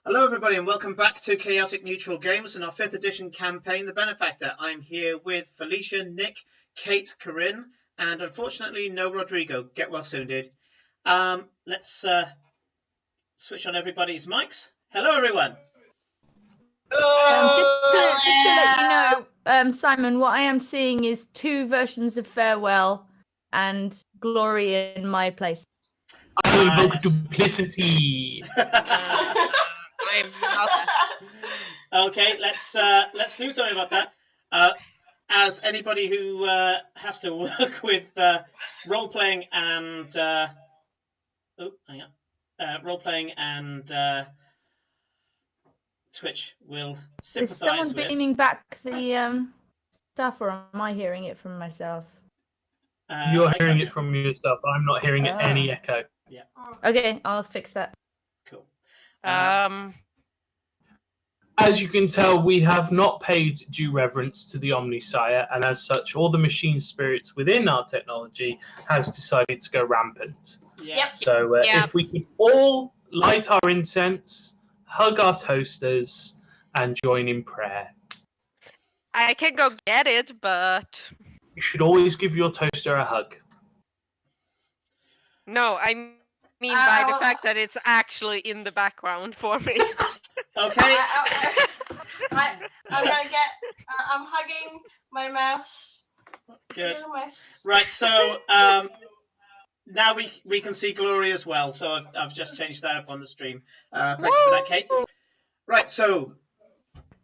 Hello everybody and welcome back to Chaotic Neutral Games in our 5th edition campaign, The Benefactor. I'm here with Felicia, Nick, Kate, Corinne, and unfortunately no Rodrigo. Get well soon, dude. Let's switch on everybody's mics. Hello everyone. Just to let you know, Simon, what I am seeing is 2 versions of Farewell and Glory in my place. I will invoke duplicity. I'm not. Okay, let's do something about that. As anybody who has to work with role-playing and role-playing and Twitch will sympathise Is someone with. beaming back the stuff, or am I hearing it from myself? You're hearing it from yourself. I'm not hearing any echo. Yeah. Okay, I'll fix that. Cool. As you can tell, we have not paid due reverence to the Omnisire, and as such, all the machine spirits within our technology has decided to go rampant. Yeah. So if we could all light our incense, hug our toasters, and join in prayer. I can go get it, but You should always give your toaster a hug. no, I mean by the fact that it's actually in the background for me. Okay. I'm gonna get. I'm hugging my mouse. Good. My Right. So now we can see Glory as well. So I've just changed that up on the stream. Thank you for that, Kate. Right. So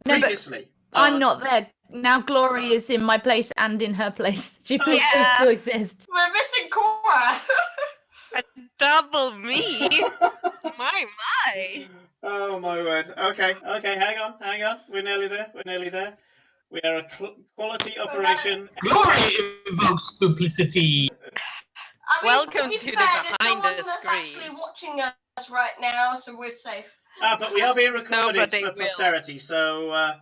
previously, I'm not there. Now Glory is in my place and in her place. She still exists. We're missing Cora. Double me. My. Oh my word. Okay. Hang on. We're nearly there. We are a quality operation. Glory invokes duplicity. I mean, Welcome to the there's no behind one the that's screen. actually watching us right now, so we're safe. But we are being recorded Nobody for will. posterity. So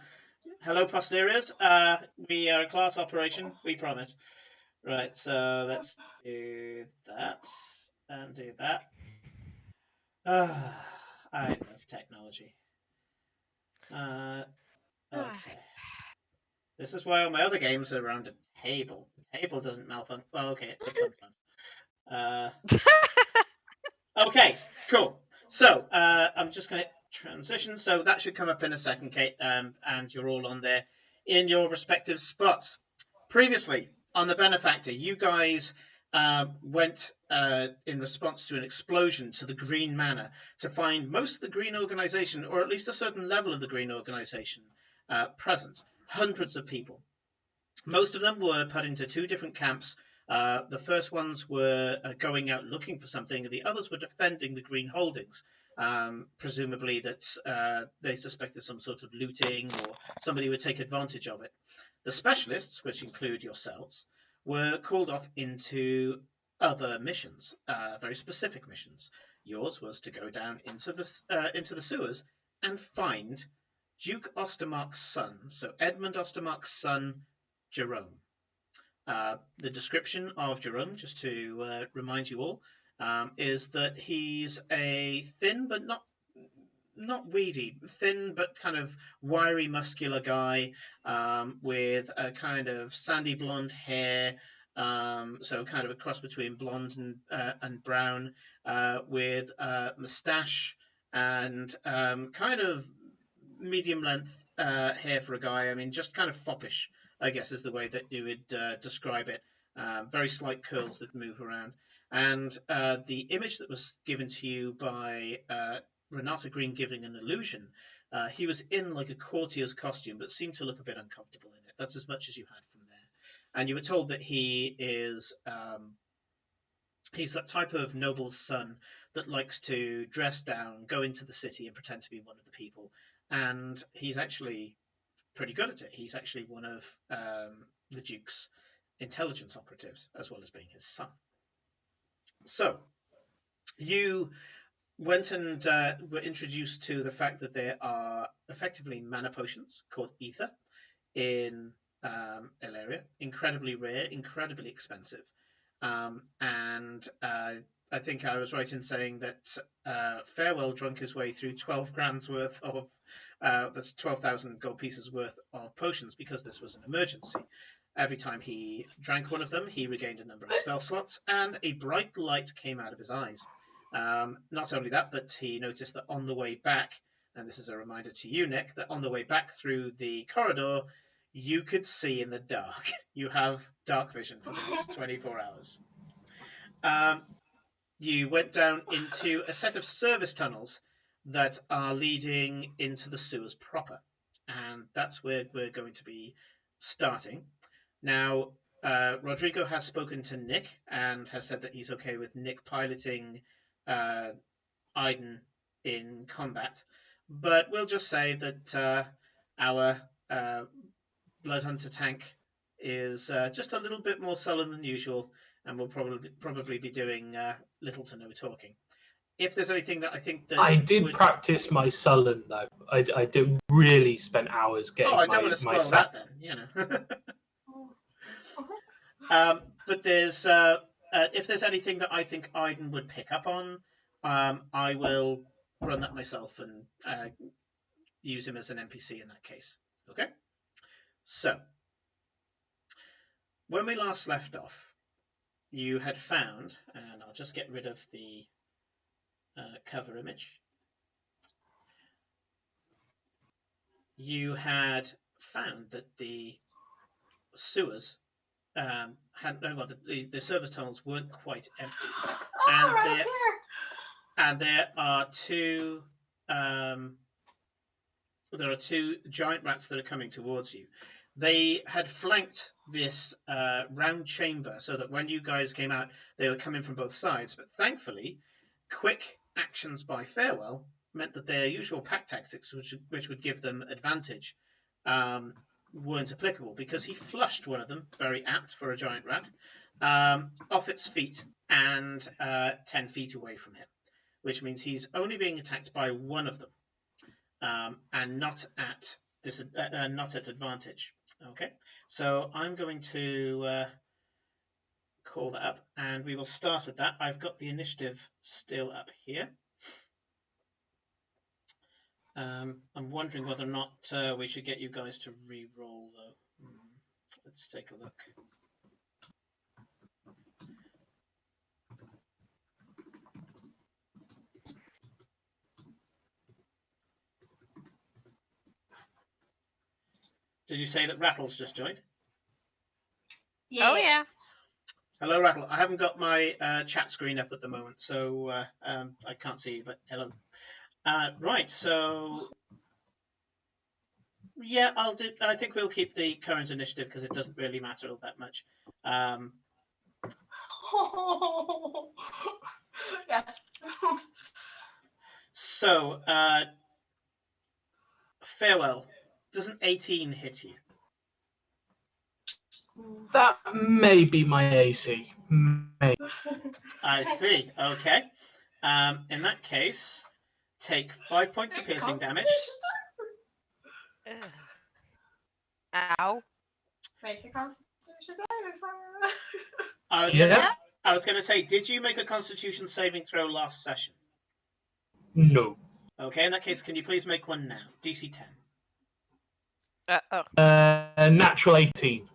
hello, posteriors. We are a class operation. We promise. Right. So let's do that and do that. I love technology. Okay. This is why all my other games are around a table. The table doesn't malfunction. Well, okay, it does sometimes. Okay, cool. So I'm just going to transition. So that should come up in a second, Kate, and you're all on there in your respective spots. Previously, on the Benefactor, you guys went in response to an explosion to the Green Manor to find most of the Green Organization, or at least a certain level of the Green Organization, present. Hundreds of people. Most of them were put into 2 different camps. The first ones were going out looking for something, and the others were defending the Green holdings. Presumably that they suspected some sort of looting or somebody would take advantage of it. The specialists, which include yourselves, were called off into other missions, very specific missions. Yours was to go down into the sewers and find Duke Ostermark's son, so Edmund Ostermark's son, Jerome. The description of Jerome, just to remind you all, is that he's a thin but not weedy, thin but kind of wiry, muscular guy with a kind of sandy blonde hair, so kind of a cross between blonde and brown, with a moustache and kind of medium length hair for a guy. I mean, just kind of foppish, I guess, is the way that you would describe it. Very slight curls that move around. And the image that was given to you by Renata Green giving an illusion, he was in like a courtier's costume, but seemed to look a bit uncomfortable in it. That's as much as you had from there. And you were told that he is he's that type of noble's son that likes to dress down, go into the city and pretend to be one of the people. And he's actually pretty good at it. He's actually one of the Duke's intelligence operatives, as well as being his son. So you went and were introduced to the fact that there are effectively mana potions called ether in Elaria. Incredibly rare, incredibly expensive. And I think I was right in saying that Farewell drunk his way through 12 grand's worth of, that's 12,000 gold pieces worth of potions because this was an emergency. Every time he drank one of them, he regained a number of spell slots, and a bright light came out of his eyes. Not only that, but he noticed that on the way back, and this is a reminder to you, Nick, that on the way back through the corridor, you could see in the dark. You have dark vision for the next 24 hours. You went down into a set of service tunnels that are leading into the sewers proper. And that's where we're going to be starting. Now, Rodrigo has spoken to Nick and has said that he's okay with Nick piloting Aiden in combat. But we'll just say that our Blood Hunter tank is just a little bit more sullen than usual, and will probably be doing little to no talking. If there's anything that I think that I did practice my sullen though. I did really spend hours getting. Oh, I don't want to spoil that then, you know. But there's if there's anything that I think Aiden would pick up on, I will run that myself and use him as an NPC in that case. Okay. So when we last left off, you had found, and I'll just get rid of the cover image. You had found that the sewers the service tunnels weren't quite empty, and there are two giant rats that are coming towards you. They had flanked this round chamber so that when you guys came out, they were coming from both sides. But thankfully, quick actions by Farewell meant that their usual pack tactics, which would give them advantage, weren't applicable, because he flushed one of them, very apt for a giant rat, off its feet and 10 feet away from him, which means he's only being attacked by one of them, and not at advantage. Okay, so I'm going to call that up, and we will start at that. I've got the initiative still up here. I'm wondering whether or not we should get you guys to re-roll, though. Let's take a look. Did you say that Rattle's just joined? Yeah. Oh yeah. Hello, Rattle. I haven't got my chat screen up at the moment, so I can't see you, but hello. Right, so yeah, I think we'll keep the current initiative because it doesn't really matter all that much. Yes. So, Farewell, doesn't 18 hit you? That may be my AC. May. I see. Okay. In that case, take 5 points of piercing damage. Ow. Make a constitution saving throw. I was going to say, did you make a Constitution saving throw last session? No. Okay, in that case, can you please make one now? DC 10. Natural 18.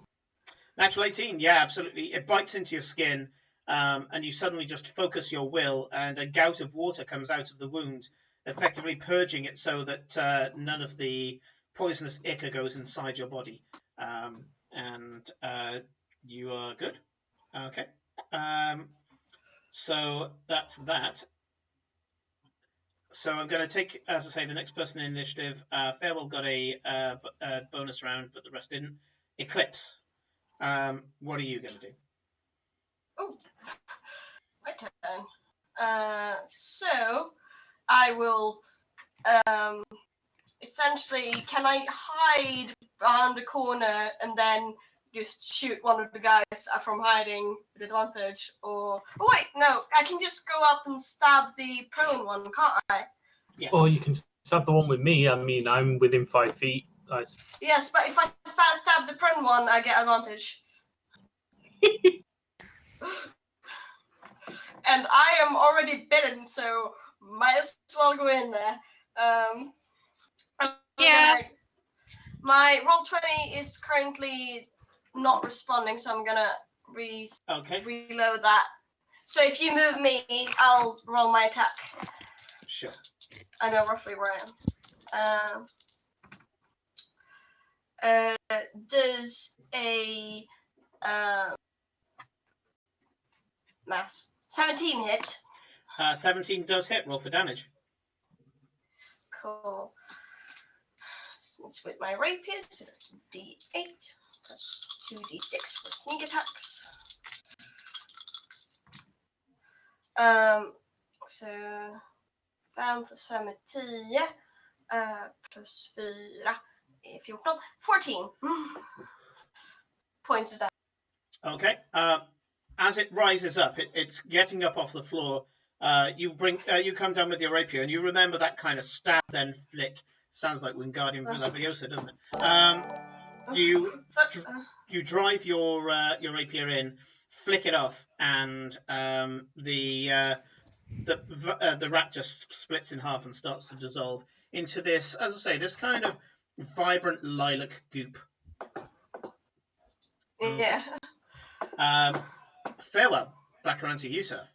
Natural 18, yeah, absolutely. It bites into your skin, and you suddenly just focus your will, and a gout of water comes out of the wound, effectively purging it so that none of the poisonous ichor goes inside your body. And you are good. Okay. So that's that. So I'm going to take, as I say, the next person in initiative. Farewell got a bonus round, but the rest didn't. Eclipse. What are you going to do? Oh, my turn. So I will essentially, can I hide behind the corner and then just shoot one of the guys from hiding with advantage? Or oh wait, no, I can just go up and stab the prone one, can't I? Yes. Or you can stab the one with me. I mean, I'm within 5 feet. Yes, but if I stab the prone one, I get advantage. and I am already bitten, so might as well go in there. Yeah. My roll 20 is currently not responding, so I'm gonna Okay, reload that. So if you move me, I'll roll my attack. sure. I know roughly where I am. Does a mass 17 hit? 17 does hit. Roll for damage. Cool. It's with my rapier, so that's D8 plus 2D6 for sneak attacks. Så 5 plus 5 är 10. Plus 4 är 14. 14 points of damage. Okay. As it rises up, it's getting up off the floor. You come down with your rapier, and you remember that kind of stab then flick. Sounds like Wingardium Leviosa, doesn't it? You drive your rapier in, flick it off, and the rat just splits in half and starts to dissolve into this, as I say, this kind of vibrant lilac goop. Yeah. Farewell. Back around to you, sir.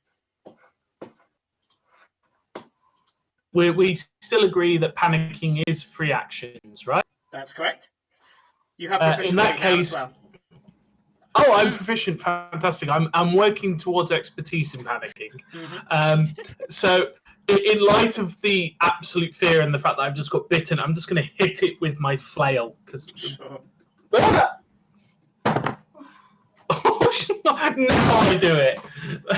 We still agree that panicking is free actions, right? That's correct. You have proficiency in that now case, as well. Oh, I'm proficient. Fantastic. I'm working towards expertise in panicking. So, in light of the absolute fear and the fact that I've just got bitten, I'm just going to hit it with my flail because. Sure. Now I do it.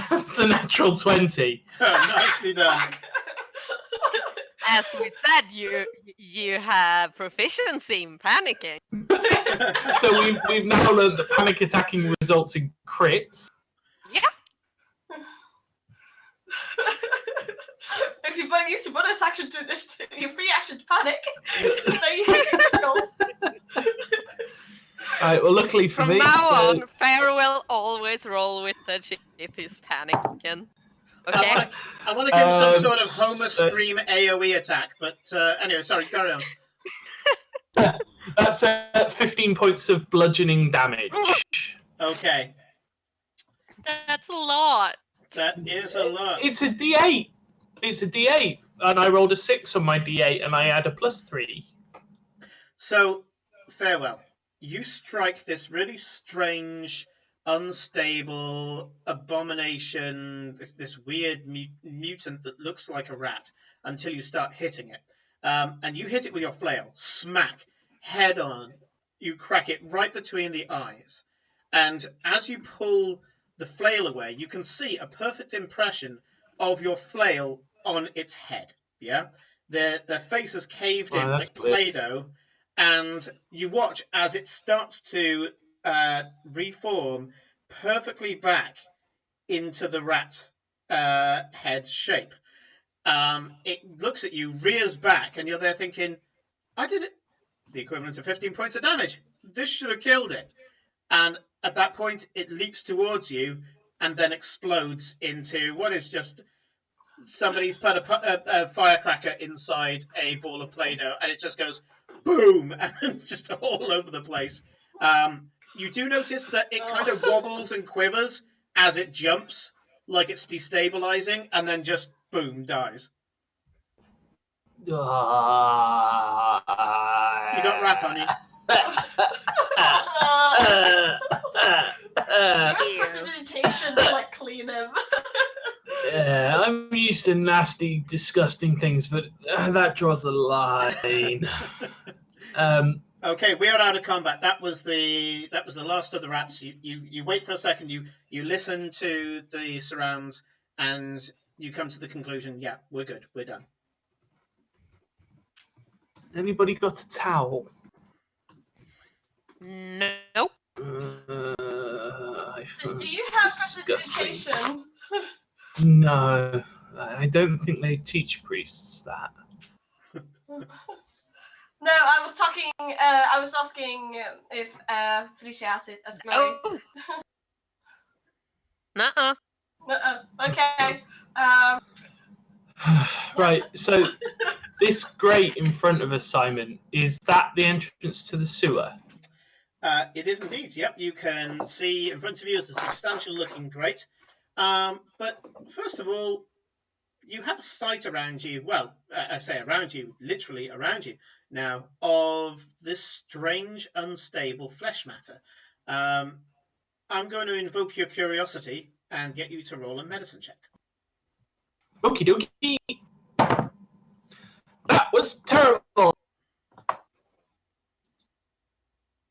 That's a natural 20. Nicely done. As we said, you have proficiency in panicking. So we've now learned that panic attacking results in crits. Yeah. If you use a bonus action to your free action to panic, then you get criticals. Right, well, luckily for From me, now on, Pharaoh will always roll with the chip if he's panicking. Okay. I want to give him some sort of Homer Stream AoE attack, but anyway, sorry, carry on. That's 15 points of bludgeoning damage. Okay, That's a lot. that is a lot. It's a D8. It's a D8, and I rolled a 6 on my D8, and I add a +3. So, farewell. You strike this really strange, unstable abomination, this weird mutant that looks like a rat, until you start hitting it. And you hit it with your flail, smack, head on. You crack it right between the eyes. And as you pull the flail away, you can see a perfect impression of your flail on its head. Yeah, their face is caved in like Play-Doh, and you watch as it starts to reform perfectly back into the rat head shape. It looks at you, rears back, and you're there thinking, I did it. The equivalent of 15 points of damage. This should have killed it. And at that point, it leaps towards you and then explodes into what is just somebody's put a firecracker inside a ball of Play-Doh, and it just goes boom, and just all over the place. You do notice that it kind of wobbles and quivers as it jumps, like it's destabilizing, and then just boom, dies. You got rat on you. Prestidigitation to like clean him. Yeah, I'm used to nasty, disgusting things, but that draws a line. Okay, we are out of combat. That was the last of the rats. You wait for a second. You listen to the surrounds, and you come to the conclusion. Yeah, we're good. We're done. Anybody got a towel? Nope. Do you have prestidigitation? No, I don't think they teach priests that. No, I was talking. I was asking if Felicia has it as glory. Oh. Nuh-uh. Okay. Right, so this grate in front of us, Simon, is that the entrance to the sewer? It is indeed. Yep, you can see in front of you is a substantial looking grate. But first of all, you have a sight around you. Well, I say around you, literally around you now, of this strange, unstable flesh matter. I'm going to invoke your curiosity and get you to roll a medicine check. Okie dokie. That was terrible.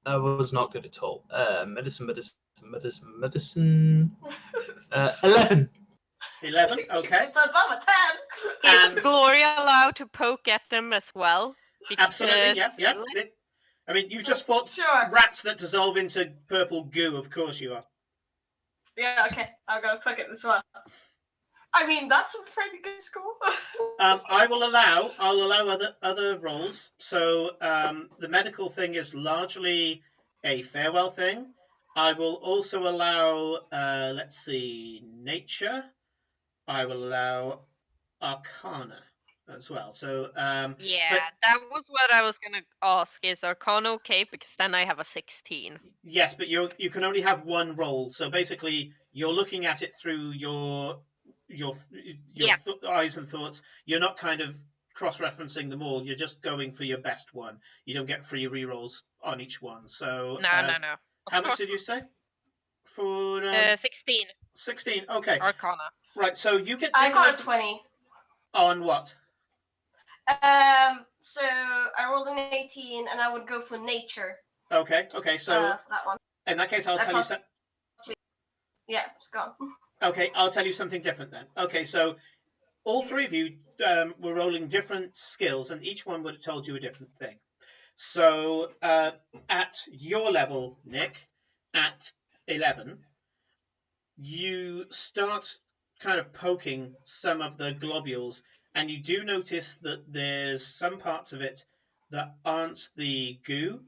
That was not good at all. Medicine. 11. 11. Okay. It's above a 10. Is And Gloria allowed to poke at them as well? absolutely. Because- Yep. I mean, you've just fought Sure. rats that dissolve into purple goo. Of course you are. Yeah, okay. I'm gonna click it as well. I mean, that's a pretty good score. I'll allow other roles. So the medical thing is largely a farewell thing. I will also allow, let's see, nature. I will allow arcana as well. So Yeah, but- that was what I was gonna ask. Is Arcana okay? Because then I have a 16. yes, but you can only have one roll. So basically, you're looking at it through your Yeah. eyes and thoughts. You're not kind of cross-referencing them all. You're just going for your best one. You don't get free rerolls on each one. So No. Of how much course did you say for 16 16? Okay, Arcana. right. So you get I got a different 20. on what? So I rolled an 18, and I would go for nature. Okay. So For that one. in that case, I'll that tell you. costs- Yeah, it's gone. Okay, I'll tell you something different then. Okay, so all three of you were rolling different skills, and each one would have told you a different thing. So at your level, Nick, at 11, you start kind of poking some of the globules, and you do notice that there's some parts of it that aren't the goo.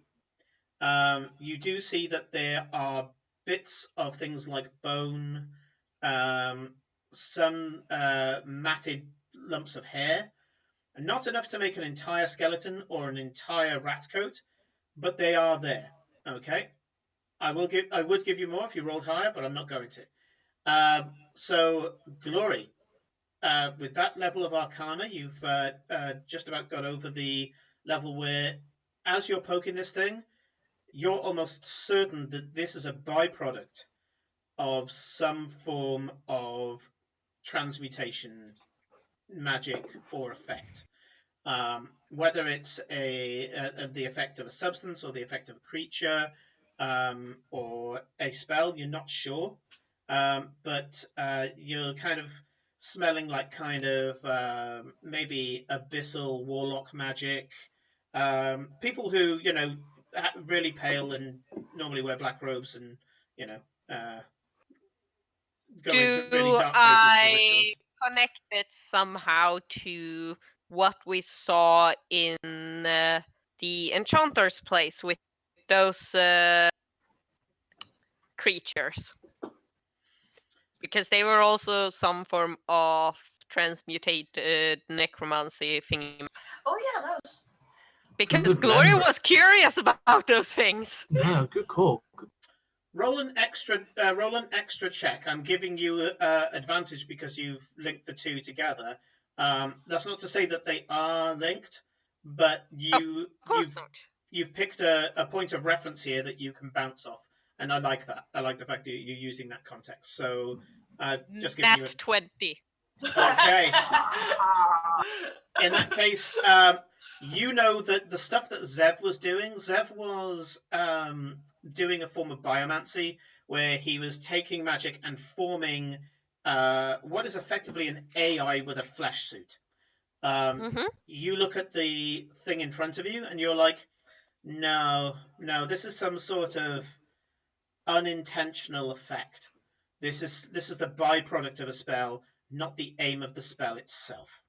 You do see that there are bits of things like bone, some matted lumps of hair, not enough to make an entire skeleton or an entire rat coat, but they are there. Okay, I would give you more if you rolled higher, but I'm not going to. So Glory, with that level of Arcana, you've just about got over the level where, as you're poking this thing, you're almost certain that this is a byproduct of some form of transmutation magic or effect. Whether it's the effect of a substance or the effect of a creature or a spell, you're not sure. But you're kind of smelling like kind of maybe abyssal warlock magic. People who, really pale and normally wear black robes and, go into really Do dark places for I rituals. connect it somehow to what we saw in the Enchanter's place with those creatures? Because they were also some form of transmutated necromancy thing. Oh yeah, that was. Because Good Gloria memory. was curious about those things. No, good call. Roll an extra check. I'm giving you advantage because you've linked the two together. That's not to say that they are linked, but Of course not. you've picked a point of reference here that you can bounce off, and I like that. I like the fact that you're using that context. So I've just given you Nat 20. Okay. In that case, you know that the stuff that Zev was doing, Zev was doing a form of biomancy where he was taking magic and forming what is effectively an AI with a flesh suit. You look at the thing in front of you and you're like, no, this is some sort of unintentional effect. This is the byproduct of a spell, not the aim of the spell itself.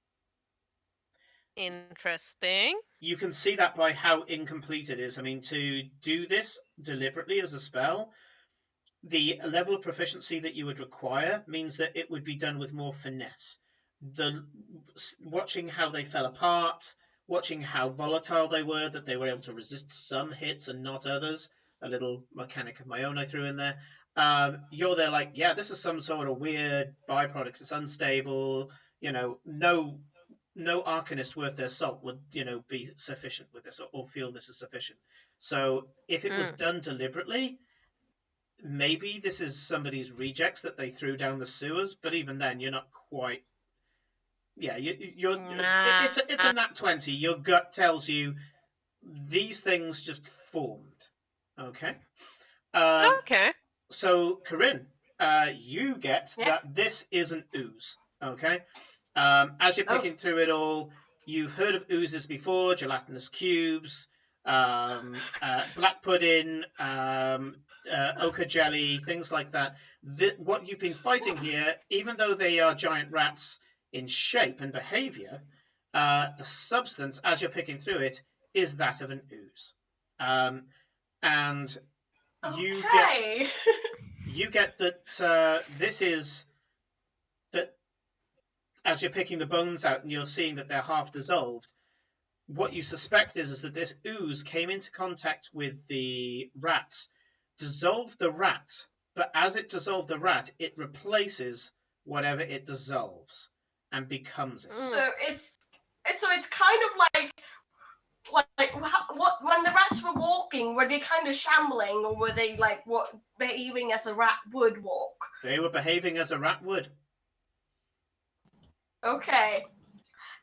Interesting. You can see that by how incomplete it is. I mean, to do this deliberately as a spell, the level of proficiency that you would require means that it would be done with more finesse. Watching how they fell apart, watching how volatile they were, that they were able to resist some hits and not others. A little mechanic of my own I threw in there. You're there like, yeah, this is some sort of weird byproduct. It's unstable. No arcanist worth their salt would, be sufficient with this or feel this is sufficient. So if it was done deliberately, maybe this is somebody's rejects that they threw down the sewers. But even then, you're not quite. Yeah, it's a nat 20. Your gut tells you these things just formed. Okay. Okay. So, Corinne, you get that this is an ooze. Okay. As you're picking through it all, you've heard of oozes before: gelatinous cubes, black pudding, ochre jelly, things like that. What you've been fighting here, even though they are giant rats in shape and behavior, the substance, as you're picking through it, is that of an ooze. And you get that this is that as you're picking the bones out and you're seeing that they're half dissolved. What you suspect is that this ooze came into contact with the rats, dissolved the rat, but as it dissolved the rat, it replaces whatever it dissolves and becomes it. So it's kind of like what when the rats were walking, were they kind of shambling, or were they like behaving as a rat would walk? They were behaving as a rat would. Okay.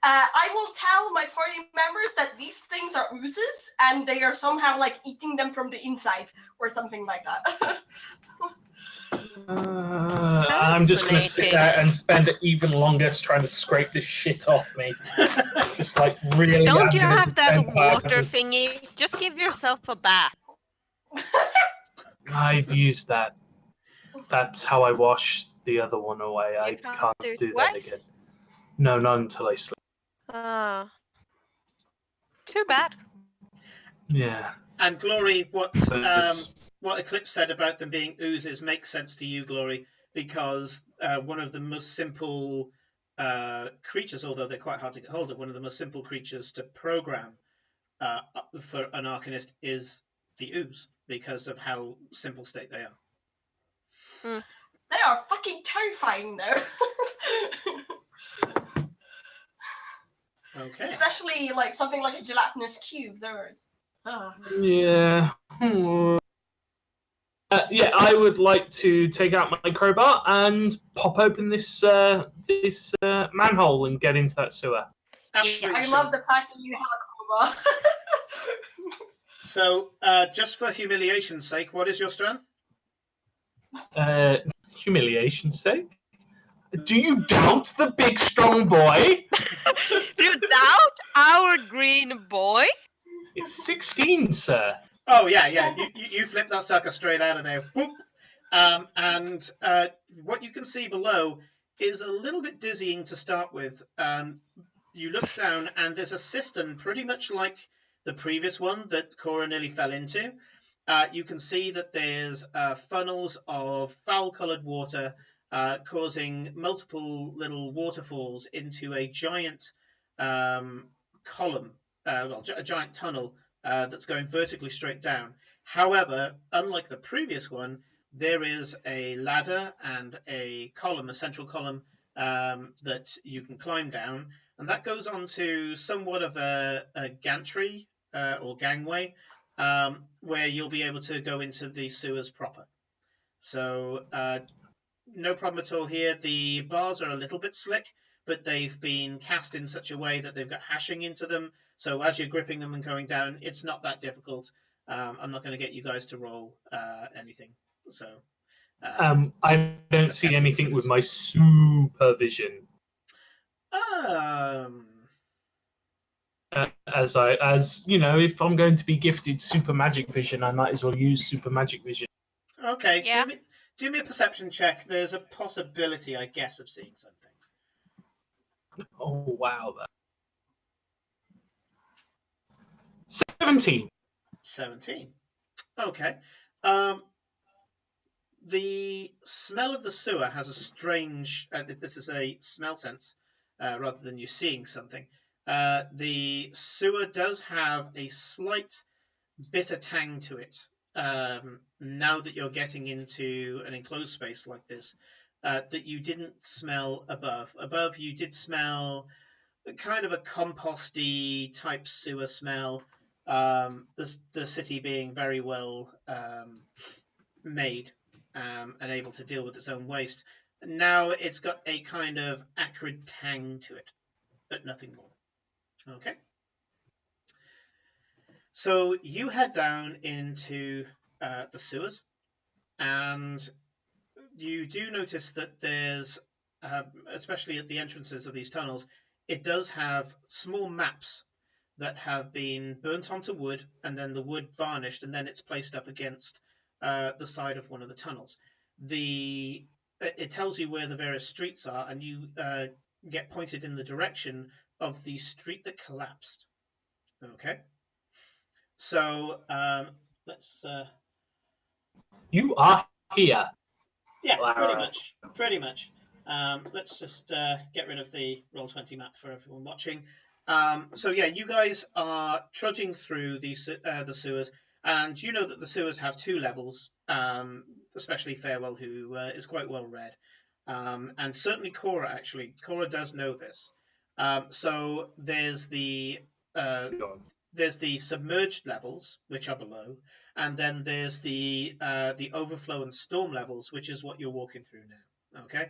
I will tell my party members that these things are oozes, and they are somehow like eating them from the inside, or something like that. I'm just going to sit there and spend even longer trying to scrape this shit off me. Just like really. Don't you have that water thingy? Just give yourself a bath. I've used that. That's how I wash the other one away. I can't do that again. No, not until I sleep. Too bad. Yeah. And Glory, what Eclipse said about them being oozes makes sense to you, Glory, because one of the most simple creatures, although they're quite hard to get hold of, one of the most simple creatures to program for an Arcanist is the ooze, because of how simple state they are. They are fucking terrifying, though. Okay. Especially like something like a gelatinous cube. Yeah. Yeah, I would like to take out my crowbar and pop open this manhole and get into that sewer. Absolutely. I love the fact that you have a crowbar. So, just for humiliation's sake, what is your strength? Humiliation's sake? Do you doubt the big strong boy? You doubt our green boy? It's 16, sir. Oh yeah. You flip that sucker straight out of there. Boop. And what you can see below is a little bit dizzying to start with. You look down and there's a cistern pretty much like the previous one that Cora nearly fell into. You can see that there's funnels of foul-coloured water causing multiple little waterfalls into a giant column, a giant tunnel that's going vertically straight down. However, unlike the previous one, there is a ladder and a column, a central column that you can climb down, and that goes on to somewhat of a gantry or gangway where you'll be able to go into the sewers proper. So no problem at all here. The bars are a little bit slick, but they've been cast in such a way that they've got hashing into them. So as you're gripping them and going down, it's not that difficult. I'm not going to get you guys to roll anything. So I don't see anything with my supervision. As you know, if I'm going to be gifted super magic vision, I might as well use super magic vision. Okay, yeah. Do me a perception check. There's a possibility, I guess, of seeing something. Oh wow, 17. 17. Okay. the smell of the sewer has a strange. This is a smell sense rather than you seeing something. The sewer does have a slight bitter tang to it. Now that you're getting into an enclosed space like this, that you didn't smell above. Above, you did smell kind of a composty type sewer smell. The city being very well made and able to deal with its own waste. Now it's got a kind of acrid tang to it, but nothing more. Okay. So you head down into the sewers, and you do notice that there's, especially at the entrances of these tunnels, it does have small maps that have been burnt onto wood, and then the wood varnished, and then it's placed up against the side of one of the tunnels. It tells you where the various streets are, and you get pointed in the direction of the street that collapsed. Okay. So let's. You are here. Yeah, pretty Lara. much. Pretty much. Let's just get rid of the Roll20 map for everyone watching. So yeah, you guys are trudging through the sewers, and you know that the sewers have 2 levels, especially Farewell, who is quite well read. And certainly Cora, actually. Cora does know this. So there's the submerged levels, which are below, and then there's the overflow and storm levels, which is what you're walking through now. Okay.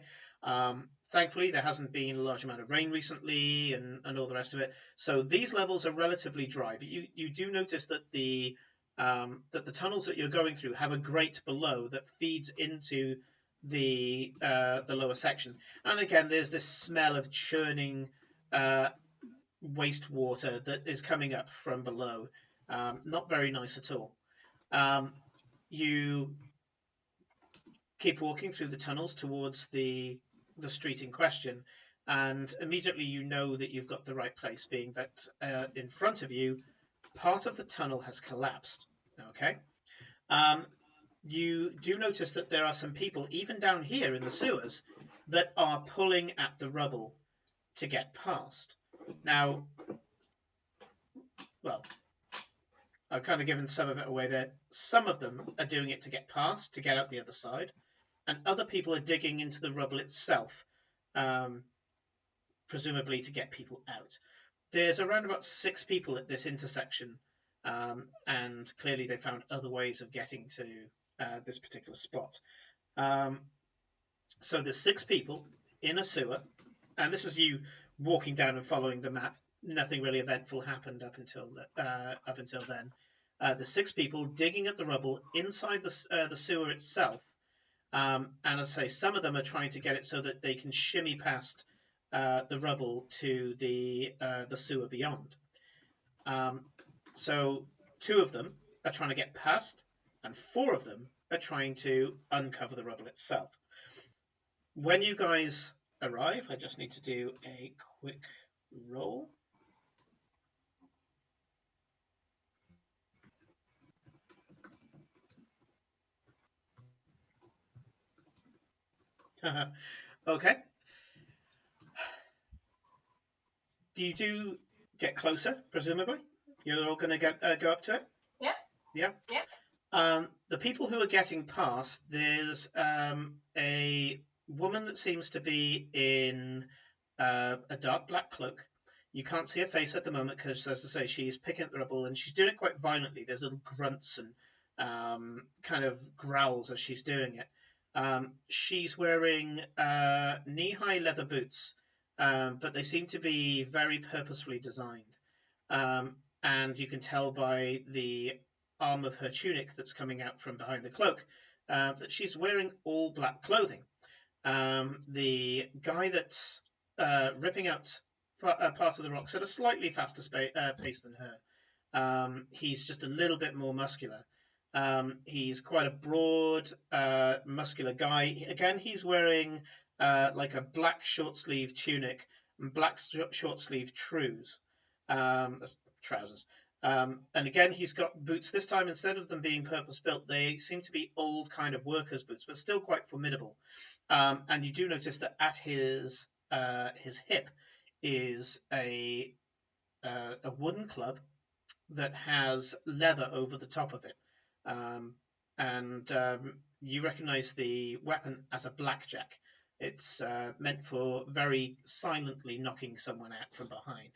Thankfully, there hasn't been a large amount of rain recently, and all the rest of it. So these levels are relatively dry. But you do notice that the tunnels that you're going through have a grate below that feeds into the lower section. And again, there's this smell of churning wastewater that is coming up from below. Not very nice at all. You keep walking through the tunnels towards the street in question, and immediately you know that you've got the right place, being that in front of you, part of the tunnel has collapsed. Okay. You do notice that there are some people, even down here in the sewers, that are pulling at the rubble to get past. Now, well, I've kind of given some of it away there. Some of them are doing it to get past, to get out the other side, and other people are digging into the rubble itself, presumably to get people out. There's around about 6 people at this intersection, and clearly they found other ways of getting to this particular spot. So there's 6 people in a sewer, and this is you walking down and following the map. Nothing really eventful happened up until then. The 6 people digging at the rubble inside the sewer itself, and as I say, some of them are trying to get it so that they can shimmy past the rubble to the sewer beyond. So 2 of them are trying to get past, and 4 of them are trying to uncover the rubble itself. When you guys arrive, I just need to do a quick roll. Okay. You do get closer, presumably. You're all going to go up to it? Yeah. Yeah? Yeah. The people who are getting past, there's a woman that seems to be in a dark black cloak. You can't see her face at the moment because, as I say, she's picking up the rubble and she's doing it quite violently. There's little grunts and kind of growls as she's doing it. She's wearing knee-high leather boots, but they seem to be very purposefully designed. And you can tell by the arm of her tunic that's coming out from behind the cloak that she's wearing all black clothing. The guy that's ripping out part of the rocks at a slightly faster pace than her. He's just a little bit more muscular. He's quite a broad, muscular guy. Again, he's wearing like a black short-sleeve tunic and black short-sleeve trousers. And again, he's got boots. This time, instead of them being purpose-built, they seem to be old kind of workers' boots, but still quite formidable. And you do notice that at his hip is a wooden club that has leather over the top of it. And you recognize the weapon as a blackjack. It's meant for very silently knocking someone out from behind.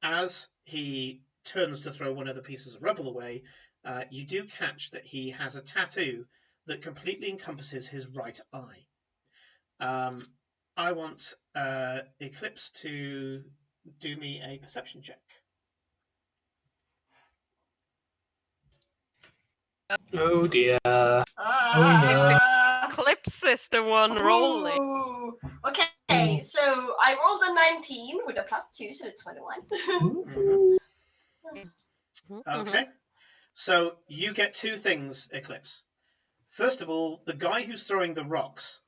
As he turns to throw one of the pieces of rubble away, you do catch that he has a tattoo that completely encompasses his right eye. I want Eclipse to do me a perception check. Oh dear. Eclipse is the one rolling. Ooh. Okay, so I rolled a 19 with a +2, so it's 21. Okay. So you get two things, Eclipse. First of all, the guy who's throwing the rocks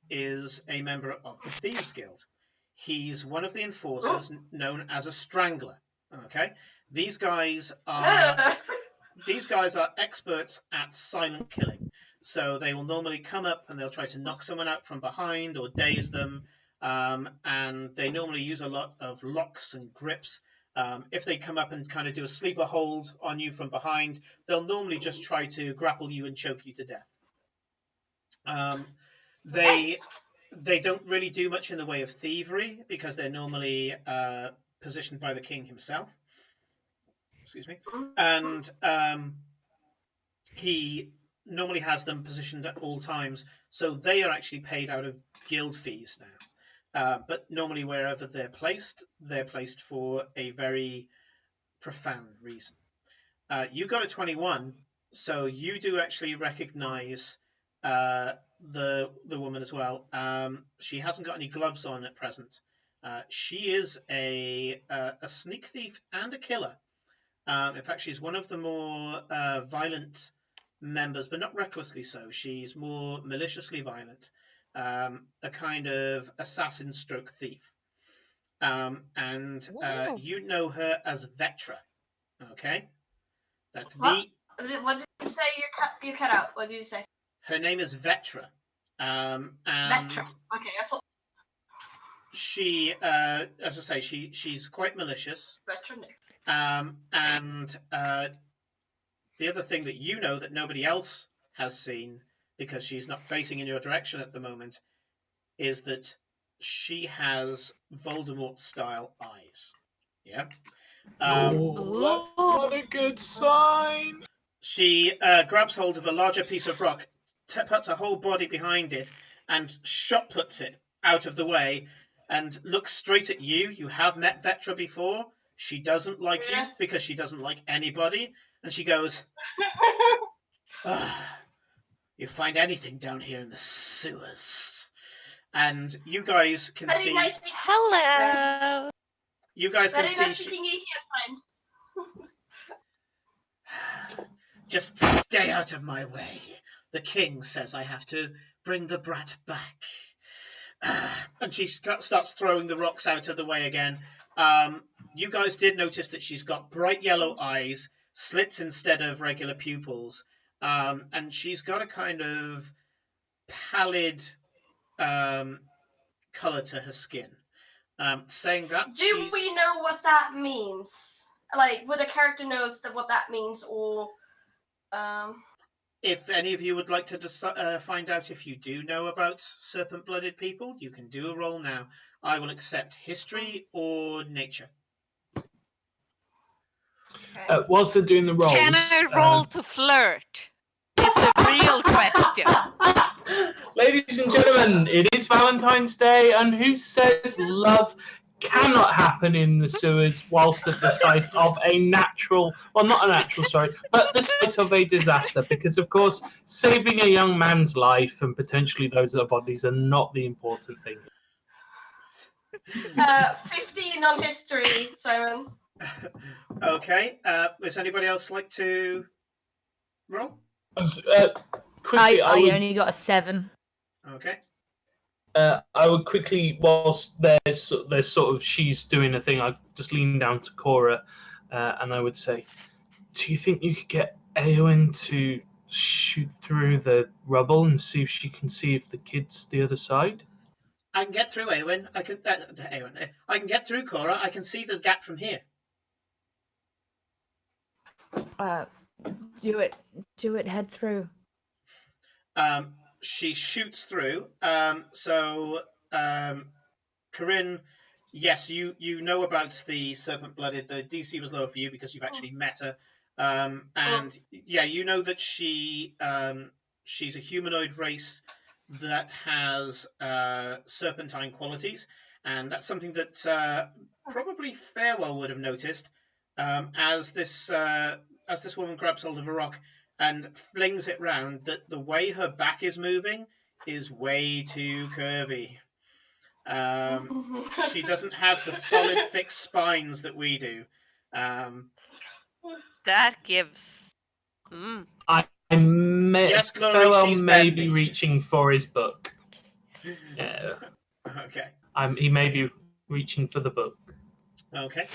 is a member of the Thieves Guild. He's one of the enforcers known as a Strangler. Okay, these guys are experts at silent killing. So they will normally come up and they'll try to knock someone out from behind or daze them. And they normally use a lot of locks and grips. If they come up and kind of do a sleeper hold on you from behind, they'll normally just try to grapple you and choke you to death. They don't really do much in the way of thievery because they're normally positioned by the king himself. Excuse me. And he normally has them positioned at all times, so they are actually paid out of guild fees now. But normally wherever they're placed for a very profound reason. You got a 21, so you do actually recognize the woman as well. She hasn't got any gloves on at present. She is a sneak thief and a killer. In fact, she's one of the more violent members, but not recklessly so. She's more maliciously violent, a kind of assassin stroke thief. And you know her as Vetra. Okay? That's What? What did you say? You cut out. What did you say? Her name is Vetra. And Vetra. Okay, I thought she, as I say, she's quite malicious. Vetra next. And the other thing that you know that nobody else has seen, because she's not facing in your direction at the moment, is that she has Voldemort-style eyes. Yeah? That's not a good sign. She grabs hold of a larger piece of rock, puts her whole body behind it, and shot puts it out of the way, and looks straight at you. You have met Vetra before. She doesn't like you because she doesn't like anybody. And she goes, you find anything down here in the sewers. And you guys can see... Nice Hello! You guys can see... Nice meeting you here, fine. Just stay out of my way. The king says I have to bring the brat back. And she starts throwing the rocks out of the way again. You guys did notice that she's got bright yellow eyes, slits instead of regular pupils, and she's got a kind of pallid color to her skin. Saying that, do we know what that means? Like, whether the character knows what that means, or if any of you would like to find out if you do know about serpent-blooded people, you can do a roll now. I will accept history or nature. okay. Whilst they're doing the rolls, Can I roll to flirt? It's a real question. Ladies and gentlemen, it is Valentine's Day, and who says love cannot happen in the sewers whilst at the site of a natural, well, not a natural, sorry, but the site of a disaster, because, of course, saving a young man's life and potentially those other bodies are not the important thing. 15 on history, Simon. Okay. Does anybody else like to roll? Quickly, I only got a 7. Okay. I would quickly, whilst there's sort of she's doing a thing, I'd just lean down to Cora, and I would say, "Do you think you could get Eowyn to shoot through the rubble and see if she can see if the kid's the other side?" I can get through, Eowyn. I can get through, Cora. I can see the gap from here. Do it. Head through. She shoots through. Corinne, yes, you know about the serpent-blooded. The DC was lower for you because you've actually met her. And yeah, you know that she's a humanoid race that has serpentine qualities, and that's something that probably Farewell would have noticed as this woman grabs hold of a rock and flings it round. That the way her back is moving is way too curvy. She doesn't have the solid, fixed spines that we do. That gives. Yes, Glory, Farewell she's may bendy. be reaching for his book. Yeah, Okay. he may be reaching for the book. Okay.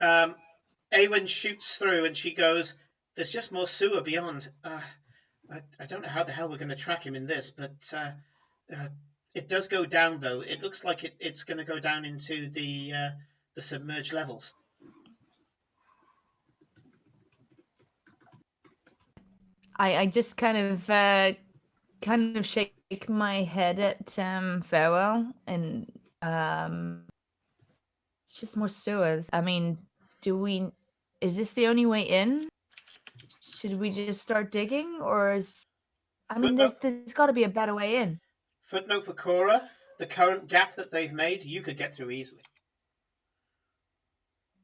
Eowyn shoots through and she goes, "There's just more sewer beyond. I don't know how the hell we're going to track him in this, but it does go down, though. It looks like it's going to go down into the submerged levels." I just kind of shake my head at Farewell, and it's just more sewers. I mean, is this the only way in? Should we just start digging, or there's got to be a better way in. Footnote for Cora: the current gap that they've made, you could get through easily.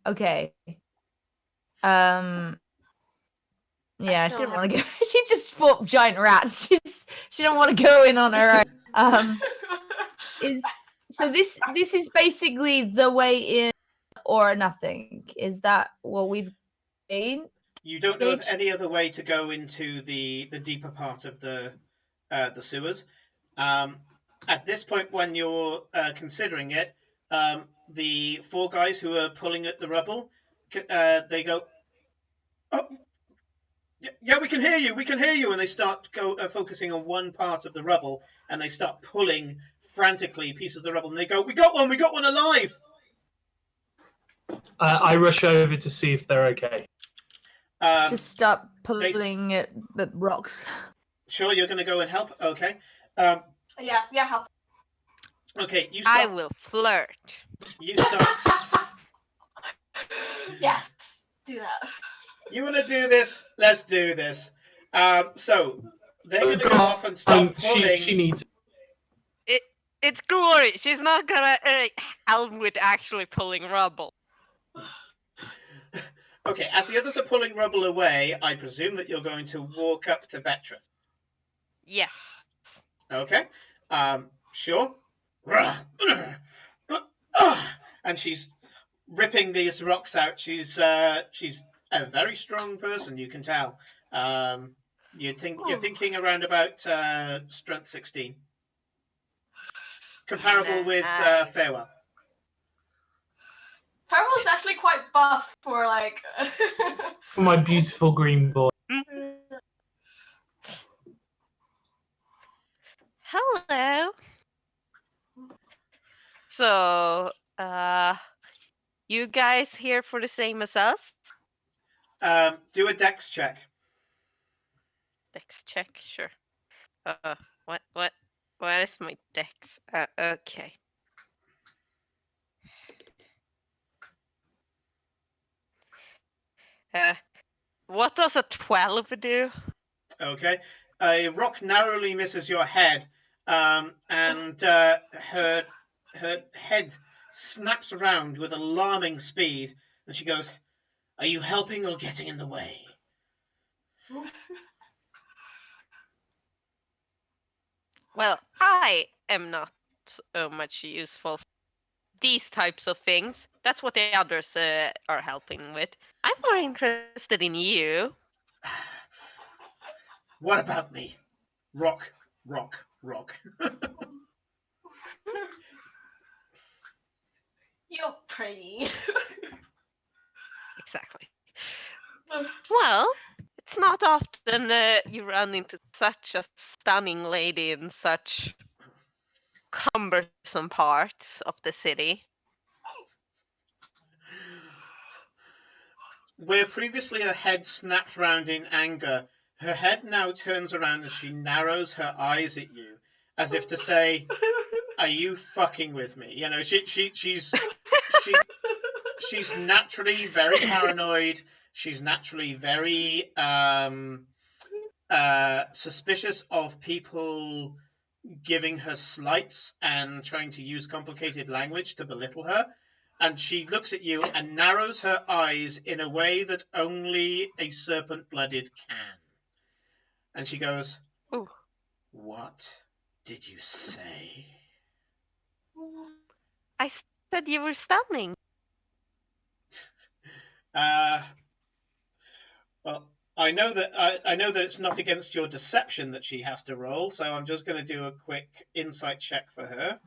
Okay. Yeah, she didn't want to go. She just fought giant rats. She don't want to go in on her own. So this is basically the way in or nothing. Is that what we've gained? You don't know of any other way to go into the deeper part of the sewers. At this point, when you're considering it, the four guys who are pulling at the rubble, they go, "Oh, yeah, we can hear you," and they start focusing on one part of the rubble, and they start pulling frantically pieces of the rubble, and they go, we got one alive." I rush over to see if they're okay. Just stop pulling at the rocks. Sure, you're going to go and help? Okay. Yeah, help. Okay, you start. I will flirt. You start. Yes, do that. You want to do this? Let's do this. So they're going to go off and start pulling. She needs. It's Glory. She's not gonna help with actually pulling rubble. Okay, as the others are pulling rubble away, I presume that you're going to walk up to Vetra. Yes. Okay. Sure. And she's ripping these rocks out. She's a very strong person, you can tell. You're thinking around about strength 16, comparable with Farewell. Farewell's actually quite buff for like. For my beautiful green boy. Hello. So, you guys here for the same as us? Do a dex check. Dex check, sure. What is my dex? Okay. What does a 12 do? Okay. A rock narrowly misses your head, and her head snaps around with alarming speed, and she goes, "Are you helping or getting in the way?" Well, I am not so much useful for these types of things. That's what the others are helping with. I'm more interested in you. What about me? Rock. You're pretty. Exactly. Well, it's not often you run into such a stunning lady in such cumbersome parts of the city. Where previously her head snapped round in anger, her head now turns around and she narrows her eyes at you, as if to say, "Are you fucking with me?" You know, she's naturally very paranoid. She's naturally very suspicious of people giving her slights and trying to use complicated language to belittle her. And she looks at you and narrows her eyes in a way that only a serpent-blooded can. And she goes, Ooh. "What did you say?" I said you were stunning. Well, I know that it's not against your deception that she has to roll, so I'm just going to do a quick insight check for her.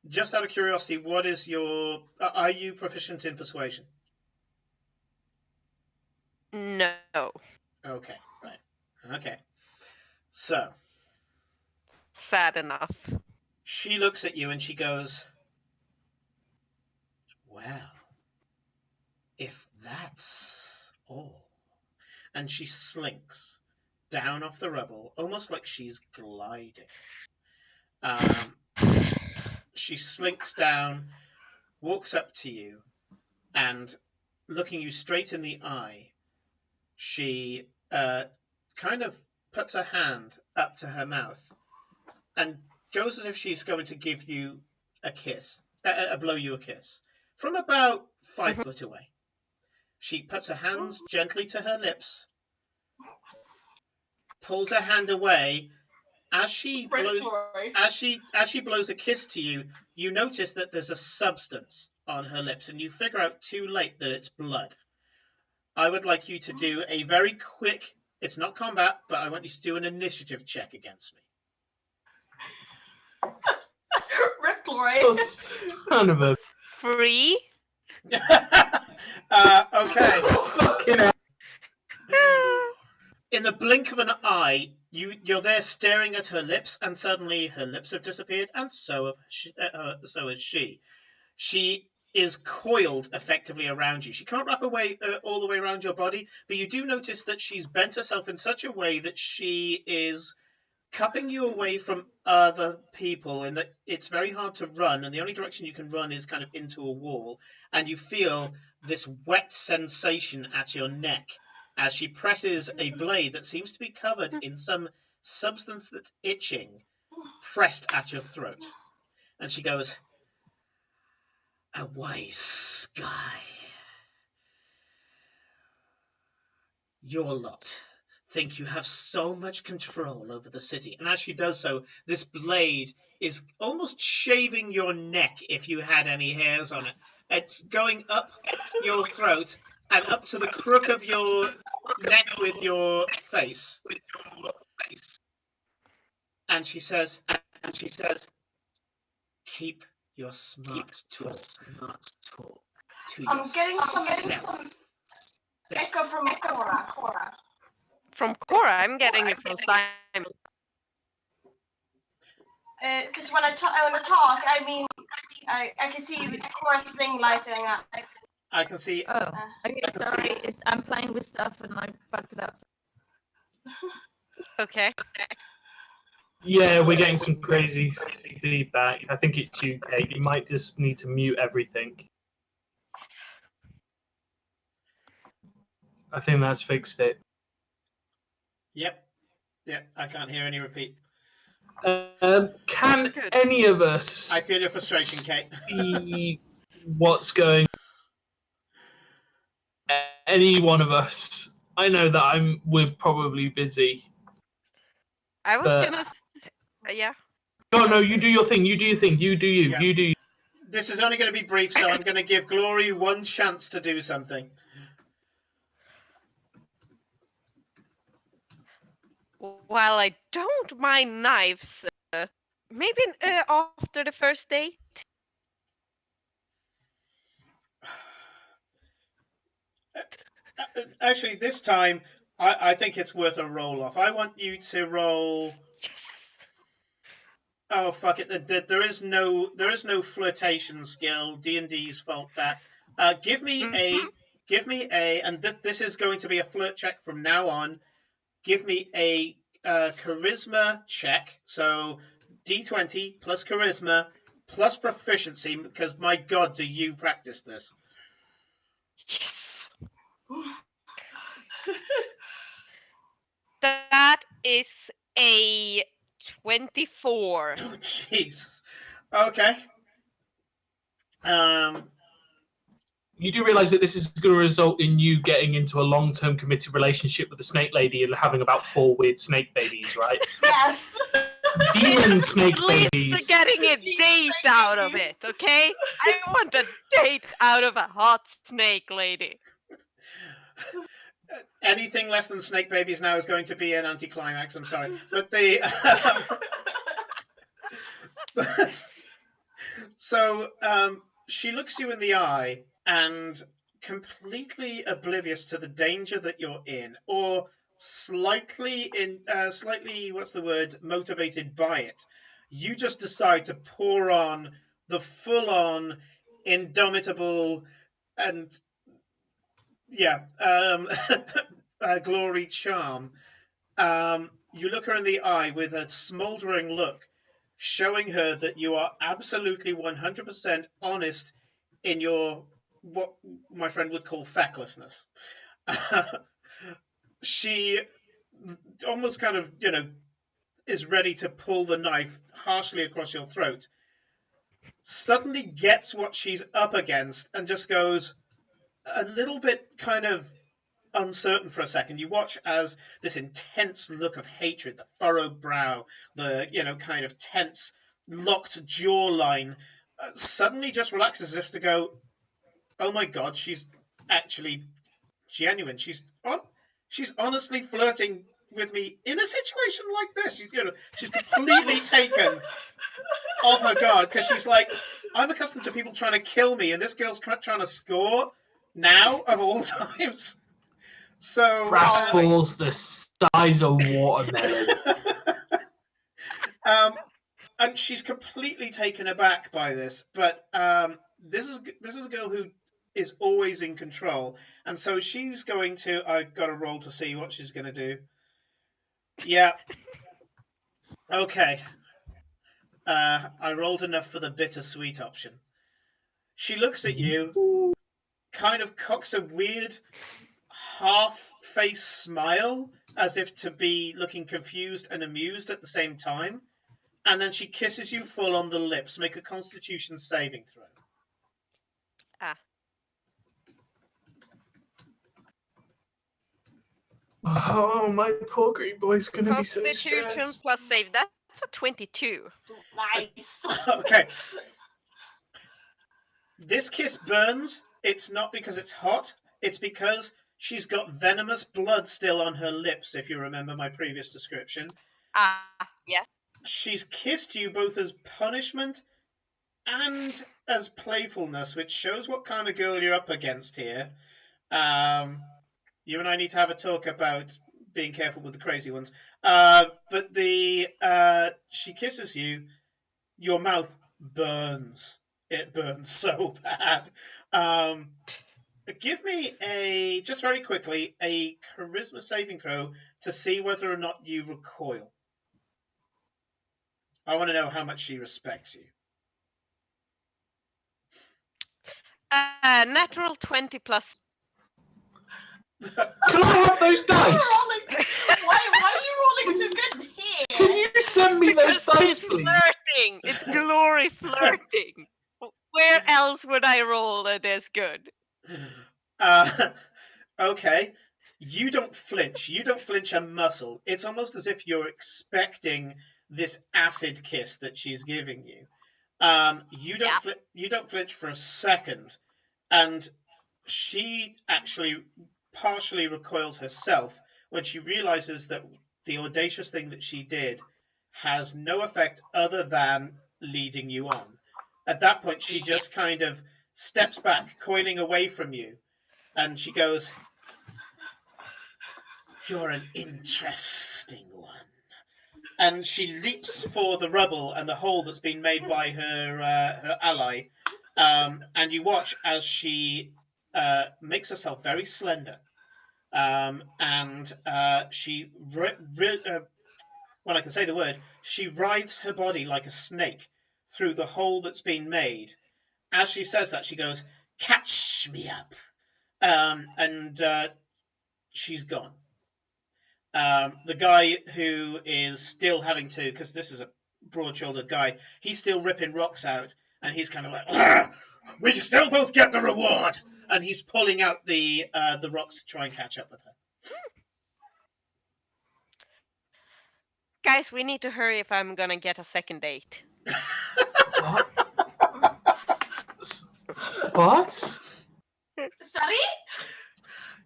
Just out of curiosity, what is your? Are you proficient in persuasion? No. Okay, right. Okay. So Sad enough. she looks at you and she goes, "Well, if that's all," and she slinks down off the rubble, almost like she's gliding. She slinks down, walks up to you, and looking you straight in the eye, she kind of puts her hand up to her mouth and goes as if she's going to give you a kiss, blow you a kiss, from about 5 foot away. She puts her hands gently to her lips, pulls her hand away. As she blows a kiss to you, you notice that there's a substance on her lips, and you figure out too late that it's blood. I would like you to do a very quick, it's not combat, but I want you to do an initiative check against me. Rick Lori. Son of a 3. Okay. fucking hell. In the blink of an eye, you're there staring at her lips, and suddenly her lips have disappeared, and so has she. She is coiled effectively around you. She can't wrap away all the way around your body, but you do notice that she's bent herself in such a way that she is cupping you away from other people, and that it's very hard to run, and the only direction you can run is kind of into a wall, and you feel this wet sensation at your neck as she presses a blade that seems to be covered in some substance that's itching, pressed at your throat. And she goes, "A wise guy. Your lot think you have so much control over the city." And as she does so, this blade is almost shaving your neck if you had any hairs on it. It's going up your throat and up to the crook of your neck with your face. And she says, "Keep your smart talk to I'm getting yourself." some echo from Cora. From Cora, I'm getting it from Simon. Because when I talk, I mean, I can see Cora's thing lighting up. I can see. Oh, okay, sorry. I'm playing with stuff and I fucked it up. Okay. Yeah, we're getting some crazy feedback. I think it's you, Kate. You might just need to mute everything. I think that's fixed it. Yep. I can't hear any repeat. Can any of us I feel your frustration, Kate. see what's going on? Any one of us? I know that we're probably busy. I was But- gonna. Yeah. No, you do your thing. You do your thing. You do you. Yeah. You do you. This is only going to be brief, so I'm going to give Glory one chance to do something. While I don't mind knives, Maybe after the first date. Actually, this time I think it's worth a roll off. I want you to roll. Yes. Oh fuck it! There is no flirtation skill. D&D's fault that. Give me a, and this is going to be a flirt check from now on. Give me a charisma check. So D20 plus charisma plus proficiency, because my god, do you practice this? Yes. That is a 24. Oh jeez. Okay. You do realize that this is going to result in you getting into a long-term committed relationship with the snake lady and having about 4 weird snake babies, right? Yes. Demon snake At least babies. getting a date out of it, okay? I want a date out of a hot snake lady. Anything less than snake babies now is going to be an anticlimax. I'm sorry, but so she looks you in the eye and, completely oblivious to the danger that you're in, or slightly what's the word, motivated by it, you just decide to pour on the full-on indomitable and glory charm. You look her in the eye with a smoldering look, showing her that you are absolutely 100% honest in your, what my friend would call, fecklessness. She almost kind of, is ready to pull the knife harshly across your throat, suddenly gets what she's up against and just goes a little bit kind of uncertain for a second. You watch as this intense look of hatred, the furrowed brow, the kind of tense, locked jawline, suddenly just relaxes, as if to go, "Oh my god, she's actually genuine. She's honestly flirting with me in a situation like this." She's completely taken off her guard, because she's like, "I'm accustomed to people trying to kill me, and this girl's trying to score now of all times." So Brass balls the size of watermelon. And she's completely taken aback by this, but this is a girl who is always in control, and so she's going to. I've got a roll to see what she's going to do. Yeah. Okay. I rolled enough for the bittersweet option. She looks at you, kind of cocks a weird half-face smile, as if to be looking confused and amused at the same time, and then she kisses you full on the lips. Make a Constitution saving throw. Oh, my poor green boy's gonna be so Constitution stressed. plus save. That's a 22. Nice. Okay. This kiss burns. It's not because it's hot. It's because she's got venomous blood still on her lips, if you remember my previous description. Yeah. She's kissed you both as punishment and as playfulness, which shows what kind of girl you're up against here. You and I need to have a talk about being careful with the crazy ones. But she kisses you, your mouth burns. It burns so bad. Give me just very quickly, a charisma saving throw to see whether or not you recoil. I want to know how much she respects you. Natural 20 plus. Can I have those dice? Why are you rolling so good here? Can you send me those Because dice, it's please? flirting. It's glory flirting. Where else would I roll this good? Okay. You don't flinch. You don't flinch a muscle. It's almost as if you're expecting this acid kiss that she's giving you. You don't flinch for a second, and she actually partially recoils herself when she realizes that the audacious thing that she did has no effect other than leading you on. At that point, she just kind of steps back, coiling away from you, and she goes, "You're an interesting one." And she leaps for the rubble and the hole that's been made by her ally. And you watch as she makes herself very slender. And she, when I can say the word, she writhes her body like a snake through the hole that's been made. As she says that, she goes, "Catch me up." And she's gone. The guy who is still having to, because this is a broad-shouldered guy, he's still ripping rocks out, and he's kind of like, "We still both get the reward," and he's pulling out the rocks to try and catch up with her. Guys, we need to hurry if I'm gonna get a second date. What? Sorry?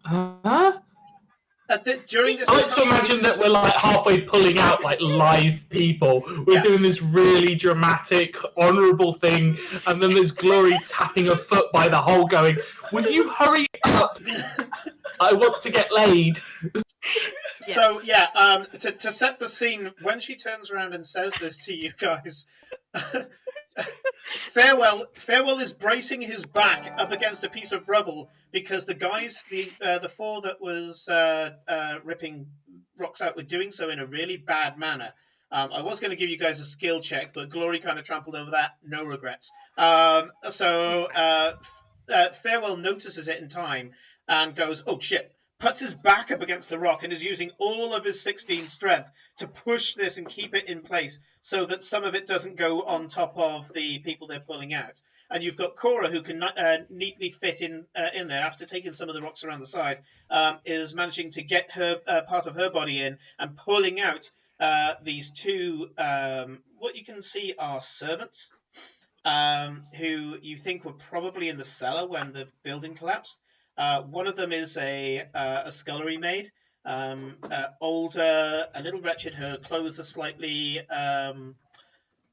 Huh? During this I like to imagine that we're like halfway pulling out like live people. We're doing this really dramatic, honourable thing, and then there's Glory tapping her foot by the hole going, "Will you hurry up? I want to get laid." So to set the scene, when she turns around and says this to you guys, Farewell is bracing his back up against a piece of rubble because the guys, the four that was ripping rocks out, were doing so in a really bad manner. I was going to give you guys a skill check, but Glory kind of trampled over that. No regrets. So Farewell notices it in time and goes, "Oh shit." Puts his back up against the rock and is using all of his 16 strength to push this and keep it in place so that some of it doesn't go on top of the people they're pulling out. And you've got Cora, who can neatly fit in there after taking some of the rocks around the side, is managing to get her part of her body in and pulling out these two, what you can see are servants, who you think were probably in the cellar when the building collapsed. One of them is a scullery maid, older, a little wretched. Her clothes are slightly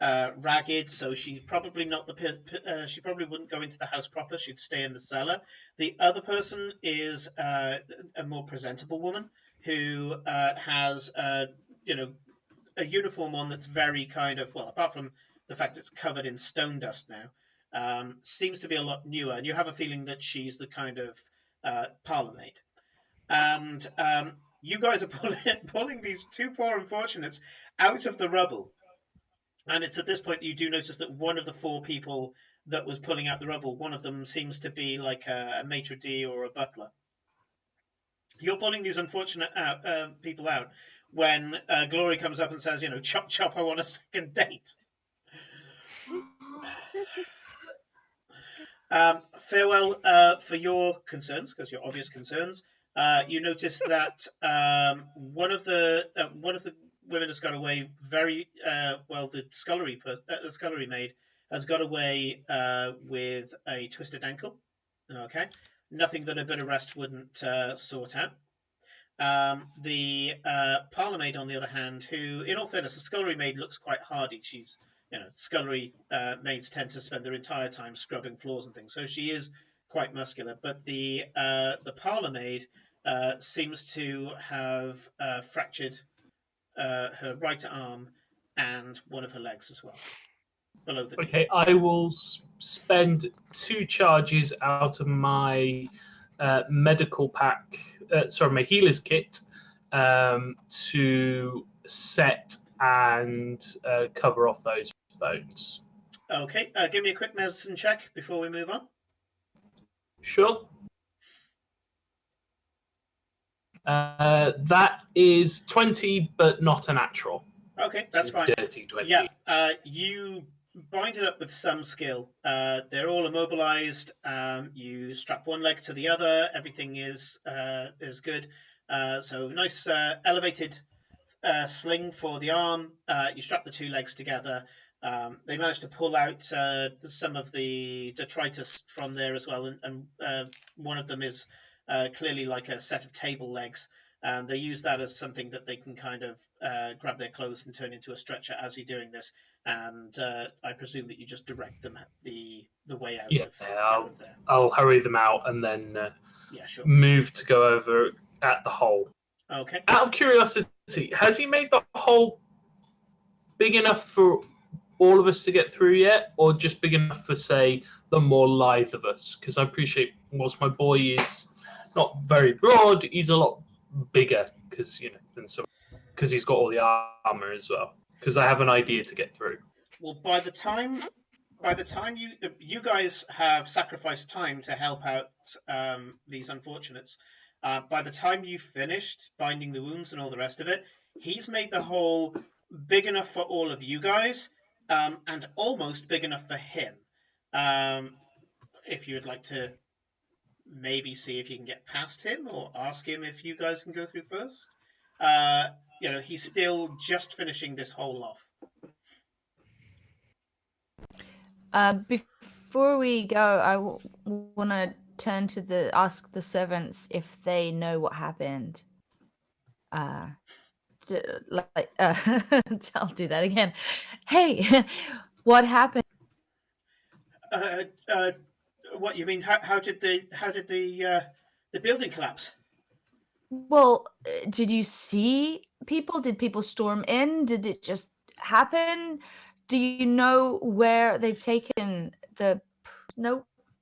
ragged, so she's probably not she probably wouldn't go into the house proper. She'd stay in the cellar. The other person is a more presentable woman who has a uniform on that's very kind of, well, apart from the fact it's covered in stone dust now. Seems to be a lot newer, and you have a feeling that she's the kind of parlour maid. And you guys are pulling these two poor unfortunates out of the rubble. And it's at this point that you do notice that one of the four people that was pulling out the rubble, one of them seems to be like a maitre d' or a butler. You're pulling these unfortunate people out when Glory comes up and says, "Chop, chop, I want a second date." Farewell, for your concerns, because your obvious concerns, you notice that one of the women has got away very well. The scullery maid has got away with a twisted ankle. Okay, nothing that a bit of rest wouldn't sort out. The parlour maid, on the other hand, who, in all fairness, the scullery maid looks quite hardy. She's, scullery maids tend to spend their entire time scrubbing floors and things, so she is quite muscular. But the parlour maid seems to have fractured her right arm and one of her legs as well, below the knee. Okay, I will spend 2 charges out of my medical pack, my healer's kit, to set and cover off those bones. Okay, give me a quick medicine check before we move on. Sure. That is 20, but not a natural. Okay, that's fine. Dirty 20. Yeah, you bind it up with some skill. They're all immobilized. You strap one leg to the other. Everything is good. So nice elevated sling for the arm. You strap the 2 legs together. They managed to pull out some of the detritus from there as well, and one of them is clearly like a set of table legs. and they use that as something that they can kind of grab their clothes and turn into a stretcher as you're doing this. And I presume that you just direct them the way out, out of there. I'll hurry them out and then Yeah, sure. move to go over at the hole. Okay. Out of curiosity, has he made the hole big enough for all of us to get through yet, or just big enough for, say, the more lithe of us? Because I appreciate, whilst my boy is not very broad, he's a lot bigger because he's got all the armor as well. Because I have an idea to get through. Well, by the time you guys have sacrificed time to help out these unfortunates, by the time you finished binding the wounds and all the rest of it, he's made the hole big enough for all of you guys, and almost big enough for him. If you would like to maybe see if you can get past him, or ask him if you guys can go through first. He's still just finishing this hole off. Before we go, I want to turn to ask the servants if they know what happened. I'll do that again. Hey, what happened? What you mean? How did the building collapse? Well, did you see people? Did people storm in? Did it just happen? Do you know where they've taken the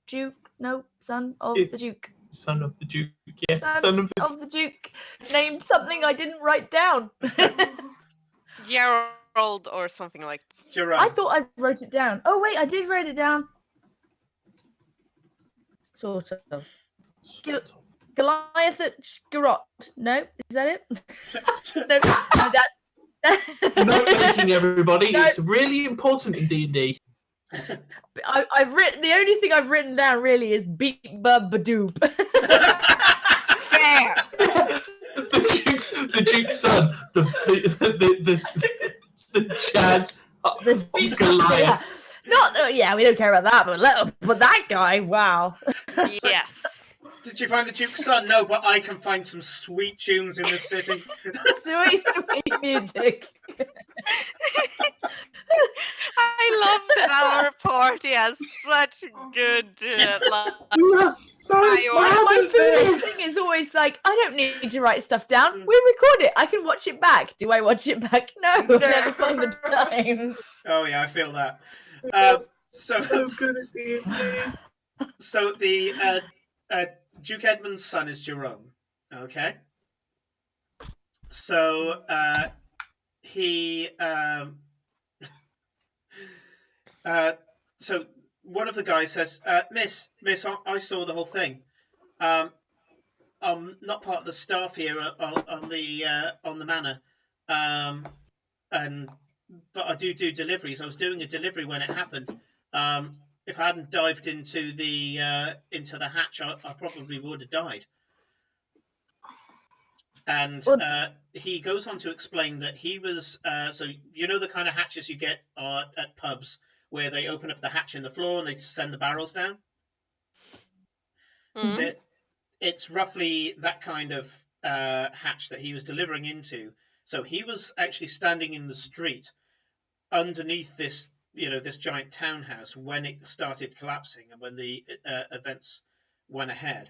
Duke? No, son of the Duke. Son of the Duke, yes. Son of the Duke. Named something I didn't write down. Gerald or something like that. Jerome. I thought I wrote it down. Oh, wait, I did write it down. Sort of. Goliath at Garrot. No, is that it? no, that's... Note taking, everybody. No. It's really important in D&D. I've written, the only thing I've written down really is beep bub badoop. Yeah. The Duke's son, the jazz Goliath. Yeah. We don't care about that, but that guy, wow. Yes. Did you find the Duke's son? No, but I can find some sweet tunes in this city. sweet music. I love that our party has such good my foolish thing is always like, I don't need to write stuff down. We record it. I can watch it back. Do I watch it back? No, never find the time. Oh yeah, I feel that. So the Duke Edmund's son is Jerome. Okay. So he so one of the guys says, Miss, I saw the whole thing. I'm not part of the staff here on the manor, but I do deliveries. I was doing a delivery when it happened. If I hadn't dived into the hatch, I probably would have died. And he goes on to explain that he was so you know the kind of hatches you get at pubs where they open up the hatch in the floor and they send the barrels down. Mm-hmm. It's roughly that kind of hatch that he was delivering into. So he was actually standing in the street underneath this giant townhouse when it started collapsing and when the events went ahead.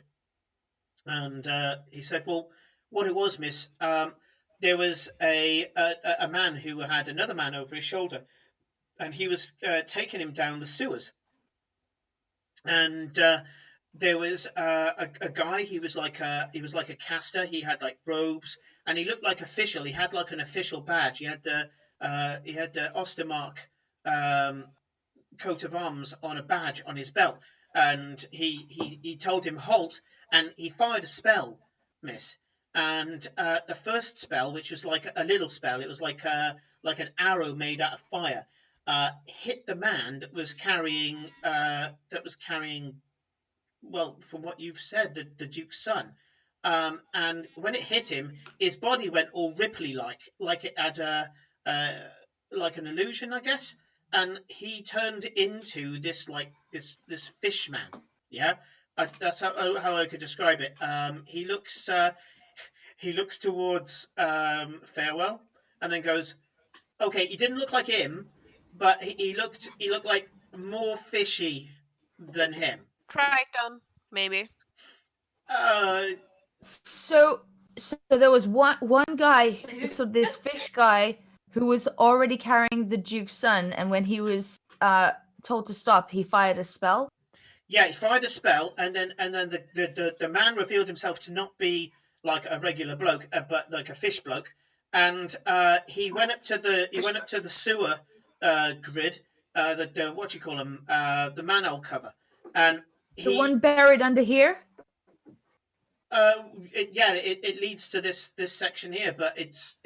And he said, well, what it was, miss, there was a man who had another man over his shoulder, and he was taking him down the sewers. And there was a guy. He was like a caster. He had like robes, and he looked like official. He had like an official badge. He had the Ostermark coat of arms on a badge on his belt, and he told him halt, and he fired a spell, miss. And the first spell, which was like a little spell, it was like an arrow made out of fire, hit the man that was carrying well, from what you've said, the Duke's son. And when it hit him, his body went all ripply like it had like an illusion, I guess. And he turned into this fish man. Yeah, that's how I could describe it. He looks he looks towards Farewell and then goes, "Okay, he didn't look like him, but he looked like more fishy than him." Triton, maybe. So there was one guy, so this fish guy who was already carrying the Duke's son, and when he was told to stop, he fired a spell. Yeah, he fired a spell, and then the man revealed himself to not be like a regular bloke, but like a fish bloke, and he went up to the sewer grid, the what you call them, the manhole cover, and The one buried under here. It leads to this section here, but it's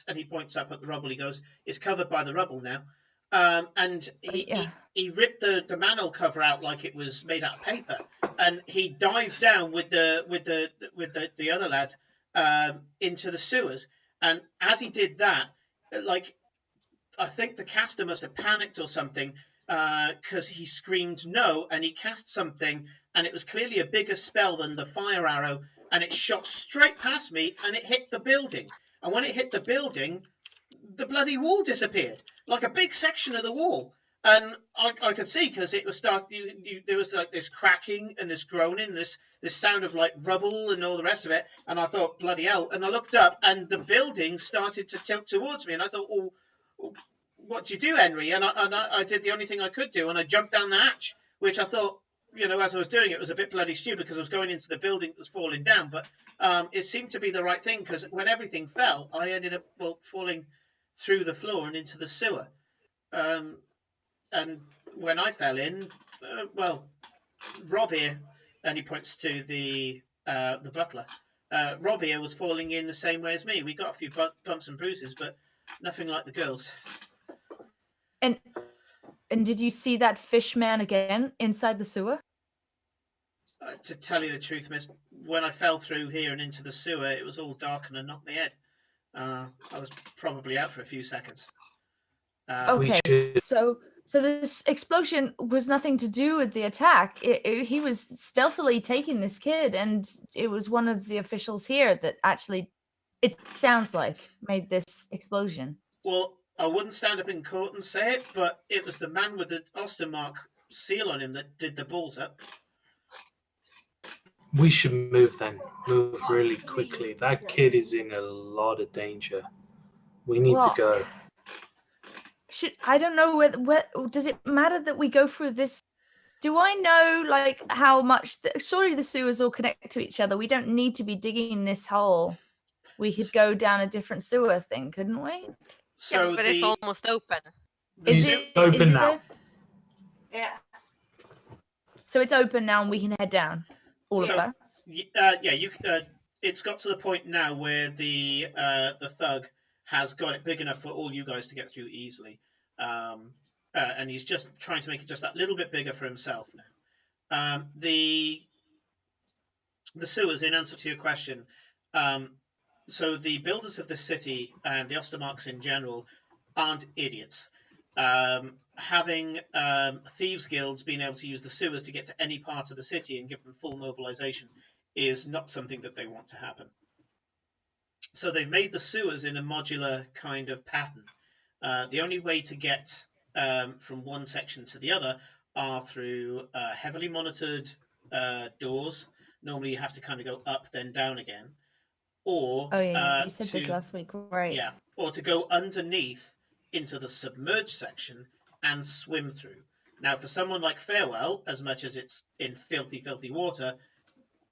and he points up at the rubble. He goes, "It's covered by the rubble now." And he ripped the manhole cover out like it was made out of paper, and he dived down with the other lad into the sewers. And as he did that, like, I think the caster must have panicked or something, because he screamed no, and he cast something, and it was clearly a bigger spell than the fire arrow, and it shot straight past me, and it hit the building. And when it hit the building, the bloody wall disappeared, like a big section of the wall. And I could see, because it was there was like this cracking and this groaning, this sound of like rubble and all the rest of it. And I thought, bloody hell! And I looked up, and the building started to tilt towards me, and I thought, oh, "What do you do, Henry?" And I did the only thing I could do, and I jumped down the hatch, which I thought, as I was doing it was a bit bloody stupid, because I was going into the building that was falling down. But it seemed to be the right thing, because when everything fell, I ended up falling through the floor and into the sewer. And when I fell in, Rob here, and he points to the butler. Rob here was falling in the same way as me. We got a few bumps and bruises, but nothing like the girls. And did you see that fish man again inside the sewer? To tell you the truth, miss, when I fell through here and into the sewer, it was all dark and it knocked my head. I was probably out for a few seconds. Okay, so this explosion was nothing to do with the attack. He was stealthily taking this kid, and it was one of the officials here that actually, it sounds like, made this explosion. Well, I wouldn't stand up in court and say it, but it was the man with the Ostermark seal on him that did the balls up. We should move then. Move really quickly. That kid is in a lot of danger. We need to go. I don't know whether does it matter that we go through this? Do I know like how much? Surely the sewers all connect to each other. We don't need to be digging this hole. We could go down a different sewer thing, couldn't we? So yeah, but it's almost open. Is it open now? Yeah. So it's open now, and we can head down. All of us. Yeah, you. It's got to the point now where the thug has got it big enough for all you guys to get through easily, and he's just trying to make it just that little bit bigger for himself now. The sewers, in answer to your question, so the builders of the city and the Ostermarks in general aren't idiots. Having thieves guilds being able to use the sewers to get to any part of the city and give them full mobilization is not something that they want to happen. So they've made the sewers in a modular kind of pattern. The only way to get from one section to the other are through heavily monitored doors. Normally you have to kind of go up then down again, or you said this last week, right? Yeah, or to go underneath into the submerged section and swim through. Now, for someone like Farewell, as much as it's in filthy water,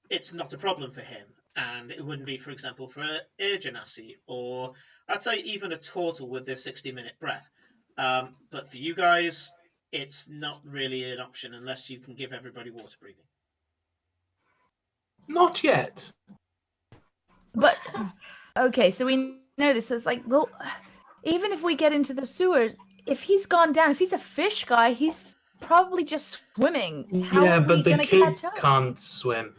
it's not a problem for him. And it wouldn't be, for example, for an air genasi, or I'd say even a turtle with their 60-minute breath. But for you guys, it's not really an option unless you can give everybody water breathing. Not yet. But, okay, so we know this is like, well, even if we get into the sewer, if he's gone down, if he's a fish guy, he's probably just swimming. How are we but the gonna kid catch up? can't swim.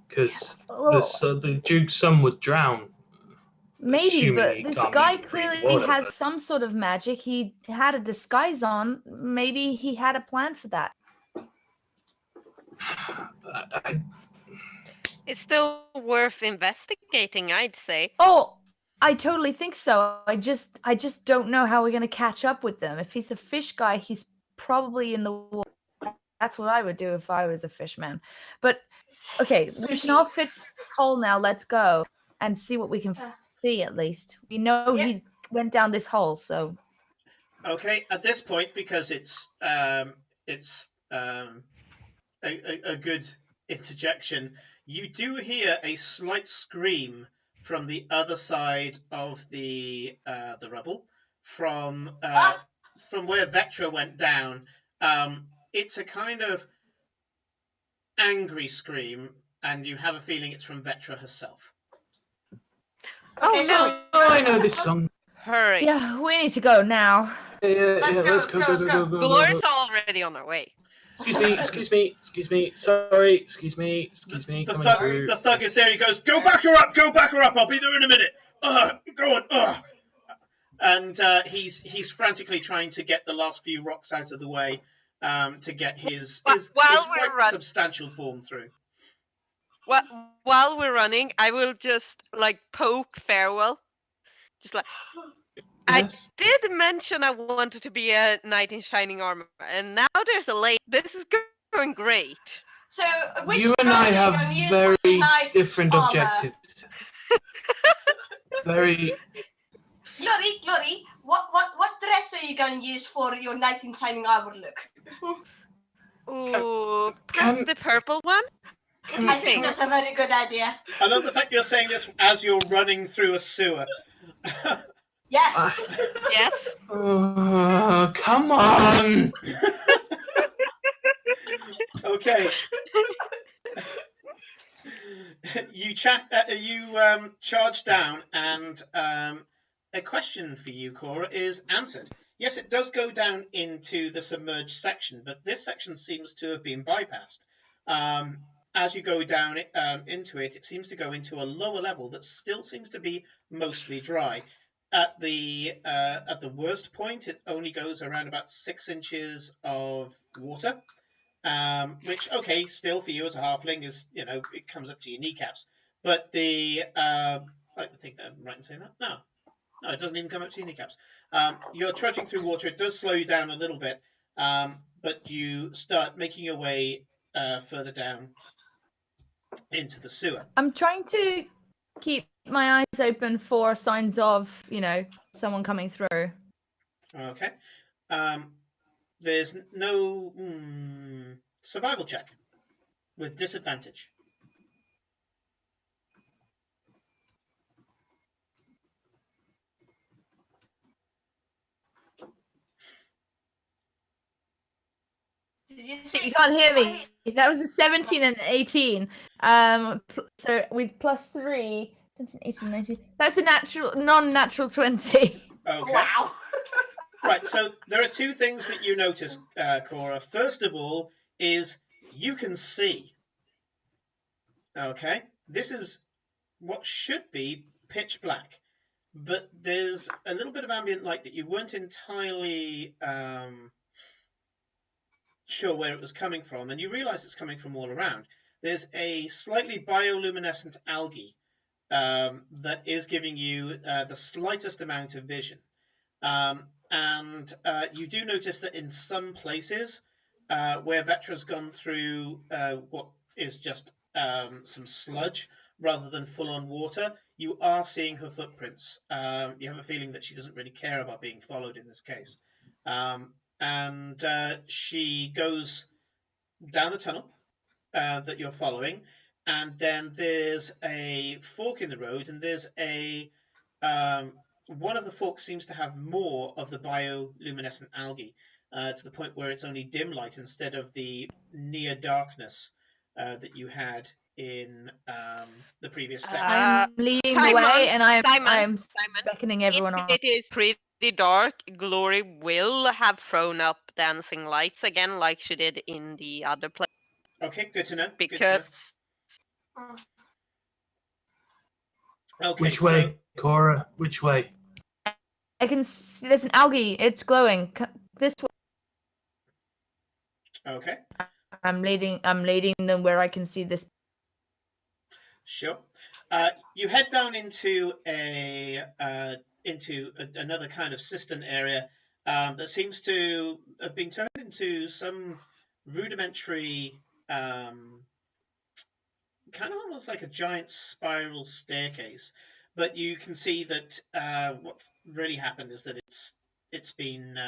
Because the Duke's son would drown. Maybe, but this guy clearly water, has some sort of magic. He had a disguise on. Maybe he had a plan for that. It's still worth investigating, I'd say. Oh, I totally think so. I just don't know how we're gonna catch up with them. If he's a fish guy, he's probably in the water. That's what I would do if I was a fish man. But okay, we can all fit this hole now. Let's go and see what we can see at least. We know Yeah. he went down this hole, so Okay, at this point, because it's a good interjection, you do hear a slight scream from the other side of the rubble, from where Vectra went down. It's a kind of angry scream, and you have a feeling it's from Vectra herself. Oh Okay, so no! Oh, I know this song. Hurry! yeah, we need to go now. Let's go, Let's go. Gloria's already on her way. Excuse me. Sorry, excuse me. The Coming thug, through. the thug is there. He goes, "Go back her up! Go back her up! I'll be there in a minute. Go on. And he's frantically trying to get the last few rocks out of the way, to get his While we're quite substantial form through. While we're running, I will just like poke Farewell. Just like Yes. I did mention I wanted to be a knight in shining armor, and now there's a lady. This is going great. So which You and dress I are you have going to use for very your knight's different armor? objectives. Very. Glory, what dress are you going to use for your knight in shining armor look? Ooh, perhaps the purple one? Can, I think that's a very good idea. I love the fact you're saying this as you're running through a sewer. Yes. Yes. come on. Okay. You charge down, and a question for you, Cora, is answered. Yes, it does go down into the submerged section, but this section seems to have been bypassed. As you go down into it, it seems to go into a lower level that still seems to be mostly dry. At the worst point, it only goes around about 6 inches of water. Which, okay, still for you as a halfling is, it comes up to your kneecaps. But I think that I'm right in saying that. No, it doesn't even come up to your kneecaps. You're trudging through water. It does slow you down a little bit, but you start making your way further down into the sewer. I'm trying to keep my eyes open for signs of, someone coming through. Okay. There's no survival check with disadvantage. You can't hear me. That was a 17 and an 18. So with plus 3, 17, 18, 19. That's a non-natural 20. Okay. Wow. Right, so there are two things that you notice, Cora. First of all is you can see. Okay? This is what should be pitch black, but there's a little bit of ambient light that you weren't entirely sure where it was coming from, and you realize it's coming from all around. There's a slightly bioluminescent algae that is giving you the slightest amount of vision. And you do notice that in some places where Vetra's gone through what is just some sludge rather than full-on water, you are seeing her footprints. You have a feeling that she doesn't really care about being followed in this case. And she goes down the tunnel that you're following, and then there's a fork in the road, and there's a one of the forks seems to have more of the bioluminescent algae to the point where it's only dim light instead of the near darkness that you had in the previous section. I'm leading the Simon, way, and I'm Simon, beckoning everyone on. If it is pretty dark, Glory will have thrown up dancing lights again, like she did in the other place. Okay, good to know. Because Okay, Which way, Cora? Which way? I can see there's an algae. It's glowing. This way. Okay. I'm leading them where I can see this. Sure. You head down into another kind of cistern area that seems to have been turned into some rudimentary, kind of almost like a giant spiral staircase. But you can see that what's really happened is that it's been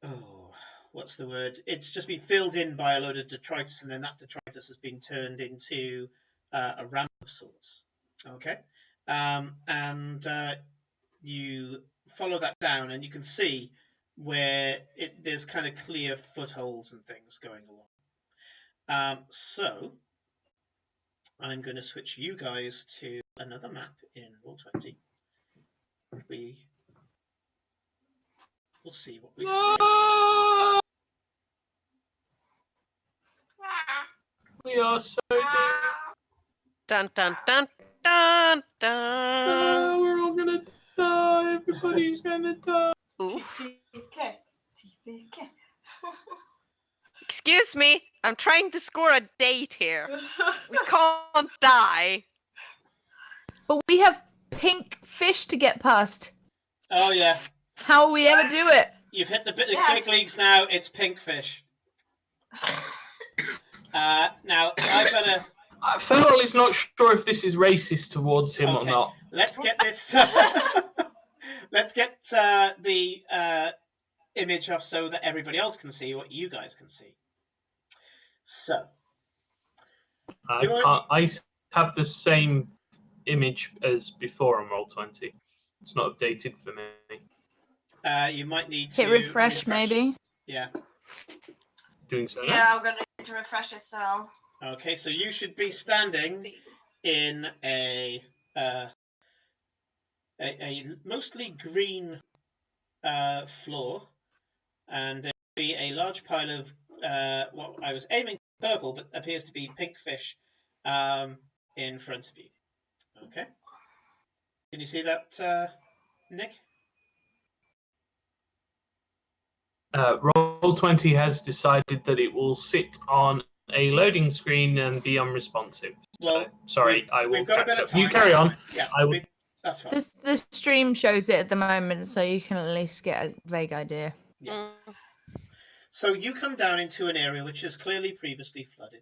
oh, what's the word? It's just been filled in by a load of detritus, and then that detritus has been turned into a ramp of sorts. Okay, and you follow that down, and you can see where there's kind of clear footholds and things going along. So I'm going to switch you guys to another map in Roll20. We will see what we see. We are so deep. Dun dun dun dun Oh, dun. we're all gonna die. Everybody's gonna die. Oof. TPK. TPK. Excuse me, I'm trying to score a date here. We can't die. But we have pink fish to get past. Oh yeah, How will we ever do it? you've hit the Yes. big leagues now. It's pink fish. Now I better. Ferrell is not sure if this is racist towards him or Okay. not. Let's get this. Let's get the image up so that everybody else can see what you guys can see. So I have the same image as before on Roll20. It's not updated for me. you might need to Hit refresh, maybe. Yeah. Doing so now. Yeah, I'm gonna need to refresh this now. Okay, so you should be standing in a mostly green floor, and there will be a large pile of what I was aiming for purple, but appears to be pink fish in front of you. Okay, can you see that, Nick? Roll20 has decided that it will sit on a loading screen and be unresponsive. Well, sorry, I will. We've got a bit of time. You carry on. Fine. Yeah, I will. that's fine. The stream shows it at the moment, so you can at least get a vague idea. Yeah. So you come down into an area which is clearly previously flooded.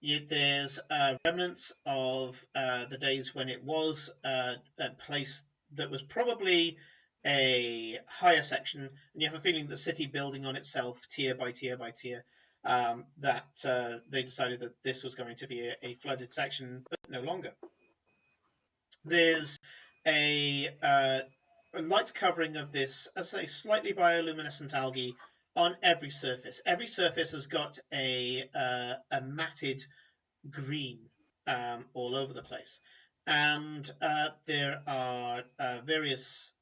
There's remnants of the days when it was a place that was probably a higher section, and you have a feeling the city building on itself, tier by tier by tier, that they decided that this was going to be a flooded section, but no longer. There's a light covering of this, as I say, slightly bioluminescent algae on every surface. Every surface has got a matted green all over the place, and there are various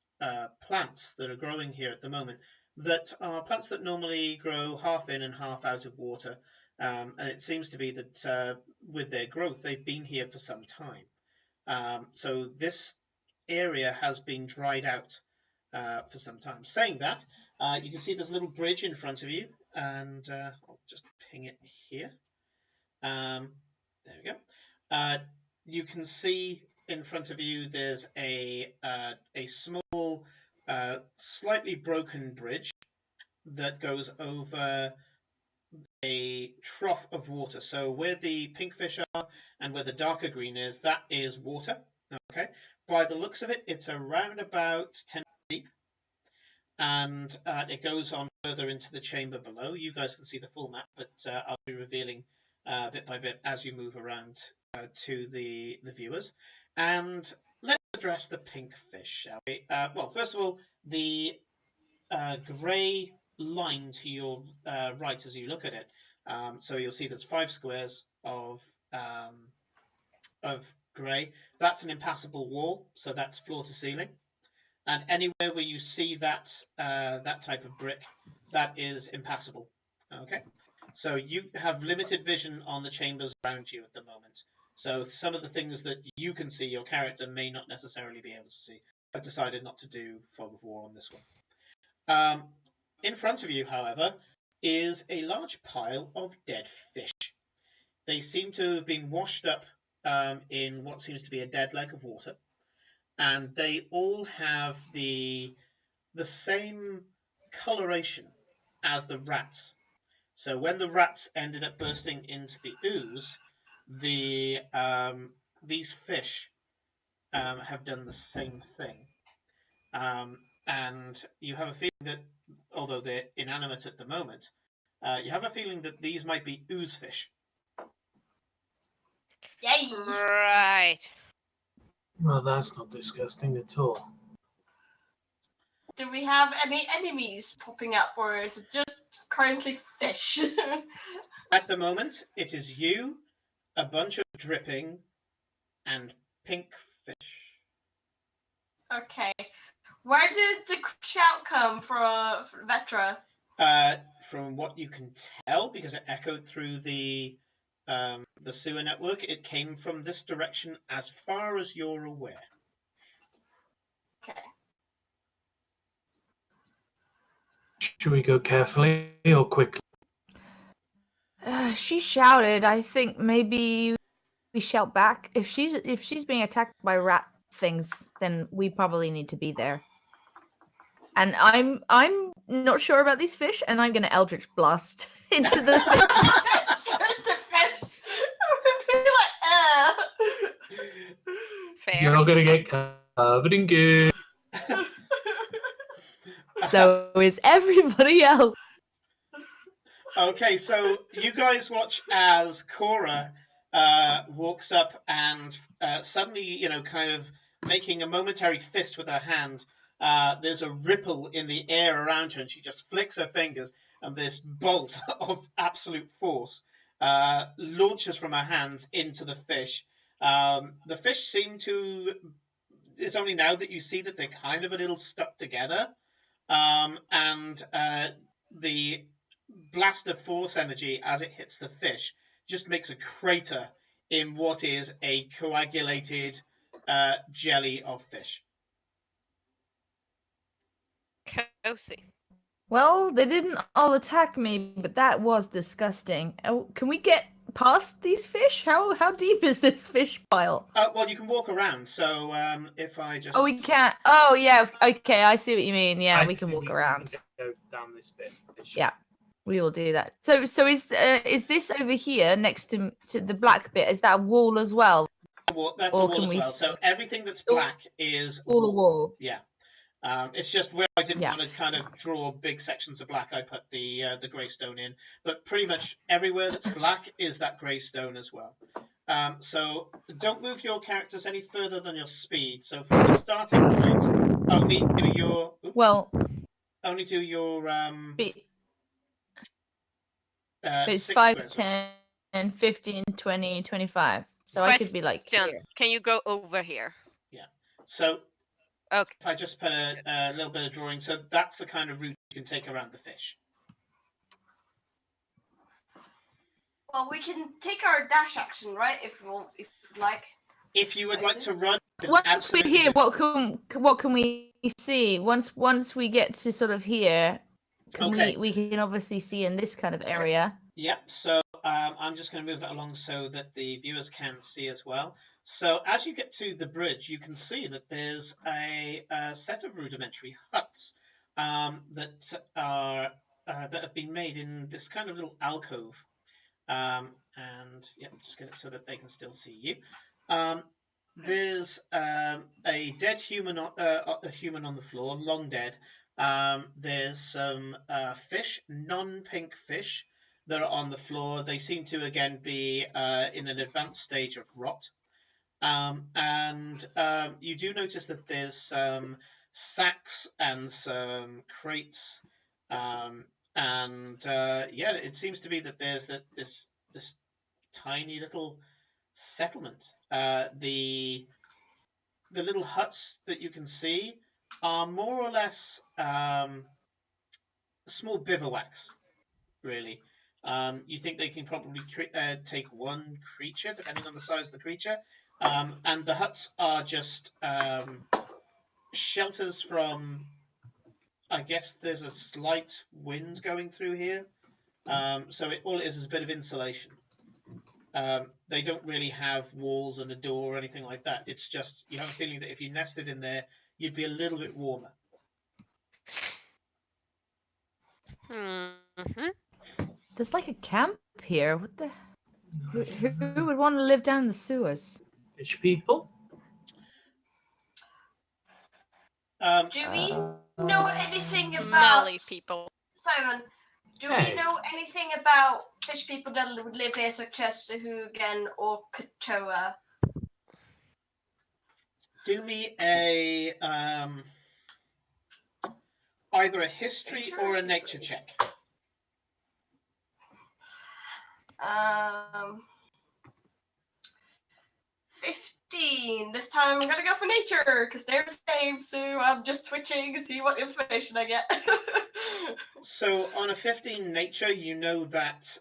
plants that are growing here at the moment that are plants that normally grow half in and half out of water, and it seems to be that with their growth they've been here for some time. So this area has been dried out for some time. Saying that, you can see there's a little bridge in front of you, and I'll just ping it here. There we go. You can see in front of you there's a small, slightly broken bridge that goes over a trough of water. So where the pink fish are and where the darker green is, that is water. Okay. By the looks of it, it's around about 10 deep, and it goes on further into the chamber below. You guys can see the full map, but I'll be revealing bit by bit as you move around to the viewers. And let's address the pink fish, shall we? Well, first of all, the grey line to your right as you look at it. So you'll see there's 5 squares of grey. That's an impassable wall, so that's floor to ceiling. And anywhere where you see that that type of brick, that is impassable. Okay, so you have limited vision on the chambers around you at the moment. So some of the things that you can see, your character may not necessarily be able to see. I've decided not to do fog of war on this one. In front of you, however, is a large pile of dead fish. They seem to have been washed up in what seems to be a dead leg of water, and they all have the same coloration as the rats. So when the rats ended up bursting into the ooze, these fish have done the same thing. And you have a feeling that, although they're inanimate at the moment, you have a feeling that these might be ooze fish. Yay! Right. Well, that's not disgusting at all. Do we have any enemies popping up, or is it just currently fish? At the moment, it is you, a bunch of dripping, and pink fish. Okay. Where did the shout come from, Vetra? From what you can tell, because it echoed through the sewer network, it came from this direction as far as you're aware. Okay. Should we go carefully or quickly? She shouted. I think maybe we shout back. If she's being attacked by rat things, then we probably need to be there. And I'm not sure about these fish, and I'm gonna Eldritch Blast into the fish. The fish would be like, Fair. You're gonna get covered in goo. So is everybody else. Okay, so you guys watch as Cora walks up and suddenly, kind of making a momentary fist with her hand. There's a ripple in the air around her, and she just flicks her fingers, and this bolt of absolute force launches from her hands into the fish. The fish seem to. It's only now that you see that they're kind of a little stuck together, and the blast of force energy as it hits the fish just makes a crater in what is a coagulated jelly of fish. Cozy. Well, they didn't all attack me, but that was disgusting. Oh, can we get past these fish? How deep is this fish pile? Well, you can walk around, so if I just... Oh, we can't. Oh, yeah. Okay, I see what you mean. Yeah, I we can think walk around. Go down this bit. Yeah, we will do that. So is this over here next to the black bit? Is that a wall as well? That's a Or wall can as we well. So everything that's black is all a wall? Yeah. It's just where I didn't Yeah. want to kind of draw big sections of black, I put the grey stone in. But pretty much everywhere that's black is that grey stone as well. So don't move your characters any further than your speed. So from the starting point, only do your It's 6 5, squares. 10, 15, 20, 25. So I could be like Question, here. can you go over here? Yeah. So Okay. if I just put a little bit of drawing, so that's the kind of route you can take around the fish. well, we can take our dash action, right? If you'd like. If you would like to run, Once we're here, what can we see? Once we get to sort of here, we can obviously see in this kind of area. Yep, so I'm just going to move that along so that the viewers can see as well. So as you get to the bridge, you can see that there's a set of rudimentary huts that have been made in this kind of little alcove. And yeah, just get it so that they can still see you. There's a dead human, a human on the floor, long dead. There's some fish, non-pink fish, that are on the floor. They seem to again be in an advanced stage of rot. And you do notice that there's some sacks and some crates. Yeah, it seems to be that there's this tiny little settlement. The little huts that you can see are more or less small bivouacs, really. You think they can probably take one creature, depending on the size of the creature. And the huts are just shelters from, I guess there's a slight wind going through here. So all it is a bit of insulation. They don't really have walls and a door or anything like that. It's just you have a feeling that if you nested in there, you'd be a little bit warmer. Mm-hmm. There's like a camp here. What the? Who would want to live down in the sewers? Rich people. Do we know anything about Molly people. Simon? Do Hey. we know anything about fish people that would live here, such as Sahuagin or Katoa? Do me a either a history or a nature check. 15. This time I'm gonna go for nature because they're the same. So I'm just switching to see what information I get. So on a 15 nature, you know that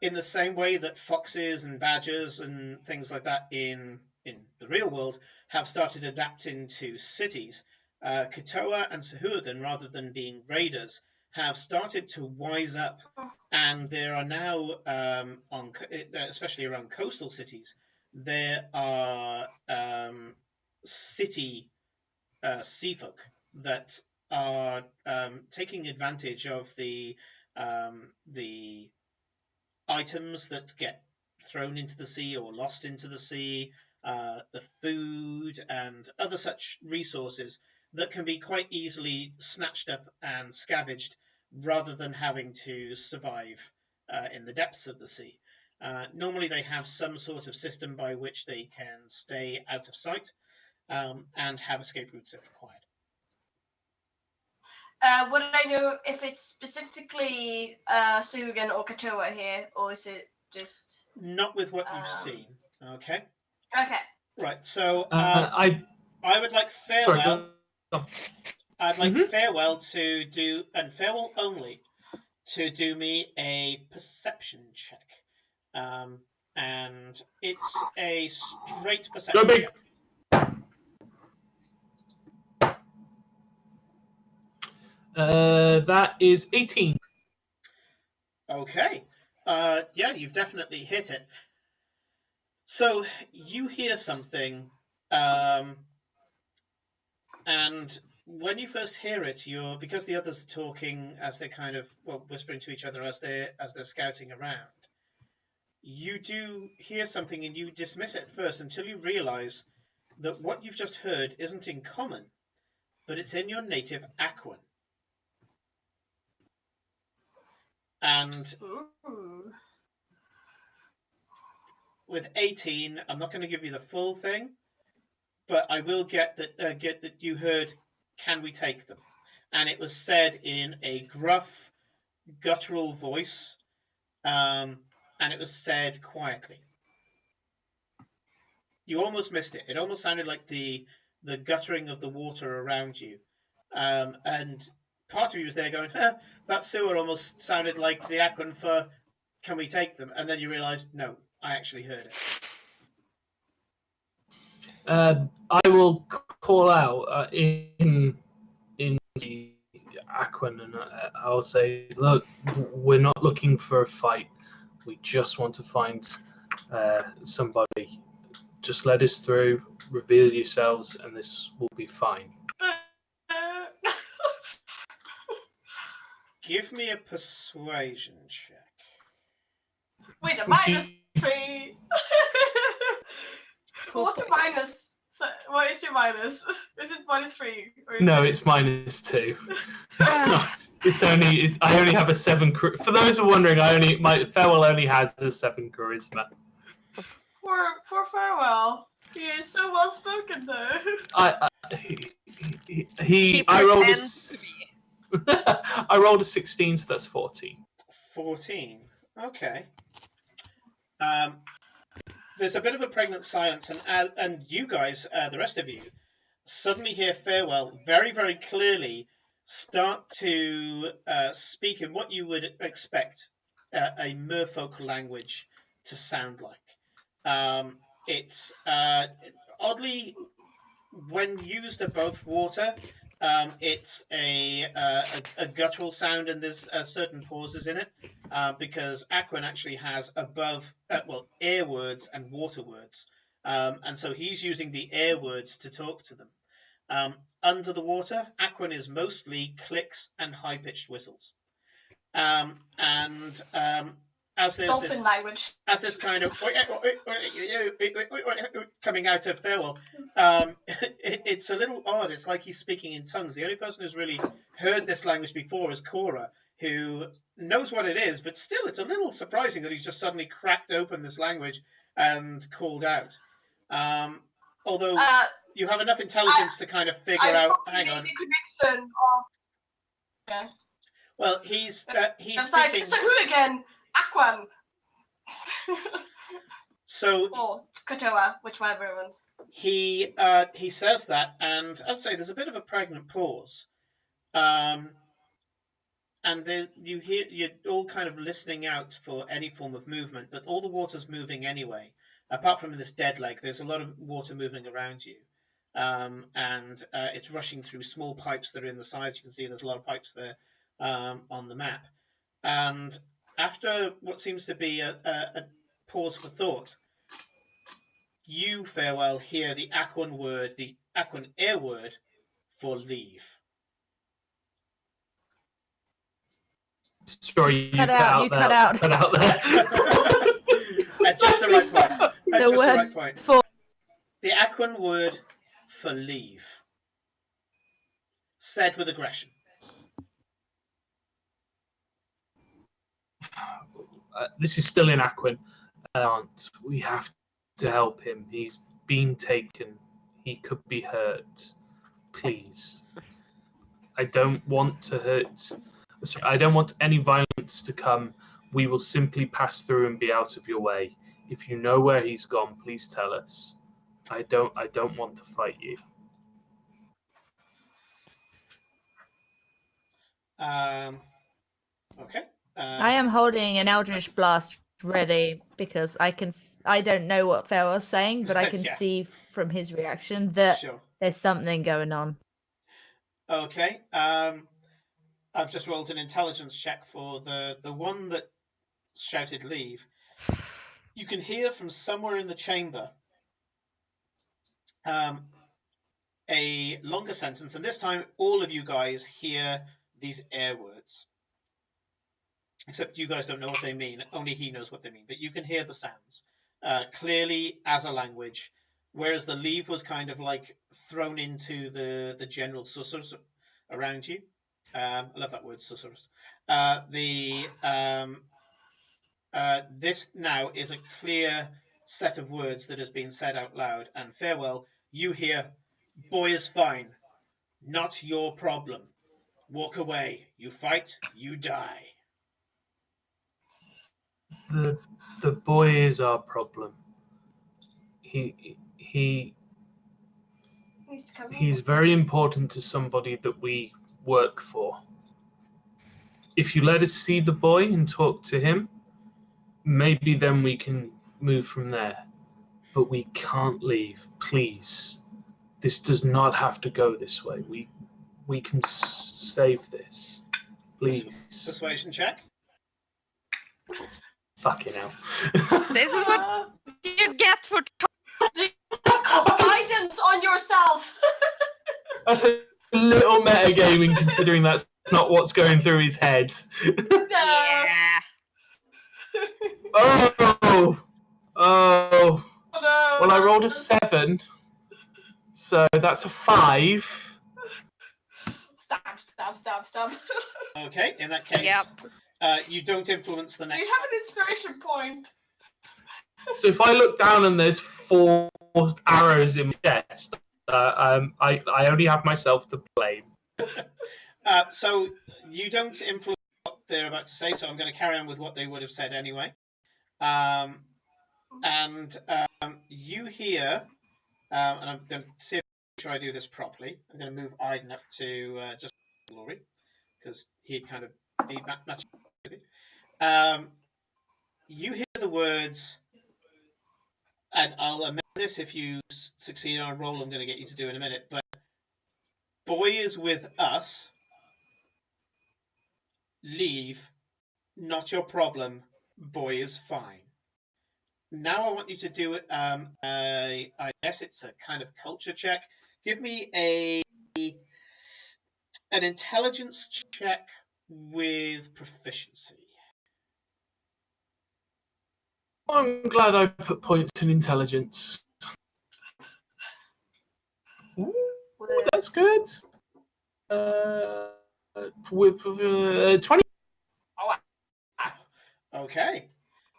in the same way that foxes and badgers and things like that in the real world have started adapting to cities, Katoa and Sahuagin, rather than being raiders, have started to wise up, and there are now, especially around coastal cities, there are city sea folk that are taking advantage of the items that get thrown into the sea or lost into the sea, the food and other such resources that can be quite easily snatched up and scavenged rather than having to survive in the depths of the sea. Normally they have some sort of system by which they can stay out of sight and have escape routes if required. Would I know if it's specifically Sahuagin or Katoa here, or is it just... Not with what you've seen. Okay. Okay. Right. So I would like sorry. Farewell. Go on. I'd like Farewell to do, and Farewell only, to do me a perception check. And it's a straight perception big. check. That is 18. Okay. Yeah, you've definitely hit it. So you hear something, and when you first hear it, because the others are talking as they're kind of whispering to each other as they're scouting around. You do hear something and you dismiss it at first until you realize that what you've just heard isn't in common, but it's in your native Aquan. And Ooh. with 18, I'm not going to give you the full thing, but I will get that you heard, "Can we take them?" And it was said in a gruff, guttural voice, and it was said quietly. You almost missed it. It almost sounded like the guttering of the water around you. And part of you was there going, that sewer almost sounded like the Aquan for "Can we take them?" And then you realised, no, I actually heard it. I will call out in the Aquan, and I'll say, "Look, we're not looking for a fight. We just want to find somebody. Just let us through, reveal yourselves, and this will be fine." Give me a persuasion check. Wait, a -3. What's your minus? So, what is your minus? Is it -3? Or is No, it... it's -2. I only have a 7. For those who are wondering, Farewell only has a 7 charisma. For Farewell. He is so well spoken though. I rolled a 16, so that's 14. 14. Okay. There's a bit of a pregnant silence, and you guys, the rest of you, suddenly hear Farewell very, very clearly start to speak in what you would expect a merfolk language to sound like. It's oddly, when used above water, it's a guttural sound, and there's certain pauses in it because Aquan actually has air words and water words, and so he's using the air words to talk to them. Under the water, Aquan is mostly clicks and high-pitched whistles. And as there's Dolphin language. as this kind of coming out of Farewell, it's a little odd. It's like he's speaking in tongues. The only person who's really heard this language before is Cora, who knows what it is, but still, it's a little surprising that he's just suddenly cracked open this language and called out. Although you have enough intelligence to kind of figure out. Hang on. Yeah. Well, he's It's speaking. like, it's a hooligan, Aquan. So or Katoa, whichever one. he says that, and I'd say there's a bit of a pregnant pause, and you're all kind of listening out for any form of movement, but all the water's moving anyway. Apart from this dead leg, there's a lot of water moving around you, and it's rushing through small pipes that are in the sides. You can see there's a lot of pipes there on the map, and after what seems to be a pause for thought, you, Farewell, hear the Aquan air word for leave. Sorry, Cut out there. At just the right point. The word for The Aquan word for leave. Said with aggression. This is still in Aquan. We have to help him. He's been taken. He could be hurt. Please. I don't want to hurt. Sorry, I don't want any violence to come. We will simply pass through and be out of your way. If you know where he's gone, please tell us. I don't want to fight you. Okay. I am holding an Eldritch Blast ready because I don't know what Farewell's saying, but I can Yeah. see from his reaction that Sure. there's something going on. Okay. I've just rolled an intelligence check for the one that shouted leave. You can hear from somewhere in the chamber a longer sentence, and this time all of you guys hear these air words. Except you guys don't know what they mean. Only he knows what they mean. But you can hear the sounds clearly as a language, whereas the leave was kind of like thrown into the general susurrus around you. I love that word, susurrus. This now is a clear set of words that has been said out loud. And Farewell, you hear, "Boy is fine. Not your problem. Walk away. You fight, you die." The boy is our problem. He's very important to somebody that we work for. If you let us see the boy and talk to him, maybe then we can move from there. But we can't leave, please. This does not have to go this way. We can save this, please. Persuasion check. Fucking hell. This is what you get for Cast guidance on yourself. That's a little metagaming considering that's not what's going through his head. yeah. Oh! No. Well, I rolled a 7, so that's a 5. Stab. Okay, in that case, you don't influence the Do next. you have an inspiration point? So if I look down and there's 4 arrows in my chest, I only have myself to blame. So you don't influence what they're about to say, so I'm going to carry on with what they would have said anyway. And you hear, and I'm going to see if I try to do this properly. I'm going to move Aiden up to just glory, because he'd kind of be much. You hear the words, and I'll amend this if you succeed on a roll I'm going to get you to do in a minute, but boy is with us. Leave. Not your problem. Boy is fine. Now I want you to do it. I guess it's a kind of culture check. Give me an intelligence check with proficiency. I'm glad I put points in intelligence. Ooh, that's good. With 20. Okay,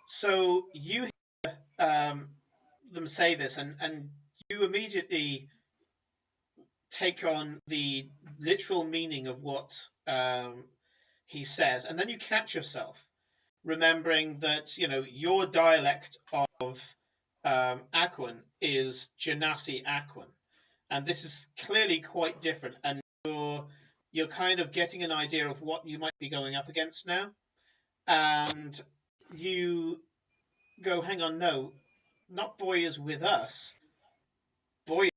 so you hear them say this, and you immediately take on the literal meaning of what he says, and then you catch yourself remembering that your dialect of Aquan is Genasi Aquan, and this is clearly quite different, and you're kind of getting an idea of what you might be going up against now, and you go, hang on, no, not boy is with us, boy is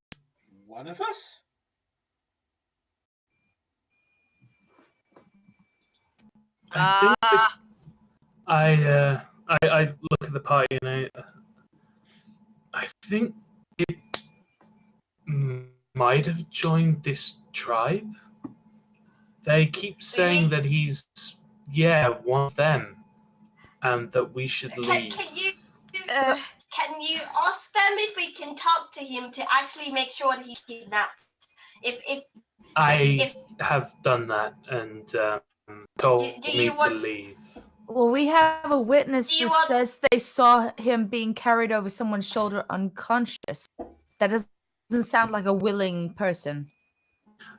one of us. I look at the party and I think it might have joined this tribe. They keep saying that he's one of them, and that we should leave. Can you ask them if we can talk to him to actually make sure that he's kidnapped? If I have done that and told me to leave. Well, we have a witness that says they saw him being carried over someone's shoulder unconscious. That doesn't sound like a willing person.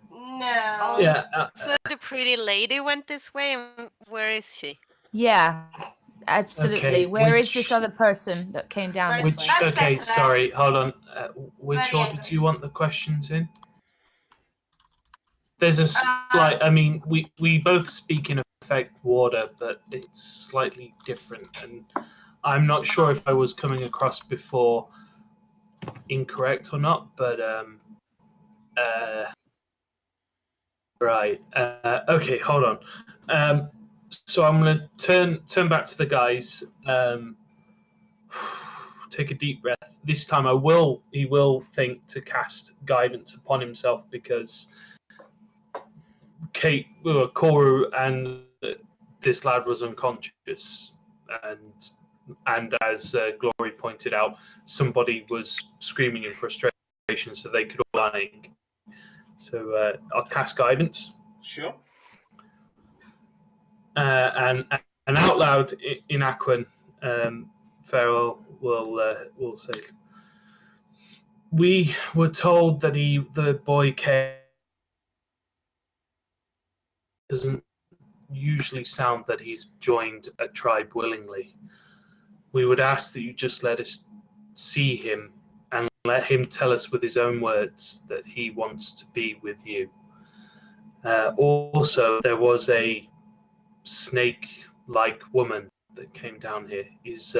No. Yeah. So the pretty lady went this way, and where is she? Yeah, absolutely. Okay, Where is this other person that came down this way? Okay, sorry, hold on. Which order do you want the questions in? There's a slight. I mean, we both speak in effect order, but it's slightly different, and I'm not sure if I was coming across before incorrect or not. But right. Okay, hold on. So I'm gonna turn back to the guys. Take a deep breath. This time, he will think to cast guidance upon himself because Koru and this lad was unconscious, and as Glory pointed out, somebody was screaming in frustration, so they could all panic. So I'll cast guidance. Sure. And out loud in Aquan, Farewell will say, "We were told that the boy came." Doesn't usually sound that he's joined a tribe willingly. We would ask that you just let us see him and let him tell us with his own words that he wants to be with you. Also, there was a snake-like woman that came down here. Is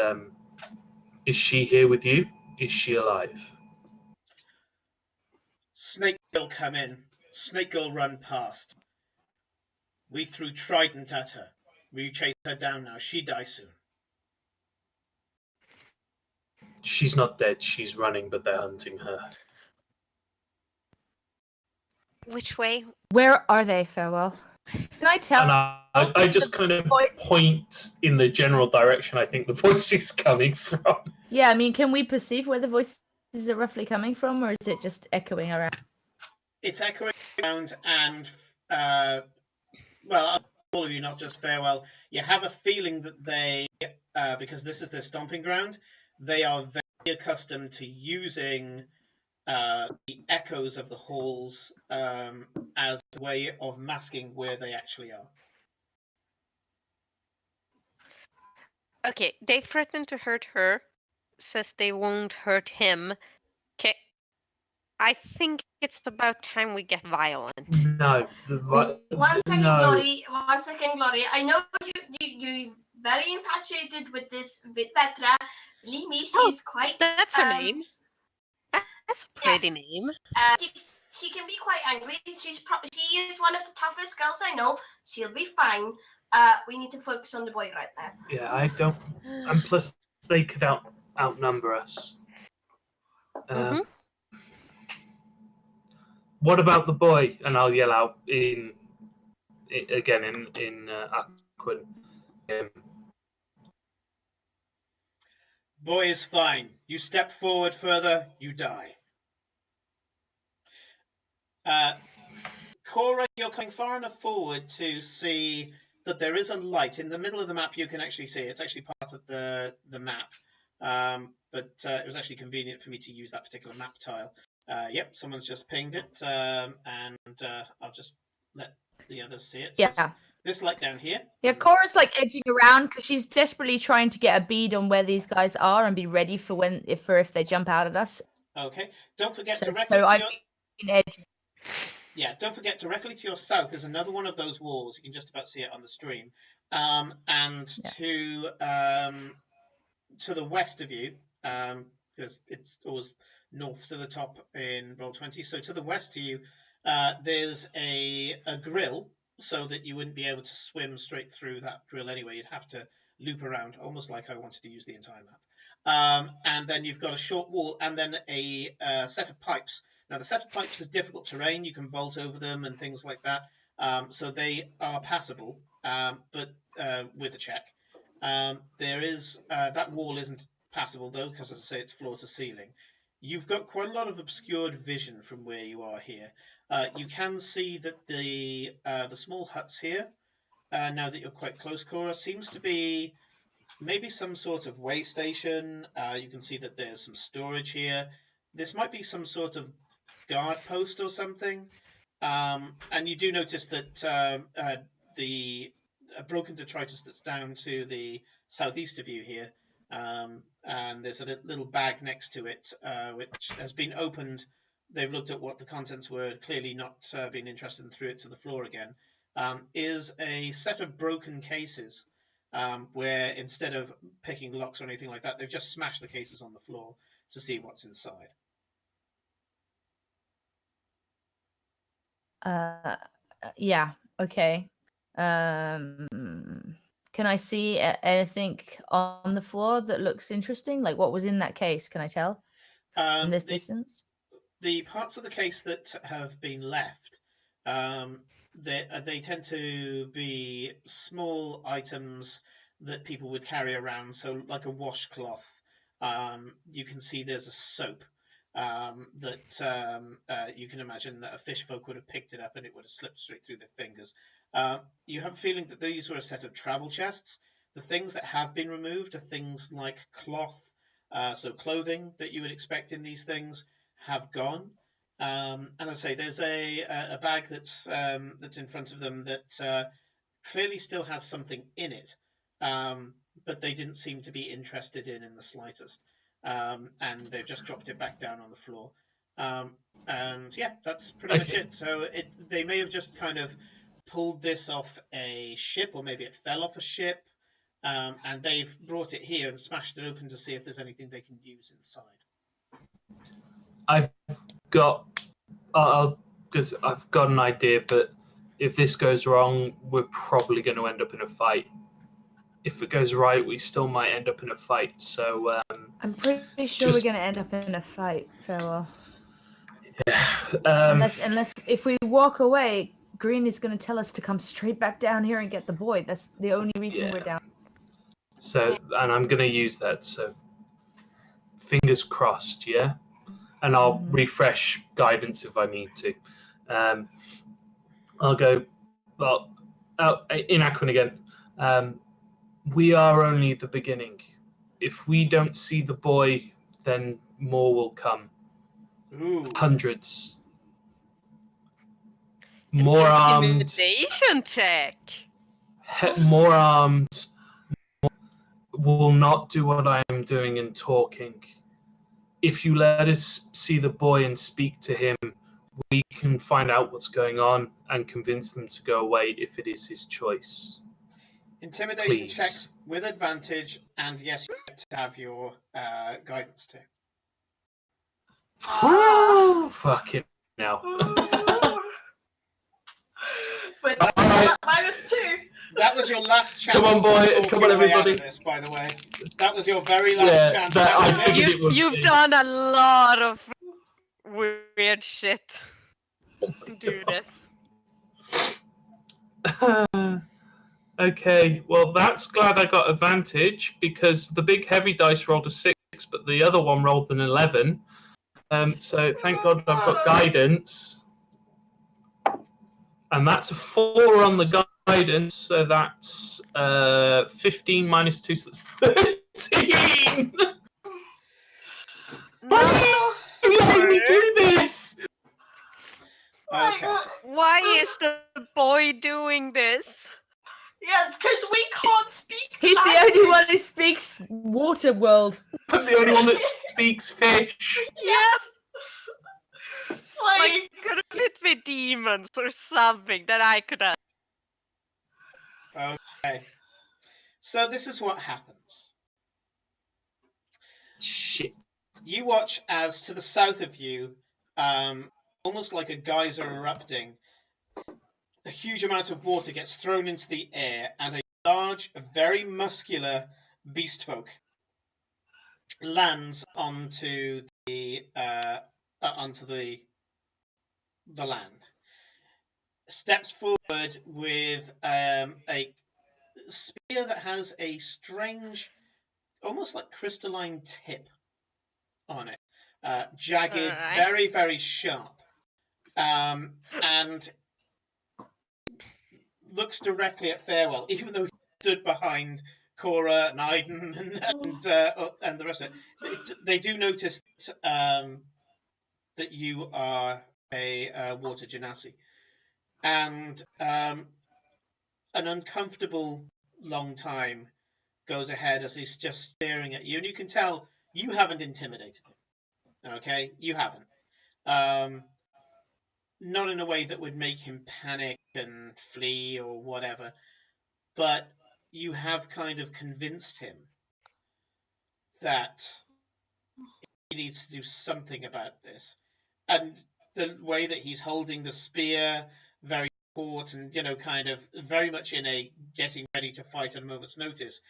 she here with you? Is she alive? Snake Girl come in. Snake Girl run past. We threw trident at her. We chased her down now. She die soon. She's not dead. She's running, but they're hunting her. Which way? Where are they, Farewell? Can I tell? And I just kind of point in the general direction I think the voice is coming from. Yeah, I mean, can we perceive where the voices are roughly coming from, or is it just echoing around? It's echoing around, and well, all of you, not just Farewell, you have a feeling that they, because this is their stomping ground, they are very accustomed to using the echoes of the halls as a way of masking where they actually are. Okay, they threatened to hurt her, says they won't hurt him. Okay, I think it's about time we get violent. No. One second, Glory. I know you very infatuated with Petra. Believe me, she's quite. That's her name. That's a pretty name. She can be quite angry. She is one of the toughest girls I know. She'll be fine. We need to focus on the boy right now. Yeah, I don't. And plus, they could outnumber us. Mhm. What about the boy? And I'll yell out again in Aquan. Boy is fine. You step forward further, you die. Cora, you're coming far enough forward to see that there is a light in the middle of the map. You can actually see it's actually part of the map, but it was actually convenient for me to use that particular map tile. Yep, someone's just pinged it, and I'll just let the others see it. So Yeah. this light down here. Yeah, Cora's like edging around because she's desperately trying to get a bead on where these guys are and be ready for if they jump out at us. Okay, don't forget So directly to I've your... been edging. Yeah, don't forget directly to your south there's another one of those walls. You can just about see it on the stream. And to the west of you, because it's always north to the top in Roll20. So to the west of you, there's a grill, so that you wouldn't be able to swim straight through that grill anyway. You'd have to loop around, almost like I wanted to use the entire map. And then you've got a short wall, and then a set of pipes. Now, the set of pipes is difficult terrain. You can vault over them and things like that. So they are passable, but with a check. There is that wall isn't passable though, because as I say, it's floor to ceiling. You've got quite a lot of obscured vision from where you are here. You can see that the small huts here, now that you're quite close, Cora, seems to be maybe some sort of way station. You can see that there's some storage here. This might be some sort of guard post or something. And you do notice that the broken detritus that's down to the southeast of you here, and there's a little bag next to it, which has been opened. They've looked at what the contents were, clearly not been interested, and threw it to the floor again. Is a set of broken cases, where instead of picking locks or anything like that, they've just smashed the cases on the floor to see what's inside. Yeah. Okay. Can I see anything on the floor that looks interesting? Like what was in that case? Can I tell from this distance? The parts of the case that have been left, they tend to be small items that people would carry around. So like a washcloth. You can see there's a soap that you can imagine that a fish folk would have picked it up and it would have slipped straight through their fingers. You have a feeling that these were a set of travel chests. The things that have been removed are things like cloth, so clothing that you would expect in these things have gone. And I say there's a bag that's in front of them that clearly still has something in it, but they didn't seem to be interested in the slightest. And they've just dropped it back down on the floor. And yeah, that's pretty much it. So they may have just kind of pulled this off a ship, or maybe it fell off a ship, and they've brought it here and smashed it open to see if there's anything they can use inside. I've got an idea, but if this goes wrong, we're probably going to end up in a fight. If it goes right, we still might end up in a fight. So I'm pretty sure we're going to end up in a fight, Farewell. Yeah. Unless if we walk away, Green is going to tell us to come straight back down here and get the boy. That's the only reason we're down. So, and I'm going to use that. So, fingers crossed, yeah? And I'll refresh guidance if I need to. I'll go, well, in Aquan again. We are only the beginning. If we don't see the boy, then more will come. Ooh. Hundreds. More armed. Intimidation check. More armed. Will not do what I am doing and talking. If you let us see the boy and speak to him, we can find out what's going on and convince them to go away if it is his choice. Intimidation Please. check with advantage, and yes, you have to have your guidance too. Fucking now. But All that's right. not -2. That was your last chance. Come on, boy. To talk Come on, your way out everybody. of this, by the way. That was your very last chance. that I That was figured it. it would You've be. done a lot of weird shit to do this. Okay, well, that's glad I got advantage because the big heavy dice rolled a 6, but the other one rolled an 11. So thank God I've got guidance. And that's a 4 on the guidance, so that's 15 minus 2, so that's 13! Why are you letting me do this? Okay. Why is the boy doing this? Yeah, it's because we can't speak. He's the only one who speaks water world. I'm the only one that speaks fish. Yes. Like, couldn't it be demons or something that I could have? Okay. So this is what happens. Shit. You watch as to the south of you, almost like a geyser erupting, a huge amount of water gets thrown into the air, and a large, very muscular beast folk lands onto the land. Steps forward with a spear that has a strange, almost like crystalline tip on it, jagged, Alright. very, very sharp, and looks directly at Farewell, even though he stood behind Cora and Aiden and the rest of it. They do notice that you are a water genasi, and an uncomfortable long time goes ahead as he's just staring at you, and you can tell you haven't intimidated him. Okay, you haven't. Not in a way that would make him panic and flee or whatever, but you have kind of convinced him that he needs to do something about this. And the way that he's holding the spear, very taut and, kind of very much in a getting ready to fight at a moment's notice,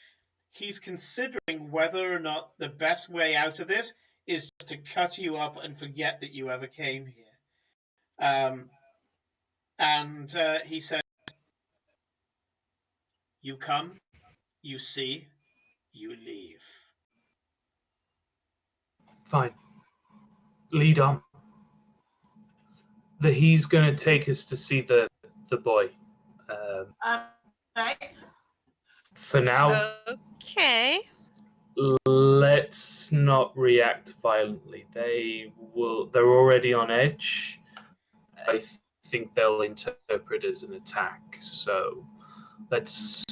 he's considering whether or not the best way out of this is just to cut you up and forget that you ever came here. And he said, "You come, you see, you leave." Fine. Lead on. He's going to take us to see the boy. Right. For now, Okay. let's not react violently. They're already on edge. I think they'll interpret as an attack. So let's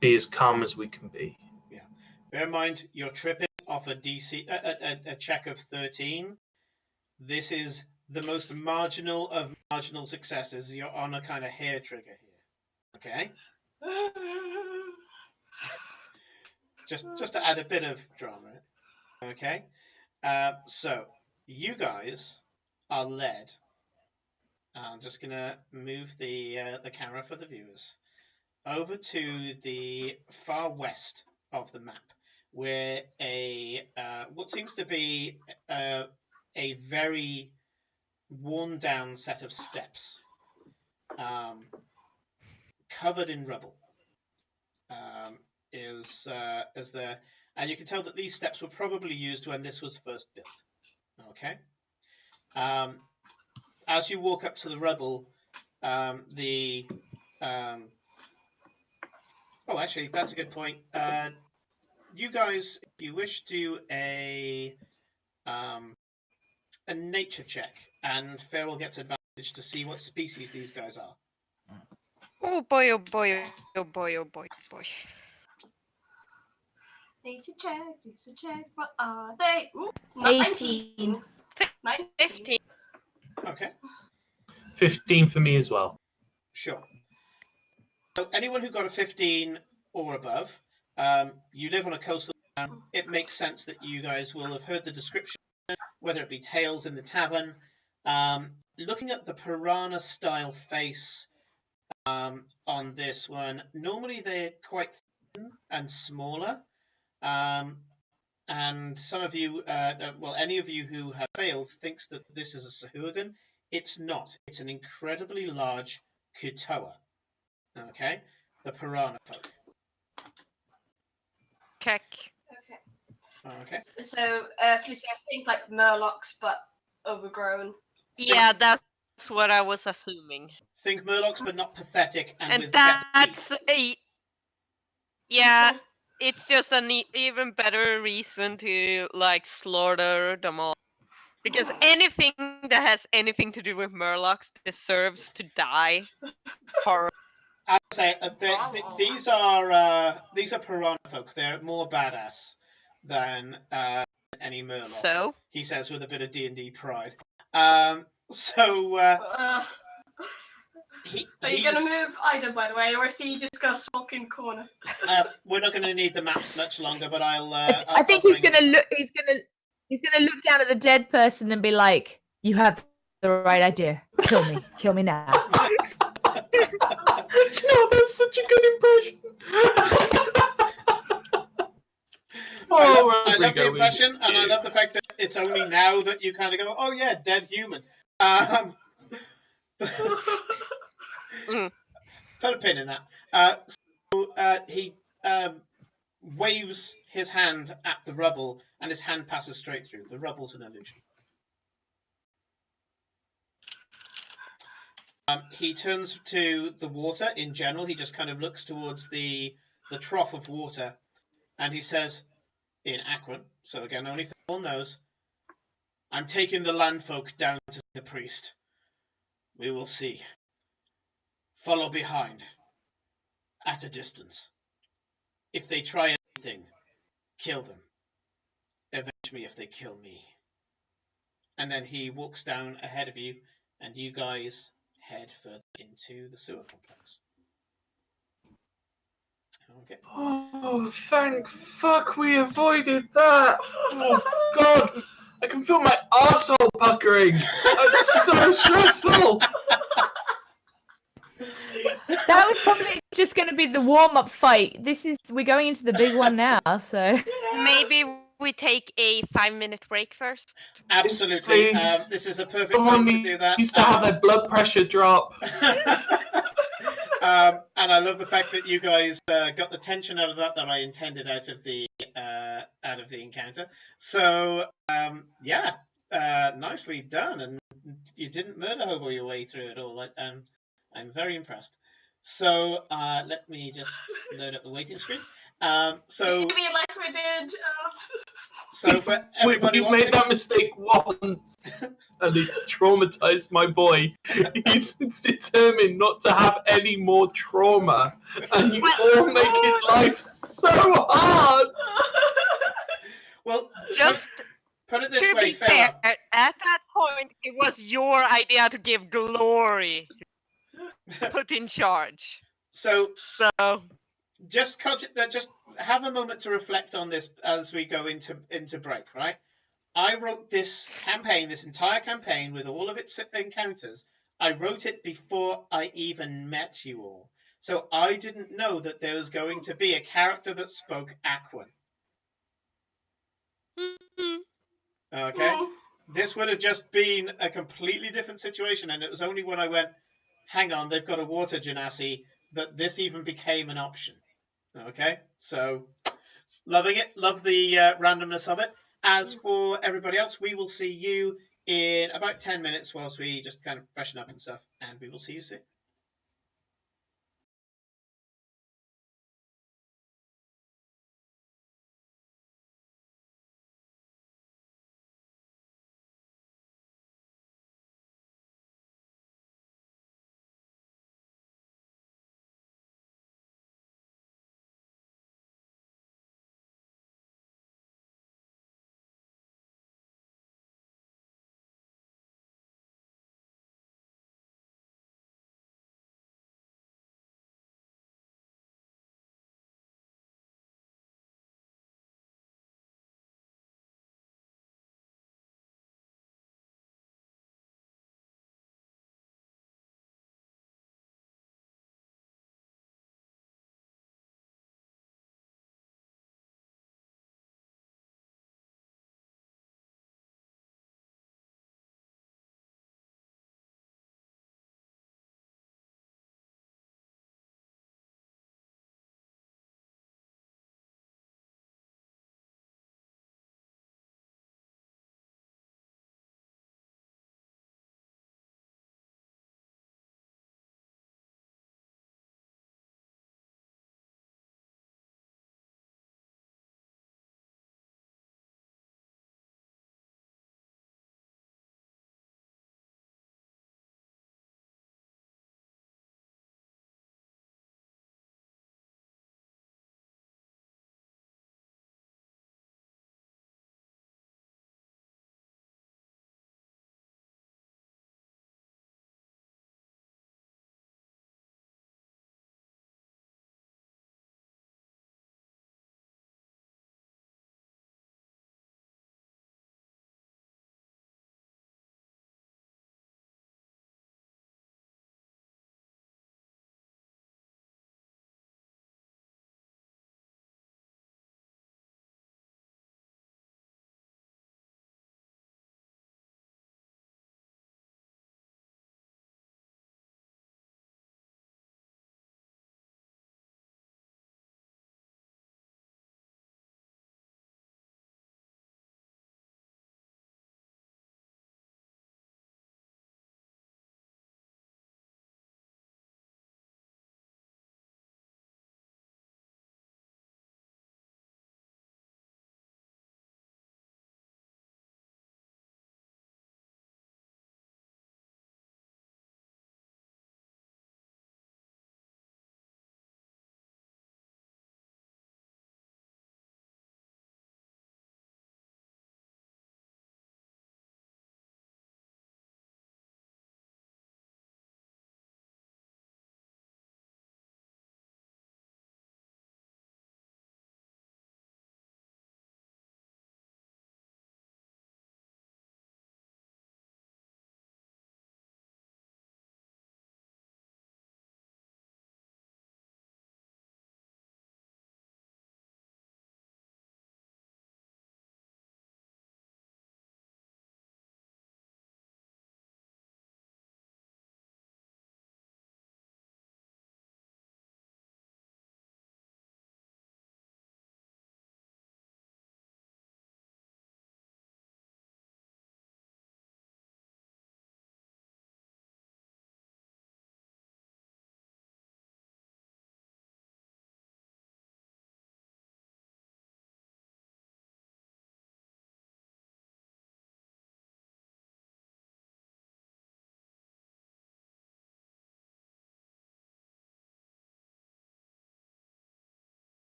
be as calm as we can be. Yeah. Bear in mind, you're tripping off a check of 13. This is the most marginal of marginal successes. You're on a kind of hair trigger here. Okay? Just to add a bit of drama. Okay? So, you guys are led. I'm just going to move the camera for the viewers over to the far west of the map, where what seems to be a very worn down set of steps, covered in rubble, is there, and you can tell that these steps were probably used when this was first built. Okay. As you walk up to the rubble, oh, actually, that's a good point. You guys, if you wish, do a nature check, and Farewell gets advantage to see what species these guys are. Oh boy, oh boy, oh boy, oh boy, oh boy. Nature check. What are they? Ooh, 18. 15. Okay, 15 for me as well. sure. So anyone who got a 15 or above, you live on a coastal town. It makes sense that you guys will have heard the description, whether it be tales in the tavern, looking at the piranha style face on this one, normally they're quite thin and smaller. And some of you, well, any of you who have failed thinks that this is a Sahuagin. It's not. It's an incredibly large Kutoa. Okay? The piranha folk. Keck. Okay. Okay. So, Felicia, I think like Murlocs, but overgrown. Yeah, that's what I was assuming. Think Murlocs, but not pathetic and And with better teeth. that's a... Yeah, it's just an even better reason to, like, slaughter them all. Because anything that has anything to do with Murlocs deserves to die. Horror. I would say these are piranha folk. They're more badass than any Murloc. So? He says with a bit of D&D pride. Are you gonna move Ida, by the way, or is he just gonna sulk in the corner? We're not going to need the map much longer, but I'll. I think he's gonna look. He's gonna look down at the dead person and be like, "You have the right idea. Kill me. Kill me now." No, that's such a good impression. I love the impression, and I love the fact that it's only now that you kind of go, "Oh yeah, dead human." Put a pin in that. He waves his hand at the rubble, and his hand passes straight through. The rubble's an illusion. He turns to the water in general. He just kind of looks towards the trough of water, and he says, in Aquan, so again, only Thor knows, "I'm taking the landfolk down to the priest. We will see. Follow behind, at a distance. If they try anything, kill them. Avenge me if they kill me." And then he walks down ahead of you, and you guys head further into the sewer complex. Okay. Oh, thank fuck we avoided that. Oh, God. I can feel my arsehole puckering. That's so stressful. That was probably just going to be the warm-up fight. We're going into the big one now, so Maybe we take a 5-minute break first? Absolutely. Please. This is a perfect Someone time to do that. needs to have their blood pressure drop. And I love the fact that you guys got the tension out of that I intended out of the encounter. So yeah, nicely done, and you didn't murder hobo your way through it all. I'm very impressed. So let me just load up the waiting screen. So Maybe like we did. so for everybody We've watching, made that mistake once, and it's traumatized my boy. He's determined not to have any more trauma, and you all make his life so hard. well, Just put it this to way, be fair, Farah. at that point, it was your idea to give Glory put in charge. So So, just have a moment to reflect on this as we go into break, right? I wrote this entire campaign with all of its encounters. I wrote it before I even met you all. So I didn't know that there was going to be a character that spoke Aquan. Okay? This would have just been a completely different situation, and it was only when I went, hang on, they've got a water genasi, that this even became an option. Okay? So, loving it. Love the randomness of it. As for everybody else, we will see you in about 10 minutes whilst we just kind of freshen up and stuff, and we will see you soon.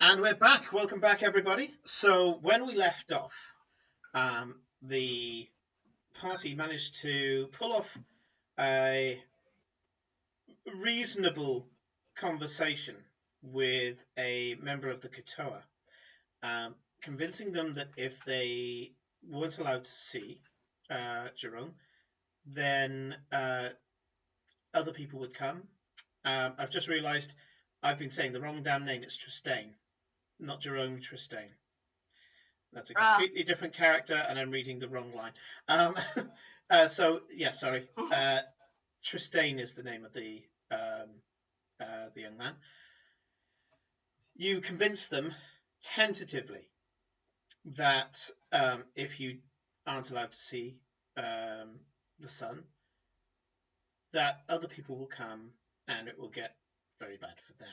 And we're back. Welcome back, everybody. So when we left off, the party managed to pull off a reasonable conversation with a member of the Katoa, convincing them that if they weren't allowed to see Jerome, then other people would come. I've just realised I've been saying the wrong damn name. It's Tristane, not Jerome, Tristane. That's a completely different character, and I'm reading the wrong line. So, yes, sorry. Tristane is the name of the young man. You convince them tentatively that if you aren't allowed to see the sun, that other people will come and it will get very bad for them.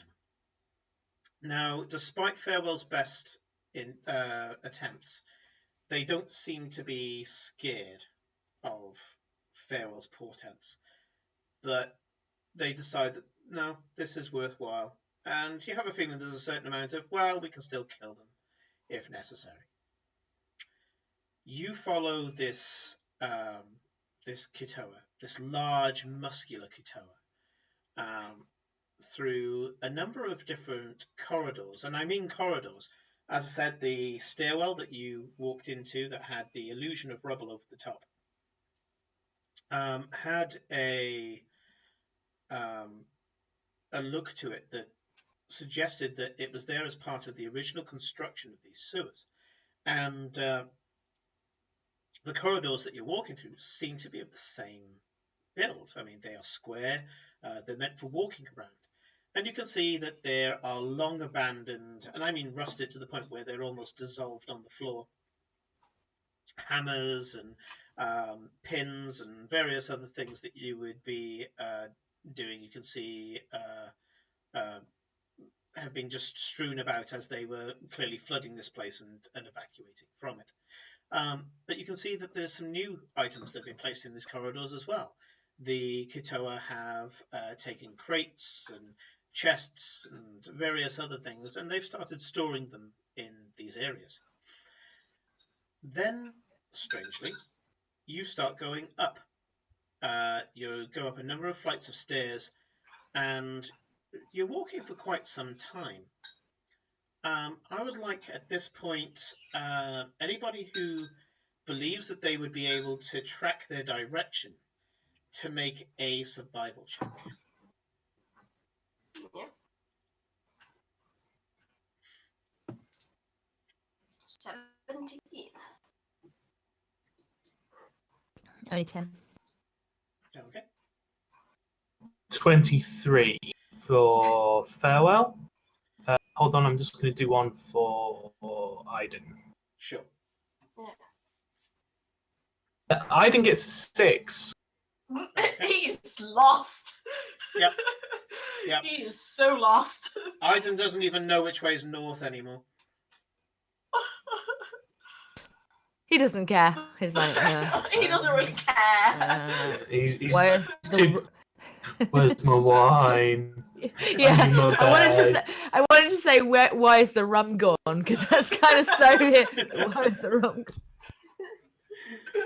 Now, despite Farewell's best attempts, they don't seem to be scared of Farewell's portents, but they decide that no, this is worthwhile, and you have a feeling there's a certain amount of, well, we can still kill them if necessary. You follow this Katoa, this large muscular Katoa, through a number of different corridors, and I mean corridors. As I said, the stairwell that you walked into that had the illusion of rubble over the top had a look to it that suggested that it was there as part of the original construction of these sewers. And the corridors that you're walking through seem to be of the same build. I mean, they are square, they're meant for walking around. And you can see that there are long abandoned, and I mean rusted to the point where they're almost dissolved on the floor, hammers and pins and various other things that you would be doing. You can see have been just strewn about as they were clearly flooding this place and evacuating from it. But you can see that there's some new items that have been placed in these corridors as well. The Katoa have taken crates and chests and various other things, and they've started storing them in these areas. Then, strangely, you start going up. You go up a number of flights of stairs, and you're walking for quite some time. I would like, at this point, anybody who believes that they would be able to track their direction to make a survival check. Yeah. 17. Only 10. Okay. 23 for Farewell. Hold on, I'm just going to do one for Iden. Sure. Iden gets a 6. Okay. He's lost. Yep. Yep. He is so lost. Iden doesn't even know which way is north anymore. He doesn't care. He's like, he doesn't really care. He's where's where's my wine? Yeah, my I wanted to say why is the rum gone? Because that's kind of so it. Why is the rum gone?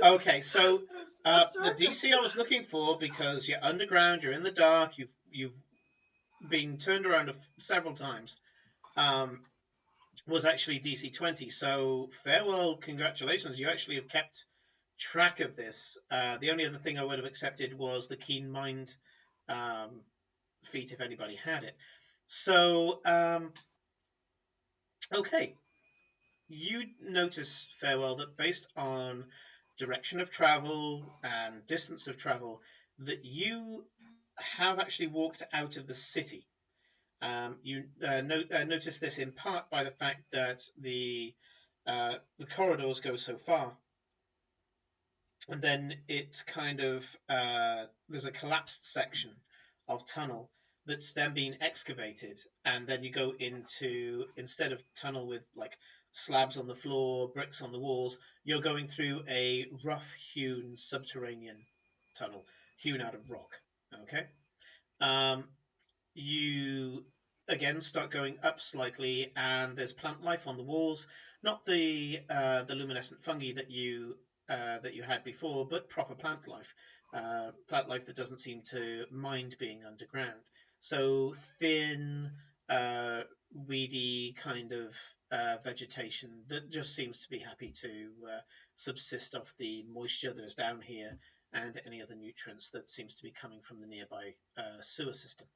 Okay, so the DC I was looking for, because you're underground, you're in the dark, you've been turned around several times, was actually DC 20. So Farewell, congratulations, you actually have kept track of this. The only other thing I would have accepted was the Keen Mind feat if anybody had it. So, okay. You notice, Farewell, that based on direction of travel and distance of travel, that you have actually walked out of the city. You notice this in part by the fact that the corridors go so far, and then it's kind of there's a collapsed section of tunnel that's then being excavated, and then you go into, instead of tunnel with like slabs on the floor, bricks on the walls, you're going through a rough-hewn subterranean tunnel hewn out of rock. Okay. You again start going up slightly, and there's plant life on the walls. Not the luminescent fungi that you had before, but proper plant life. Plant life that doesn't seem to mind being underground. So thin, weedy kind of vegetation that just seems to be happy to subsist off the moisture that is down here and any other nutrients that seems to be coming from the nearby sewer system.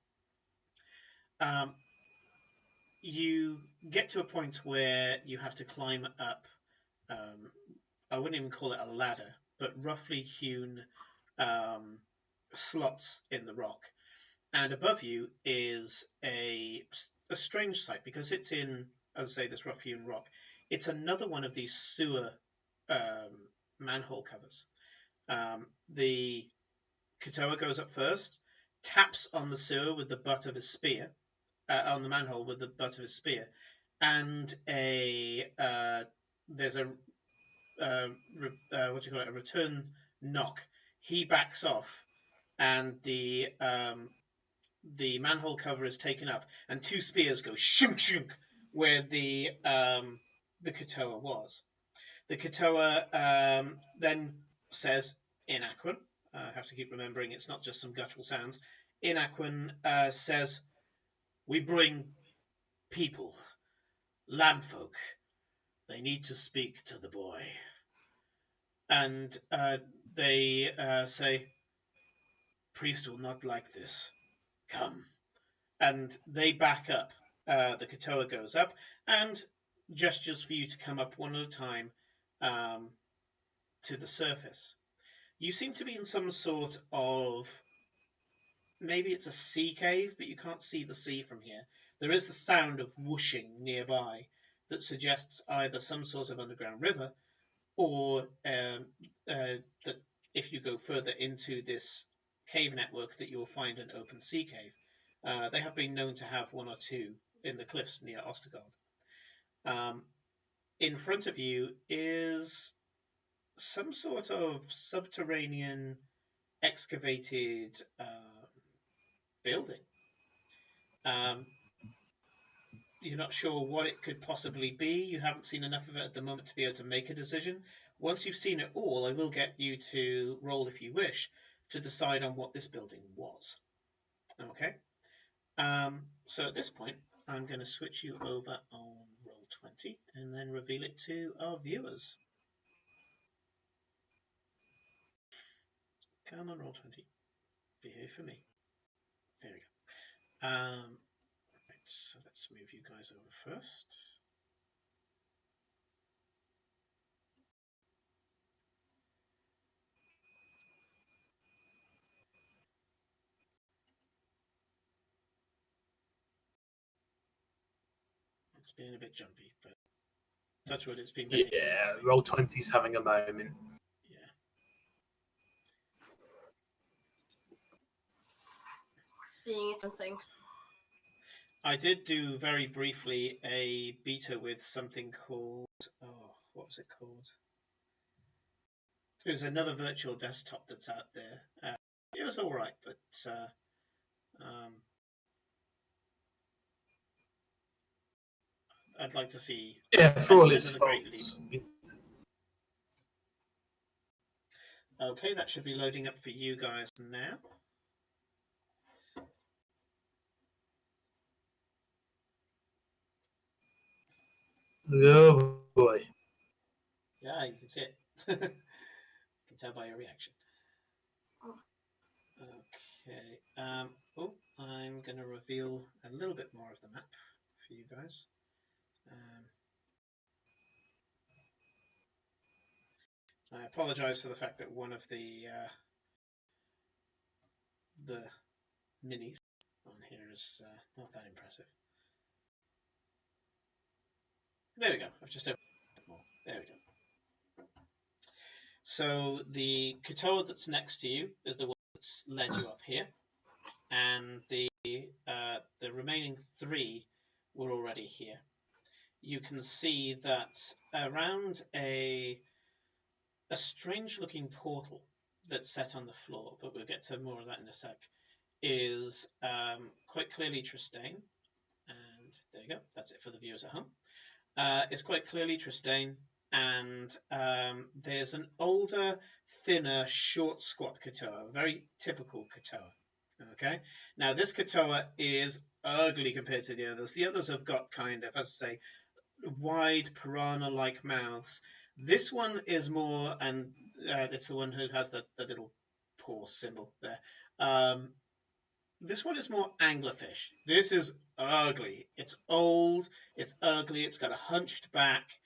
You get to a point where you have to climb up, I wouldn't even call it a ladder, but roughly hewn slots in the rock. And above you is a strange sight, because it's in, as I say, this rough hewn rock. It's another one of these sewer manhole covers. The Katoa goes up first, taps on the sewer with the butt of his spear, on the manhole with the butt of his spear, and there's a a return knock. He backs off, and the manhole cover is taken up, and two spears go shunk shunk where the Katoa was. The Katoa then says in Aquan, I have to keep remembering it's not just some guttural sounds. In Aquan says, "We bring people, landfolk. They need to speak to the boy." And they say, "Priest will not like this. Come." And they back up. The Katoa goes up and gestures for you to come up one at a time to the surface. You seem to be in some sort of, maybe it's a sea cave, but you can't see the sea from here. There is the sound of whooshing nearby that suggests either some sort of underground river, or that if you go further into this cave network that you'll find an open sea cave. They have been known to have one or two in the cliffs near Ostergard. In front of you is some sort of subterranean excavated building. You're not sure what it could possibly be. You haven't seen enough of it at the moment to be able to make a decision. Once you've seen it all, I will get you to roll, if you wish, to decide on what this building was. Okay. So at this point, I'm going to switch you over on Roll20 and then reveal it to our viewers. Come on, Roll20. Behave for me. There we go. Right, so let's move you guys over first. It's been a bit jumpy, but touch wood, it's been behaving. Yeah, Roll20's having a moment. Yeah. It's being something. I did do very briefly a beta with something called, what was it called? There's another virtual desktop that's out there. It was all right, but I'd like to see. Yeah, for all its faults. Okay, that should be loading up for you guys now. Oh boy. Yeah, you can see it. You can tell by your reaction. Okay. I'm going to reveal a little bit more of the map for you guys. I apologize for the fact that one of the minis on here is not that impressive. There we go. I've just opened a bit more. There we go. So the Katoa that's next to you is the one that's led you up here, and the remaining three were already here. You can see that around a strange-looking portal that's set on the floor, but we'll get to more of that in a sec, is quite clearly Tristane, there you go. That's it for the viewers at home. It's quite clearly Tristane, and there's an older, thinner, short, squat Katoa, very typical Katoa. Okay, now this Katoa is ugly compared to the others. The others have got kind of, as I say, wide piranha-like mouths. This one is more, and it's the one who has the little paw symbol there. This one is more anglerfish. This is ugly. It's old. It's ugly. It's got a hunched back.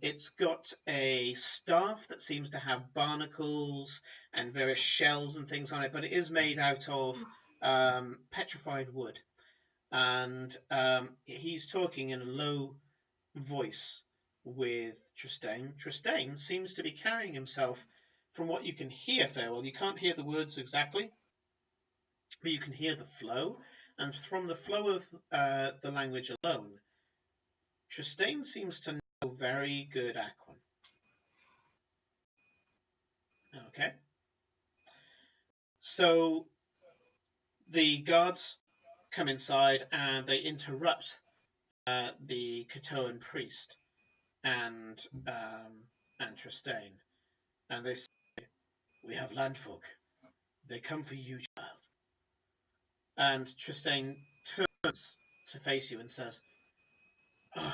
It's got a staff that seems to have barnacles and various shells and things on it, but it is made out of petrified wood. And he's talking in a low voice with Tristane. Tristane seems to be carrying himself, from what you can hear, Farewell. You can't hear the words exactly, but you can hear the flow. And from the flow of the language alone, Tristane seems to know very good Aquan. Okay. So the guards come inside and they interrupt the Katoan priest and Tristane, and they say, "We have landfolk. They come for you, child." And Tristane turns to face you and says, "Oh,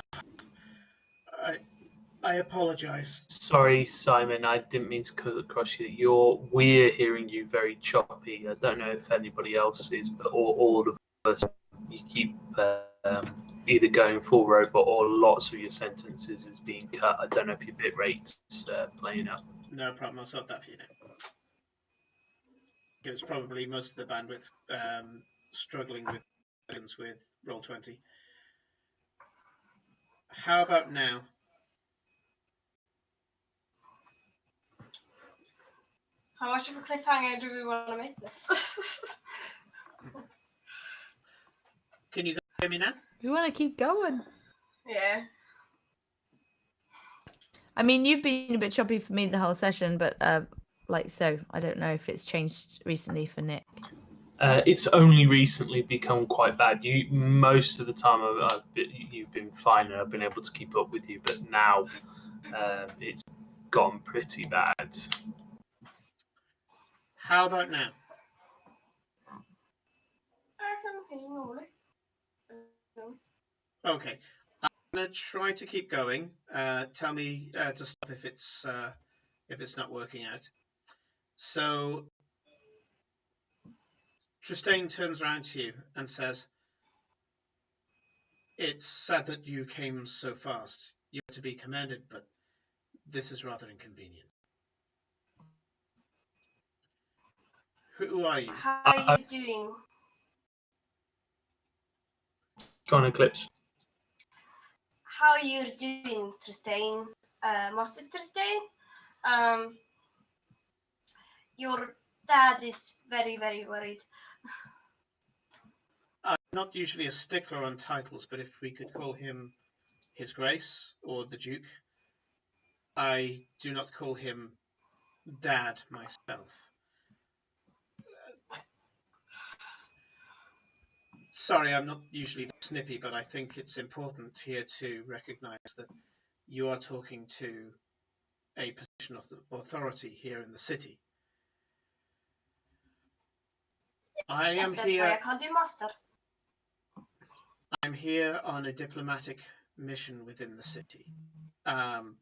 I apologize." Sorry, Simon, I didn't mean to cut across you. We're hearing you very choppy. I don't know if anybody else is, but all of us, you keep either going full robot or lots of your sentences is being cut. I don't know if your bit rate's playing up. No problem, I'll sort that for you now. It was probably most of the bandwidth struggling with Roll20. How about now? How much of a cliffhanger do we want to make this? Can you hear me now? We want to keep going. Yeah. I mean, you've been a bit choppy for me the whole session, but so I don't know if it's changed recently for Nick. It's only recently become quite bad. Most of the time you've been fine and I've been able to keep up with you, but now it's gotten pretty bad. How about now? I can hear you normally. Okay, I'm gonna try to keep going. Tell me to stop if it's not working out. So Tristane turns around to you and says, "It's sad that you came so fast. You have to be commended, but this is rather inconvenient. Who are you?" How are you doing? Go on, Eclipse. How are you doing, Tristane? Master Tristane? Your dad is very, very worried. I'm not usually a stickler on titles, but if we could call him His Grace or the Duke. I do not call him Dad myself. Sorry, I'm not usually snippy, but I think it's important here to recognize that you are talking to a position of authority here in the city. That's why I called you Master. I'm here on a diplomatic mission within the city. I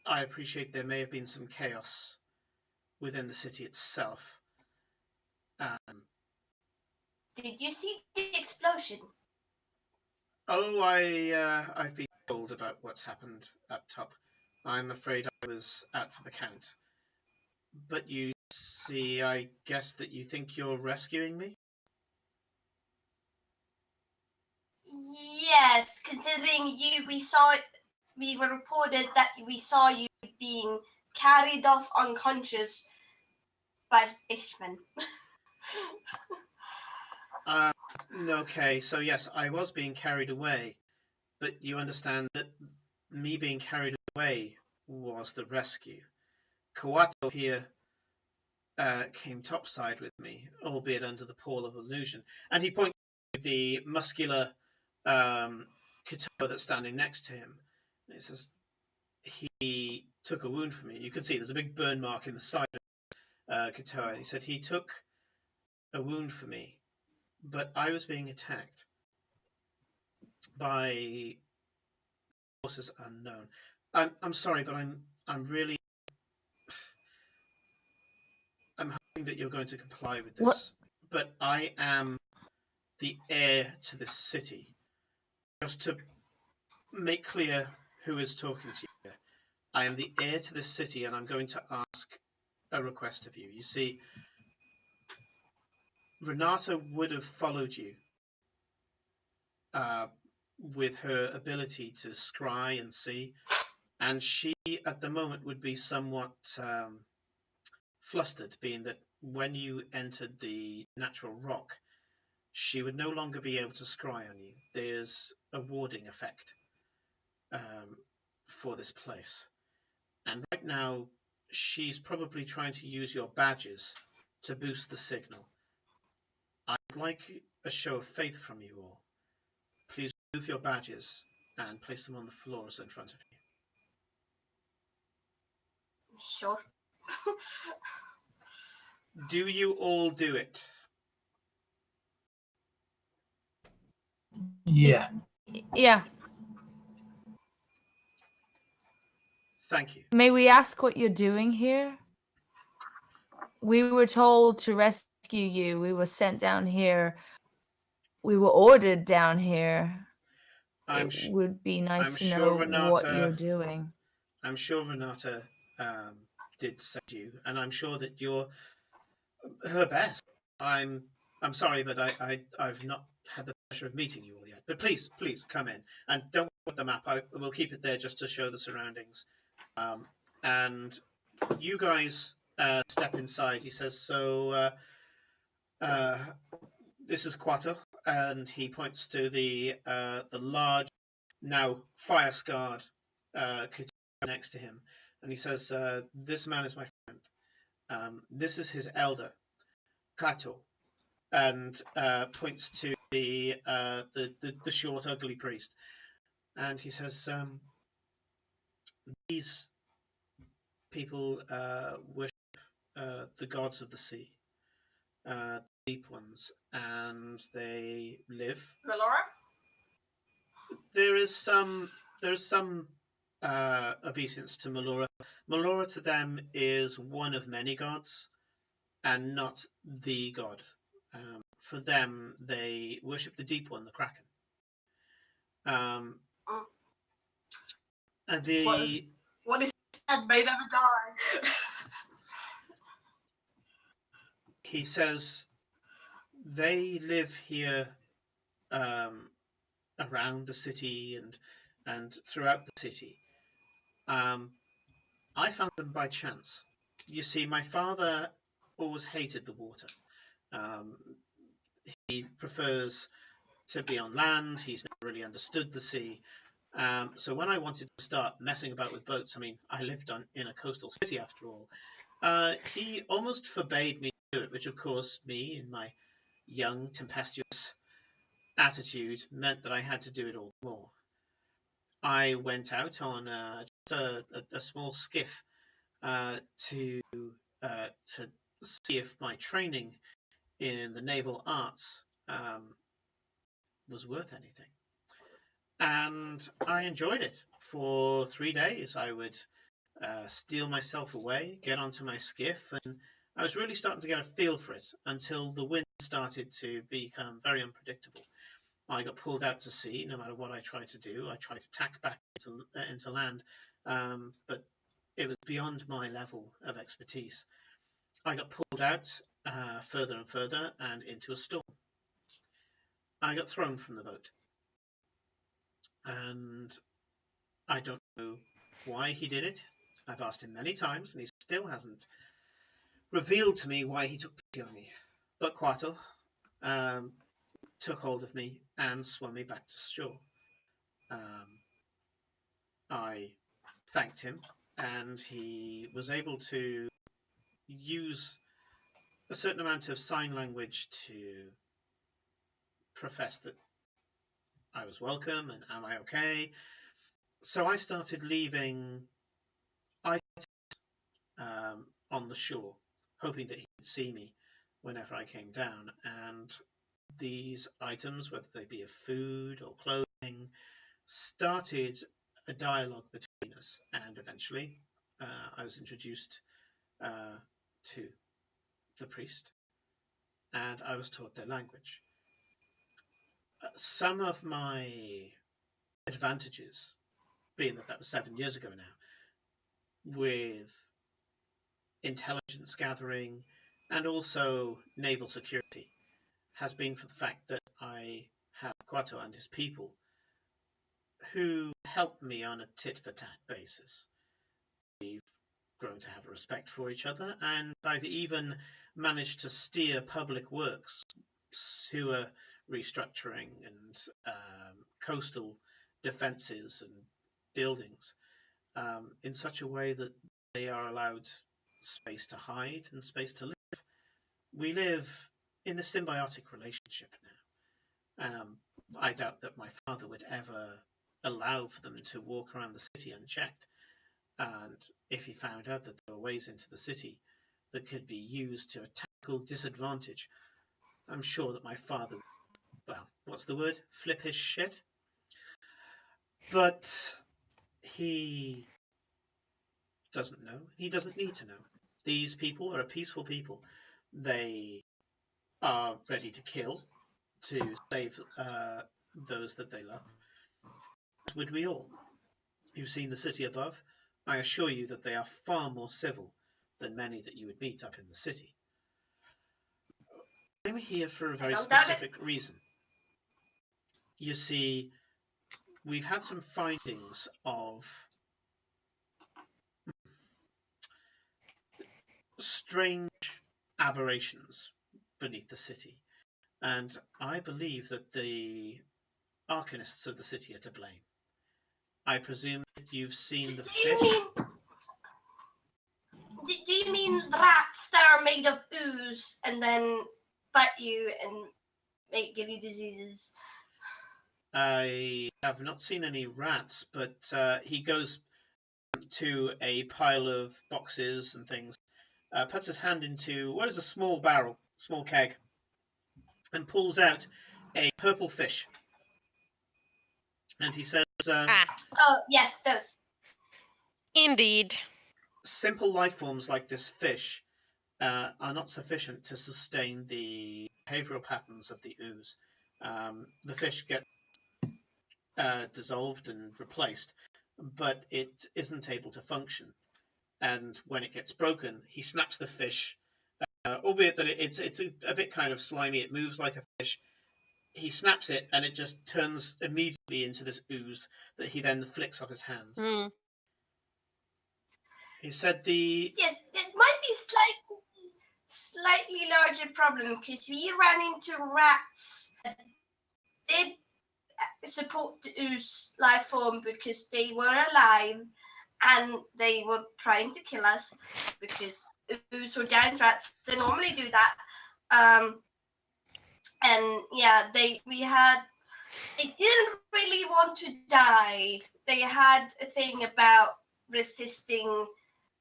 appreciate there may have been some chaos within the city itself. Did you see the explosion? Oh, I've been told about what's happened up top. I'm afraid I was out for the count. But you see, I guess that you think you're rescuing me? Yes, considering we were reported that we saw you being carried off unconscious by fishmen. Okay, so yes, I was being carried away, but you understand that me being carried away was the rescue. Kawato here came topside with me, albeit under the pall of illusion, and he pointed to the muscular Katoa that's standing next to him. And it says, he took a wound for me. You can see there's a big burn mark in the side of Katoa. He said, he took a wound for me, but I was being attacked by forces unknown. I'm sorry, but I'm really hoping that you're going to comply with this. But I am the heir to this city. Just to make clear who is talking to you, I am the heir to this city, and I'm going to ask a request of you. You see, Renata would have followed you with her ability to scry and see, and she at the moment would be somewhat flustered, being that when you entered the natural rock, she would no longer be able to scry on you. There's a warding effect for this place, and right now she's probably trying to use your badges to boost the signal. I'd like a show of faith from you all. Please remove your badges and place them on the floors in front of you. Sure. Do you all do it? Yeah. Yeah. Thank you. May we ask what you're doing here? We were told to rescue you. We were sent down here. We were ordered down here. It would be nice to know what you're doing. I'm sure Renata did send you, and I'm sure that you're her best. I'm sorry, but I've not had the pleasure of meeting you all yet. But please come in, and don't put the map out. We'll keep it there just to show the surroundings. And you guys step inside. He says, so this is Quato, and he points to the large, now fire-scarred next to him, and he says, this man is my friend. This is his elder, Kato, and points to the short, ugly priest, and he says, these people worship the gods of the sea, the deep ones, and they live. Melora? There is some obeisance to Melora. Melora to them is one of many gods, and not the god. For them, they worship the deep one, the Kraken. And what is said may never die. He says they live here around the city and throughout the city. I found them by chance. You see, my father always hated the water. He prefers to be on land. He's never really understood the sea. So when I wanted to start messing about with boats, I mean, I lived in a coastal city after all, he almost forbade me to do it, which of course me, in my young, tempestuous attitude, meant that I had to do it all the more. I went out on just a small skiff to see if my training in the naval arts was worth anything. And I enjoyed it. For 3 days, I would steal myself away, get onto my skiff, and I was really starting to get a feel for it until the wind started to become very unpredictable. I got pulled out to sea. No matter what I tried to do, I tried to tack back into land, but it was beyond my level of expertise. I got pulled out further and further and into a storm. I got thrown from the boat. And I don't know why he did it. I've asked him many times, and he still hasn't revealed to me why he took pity on me. But Quato took hold of me and swam me back to shore. I thanked him, and he was able to use a certain amount of sign language to professed that I was welcome and am I okay. So I started leaving items on the shore, hoping that he would see me whenever I came down. And these items, whether they be of food or clothing, started a dialogue between us. And eventually, I was introduced to the priest, and I was taught their language. Some of my advantages, being that was 7 years ago now, with intelligence gathering and also naval security, has been for the fact that I have Quato and his people who help me on a tit-for-tat basis. We've grown to have a respect for each other, and I've even managed to steer public works, sewer restructuring, and coastal defences and buildings in such a way that they are allowed space to hide and space to live. We live in a symbiotic relationship now. I doubt that my father would ever allow for them to walk around the city unchecked. And if he found out that there were ways into the city that could be used to a tactical disadvantage, I'm sure that my father would, well, what's the word? Flip his shit. But he doesn't know. He doesn't need to know. These people are a peaceful people. They are ready to kill to save those that they love. As would we all. You've seen the city above. I assure you that they are far more civil than many that you would meet up in the city. I'm here for a very specific reason. You see, we've had some findings of strange aberrations beneath the city, and I believe that the arcanists of the city are to blame. I presume that you've seen the fish. Do you mean rats that are made of ooze and then bite you and give you diseases? I have not seen any rats, but he goes to a pile of boxes and things, puts his hand into what is a small barrel, small keg, and pulls out a purple fish. And he says, Oh, yes, those. Indeed. Simple life forms like this fish are not sufficient to sustain the behavioral patterns of the ooze. The fish get dissolved and replaced, but it isn't able to function. And when it gets broken, he snaps the fish, albeit that it's a bit kind of slimy. It moves like a fish. He snaps it, and it just turns immediately into this ooze that he then flicks off his hands. Mm. He said Yes, it might be slightly larger problem because we ran into rats that did support the ooze life form because they were alive and they were trying to kill us because ooze were giant rats. They normally do that. And yeah, they didn't really want to die. They had a thing about resisting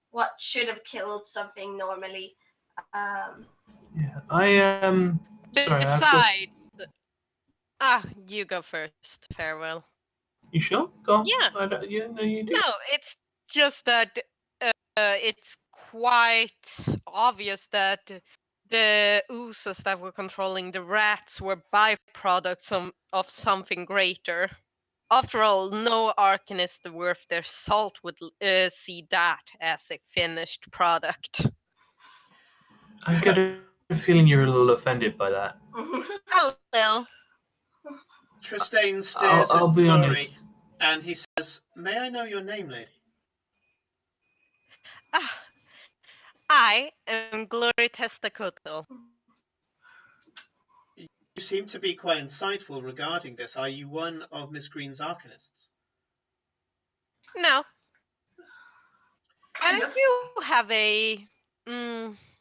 what should have killed something normally. Yeah, I sorry. Besides, you go first. Farewell. You sure? Go on. Yeah. Yeah, no, you do. No, it's just that it's quite obvious that the oozes that were controlling the rats were byproducts of something greater. After all, no arcanist worth their salt would see that as a finished product. I get a feeling you're a little offended by that. A little. Tristane stares I'll at be Glory, honest. and he says, "May I know your name, lady?" I am Glory Testacoto. You seem to be quite insightful regarding this. Are you one of Miss Green's arcanists? No. Kind I of. do have a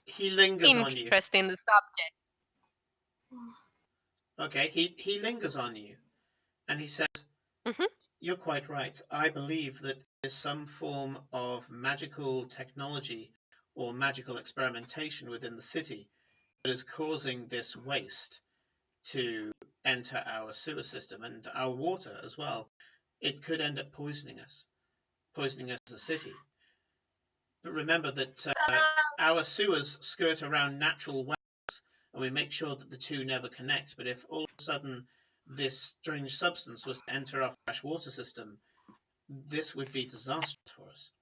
He lingers on you. interest in the subject. Okay, he lingers on you, and he says, Mhm. "You're quite right. I believe that there's some form of magical technology or magical experimentation within the city that is causing this waste to enter our sewer system and our water as well. It could end up poisoning us as a city. But remember that our sewers skirt around natural wells, and we make sure that the two never connect. But if all of a sudden this strange substance was to enter our fresh water system, this would be disastrous for us."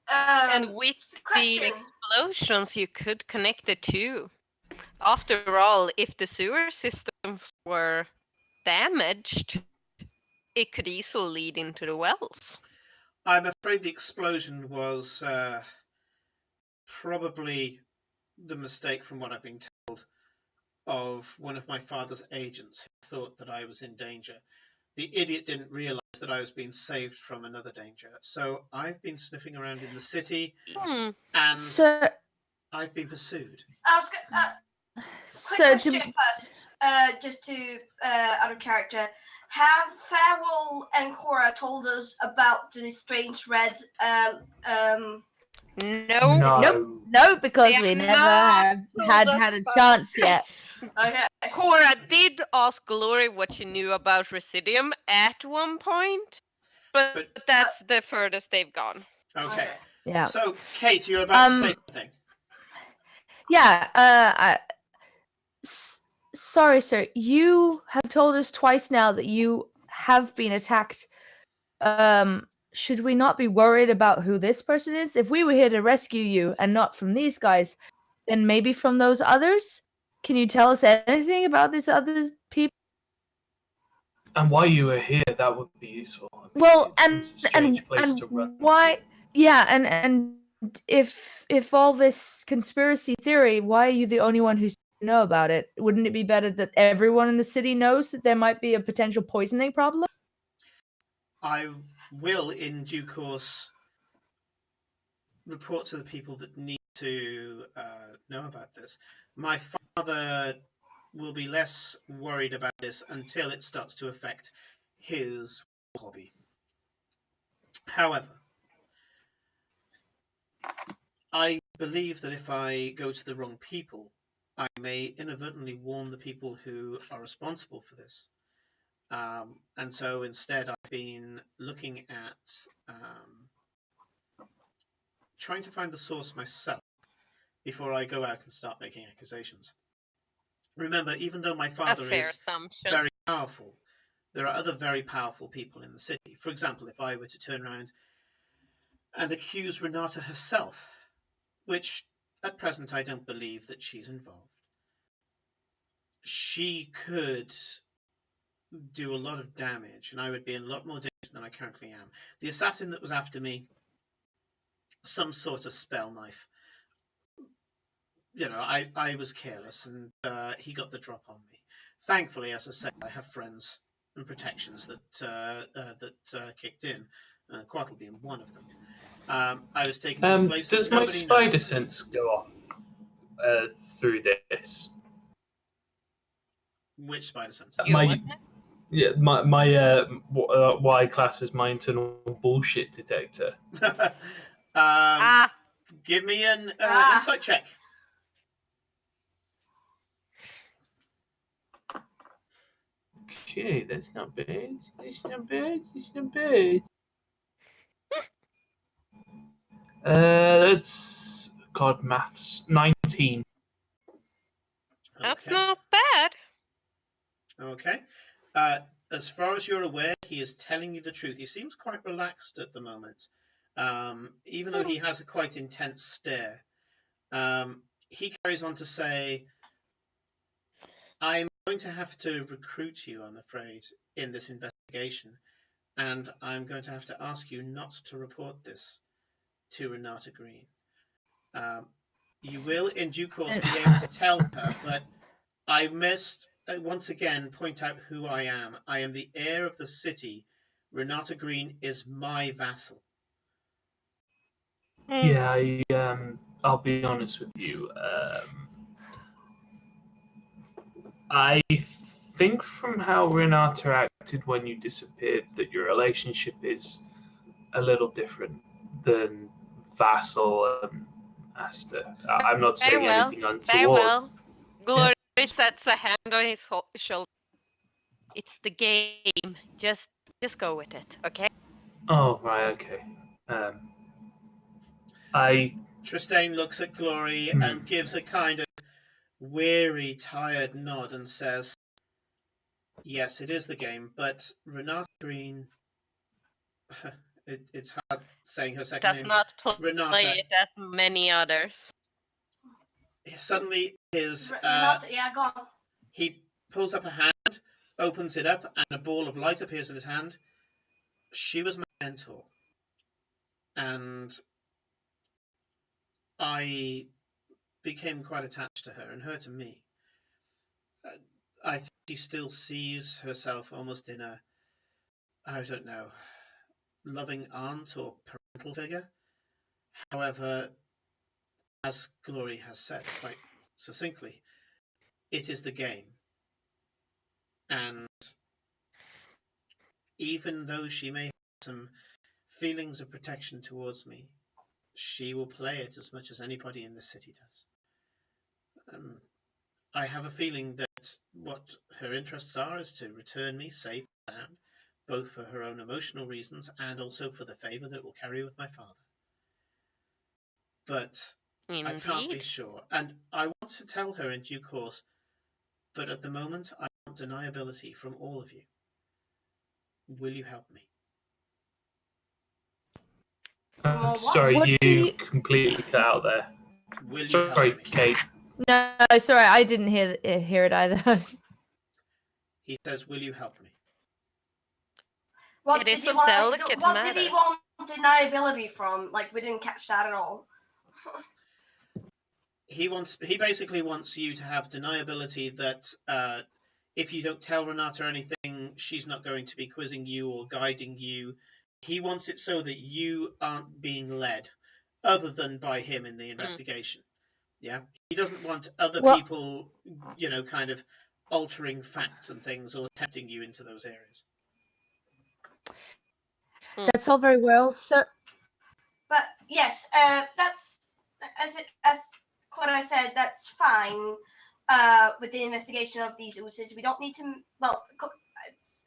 And with the Question. explosions, you could connect the two. After all, if the sewer systems were damaged, it could easily lead into the wells. I'm afraid the explosion was probably the mistake, from what I've been told, of one of my father's agents who thought that I was in danger. The idiot didn't realize that I was being saved from another danger. So I've been sniffing around in the city, Hmm. and So, I've been pursued. I was quick so question first, just to out of character. Have Farewell and Cora told us about the strange red No. no, because They we have never not have told us had a about chance yet. Okay. Cora did ask Glory what she knew about Residium at one point, but that's the furthest they've gone. Okay. Yeah. So, Kate, you're about to say something. Yeah. Sorry, sir. You have told us twice now that you have been attacked. Should we not be worried about who this person is? If we were here to rescue you and not from these guys, then maybe from those others? Can you tell us anything about these other people? And why you were here, that would be useful. I mean, Well, it seems a strange place to run why? to. Yeah, and if all this conspiracy theory, why are you the only one who know about it? Wouldn't it be better that everyone in the city knows that there might be a potential poisoning problem? I will, in due course, report to the people that need to know about this. My father will be less worried about this until it starts to affect his hobby. However, I believe that if I go to the wrong people, I may inadvertently warn the people who are responsible for this. And so instead, I've been looking at trying to find the source myself before I go out and start making accusations. Remember, even though my A father fair is assumption. very powerful, there are other very powerful people in the city. For example, if I were to turn around and accuse Renata herself, which at present I don't believe that she's involved, she could do a lot of damage, and I would be in a lot more danger than I currently am. The assassin that was after me, some sort of spell knife. You know, I was careless, and he got the drop on me. Thankfully, as I say, I have friends and protections that kicked in, Quattle being one of them. I was taken to a place Does that my nobody spider knows. sense go off through this? Which spider sense? My Y class is my internal bullshit detector. Give me an insight check. Okay, that's not bad. That's not bad. That's not bad. That's God maths 19. That's Okay. not bad. Okay. As far as you're aware, he is telling you the truth. He seems quite relaxed at the moment, even though he has a quite intense stare. He carries on to say, I'm going to have to recruit you, I'm afraid, in this investigation, and I'm going to have to ask you not to report this to Renata Green. You will, in due course, be able to tell her, but I must once again point out who I am. I am the heir of the city. Renata Green is my vassal. Yeah, I'll be honest with you. I think from how Renata acted when you disappeared that your relationship is a little different than Vassal and Asta. I'm not saying Farewell. anything untoward. Farewell. Glory sets a hand on his shoulder. It's the game. Just go with it, okay? Oh, right, okay. I Tristane looks at Glory and gives a kind of weary, tired nod and says, yes, it is the game, but Renata Green... it's hard saying her second Does name. not play Renata. it as many others. Suddenly, Renata, yeah, go on. he pulls up a hand, opens it up, and a ball of light appears in his hand. She was my mentor, and I became quite attached to her, and her to me. I think she still sees herself almost in a, I don't know, loving aunt or parental figure. However, as Glory has said quite succinctly, it is the game. And even though she may have some feelings of protection towards me, she will play it as much as anybody in the city does. I have a feeling that what her interests are is to return me safe and sound, both for her own emotional reasons and also for the favour that it will carry with my father. But Indeed. I can't be sure, and I want to tell her in due course, but at the moment I want deniability from all of you. Will you help me? sorry, What do you- completely cut out there. Will you Sorry, help me? Kate. No, sorry, I didn't hear it either. He says, will you help me? What It did is he a want? delicate What did he matter. want deniability from? Like, we didn't catch that at all. He basically wants you to have deniability that if you don't tell Renata anything, she's not going to be quizzing you or guiding you. He wants it so that you aren't being led, other than by him in the investigation. Yeah, he doesn't want other people, kind of altering facts and things or tempting you into those areas. That's all very well, sir. But yes, that's as Cora said. That's fine. With the investigation of these oozes, we don't need to. Well,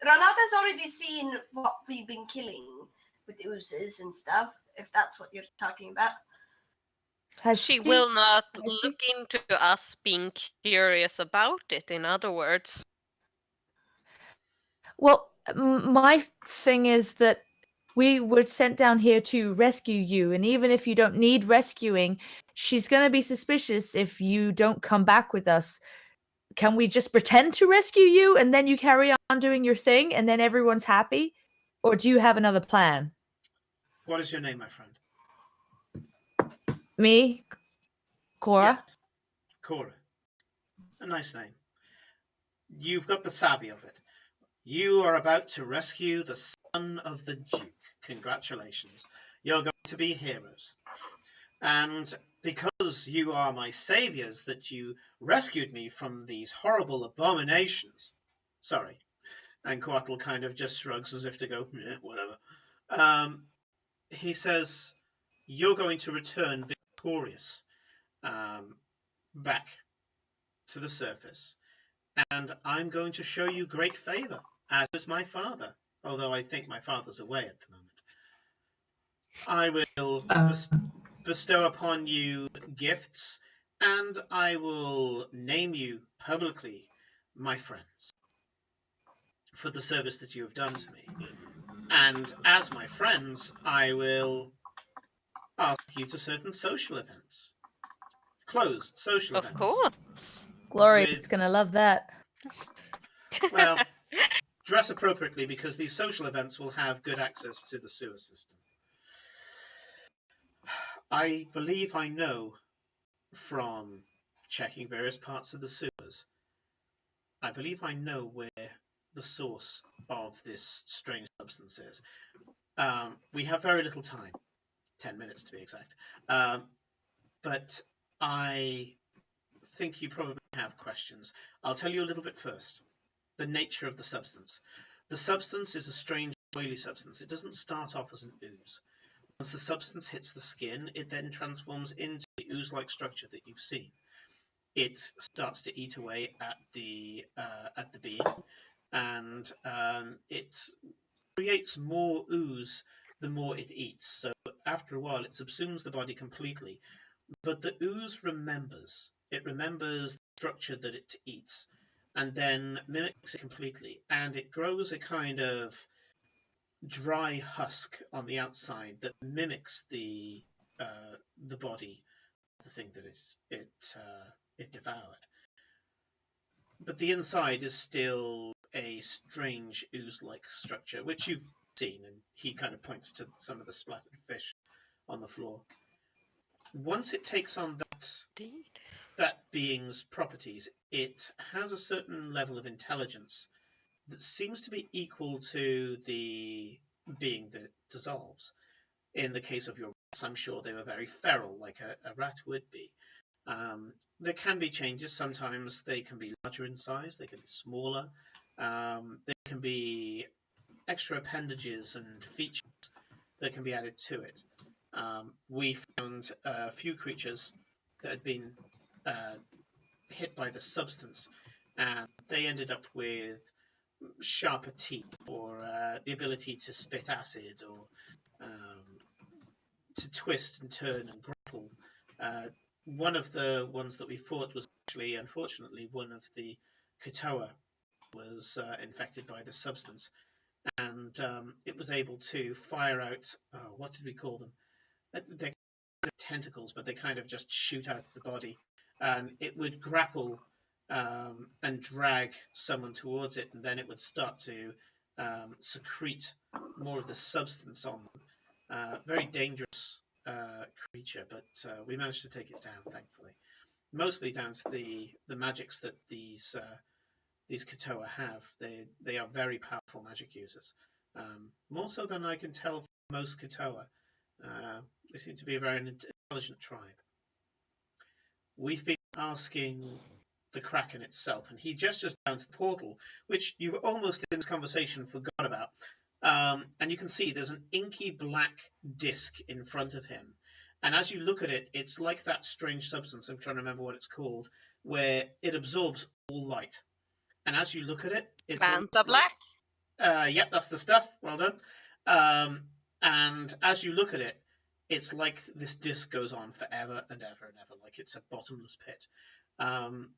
Renata's already seen what we've been killing with the oozes and stuff. If that's what you're talking about. She will not look into us being curious about it, in other words. Well, my thing is that we were sent down here to rescue you, and even if you don't need rescuing, she's going to be suspicious if you don't come back with us. Can we just pretend to rescue you and then you carry on doing your thing and then everyone's happy? Or do you have another plan? What is your name, my friend? Me? Cora? Yes, Cora. A nice name. You've got the savvy of it. You are about to rescue the son of the Duke. Congratulations. You're going to be heroes. And because you are my saviors, that you rescued me from these horrible abominations. Sorry. And Coatl kind of just shrugs as if to go, yeah, whatever. He says, you're going to return victorious back to the surface. And I'm going to show you great favour, as is my father, although I think my father's away at the moment. I will bestow upon you gifts, and I will name you publicly my friends for the service that you have done to me. And as my friends, I will ask you to certain social events. Closed social events. Of course. Glory's gonna love that. Well, dress appropriately because these social events will have good access to the sewer system. I believe I know from checking various parts of the sewers, I believe I know where the source of this strange substance is. We have very little time, 10 minutes to be exact, but I think you probably have questions. I'll tell you a little bit first. the nature of the substance. The substance is a strange oily substance. It doesn't start off as an ooze. Once the substance hits the skin, it then transforms into the ooze-like structure that you've seen. It starts to eat away at the being, and it creates more ooze the more it eats. So after a while, it subsumes the body completely. But the ooze remembers. It remembers the structure that it eats, and then mimics it completely. And it grows a kind of dry husk on the outside that mimics the body, the thing that it devoured. But the inside is still a strange ooze-like structure, which you've seen, and he kind of points to some of the splattered fish on the floor. Once it takes on that being's properties, it has a certain level of intelligence that seems to be equal to the being that dissolves. In the case of your rats, I'm sure they were very feral, like a rat would be. There can be changes. Sometimes they can be larger in size, they can be smaller, there can be extra appendages and features that can be added to it. We found a few creatures that had been hit by the substance, and they ended up with sharper teeth, or the ability to spit acid, or to twist and turn and grapple. One of the ones that we fought was actually, unfortunately, one of the Katoa was infected by the substance, and it was able to fire out, what did we call them? They're kind of tentacles, but they kind of just shoot out of the body, and it would grapple and drag someone towards it, and then it would start to secrete more of the substance on them. Very dangerous creature, but we managed to take it down, thankfully. Mostly down to the magics that these Katoa have. They are very powerful magic users, more so than I can tell from most Katoa. They seem to be a very intelligent tribe. We've been asking the Kraken itself, and he gestures down to the portal, which you've almost in this conversation forgot about. And you can see there's an inky black disc in front of him. And as you look at it, it's like that strange substance, I'm trying to remember what it's called, where it absorbs all light. And as you look at it, it's Vanta Black? Yep, that's the stuff. Well done. And as you look at it, it's like this disc goes on forever and ever and ever, like it's a bottomless pit. And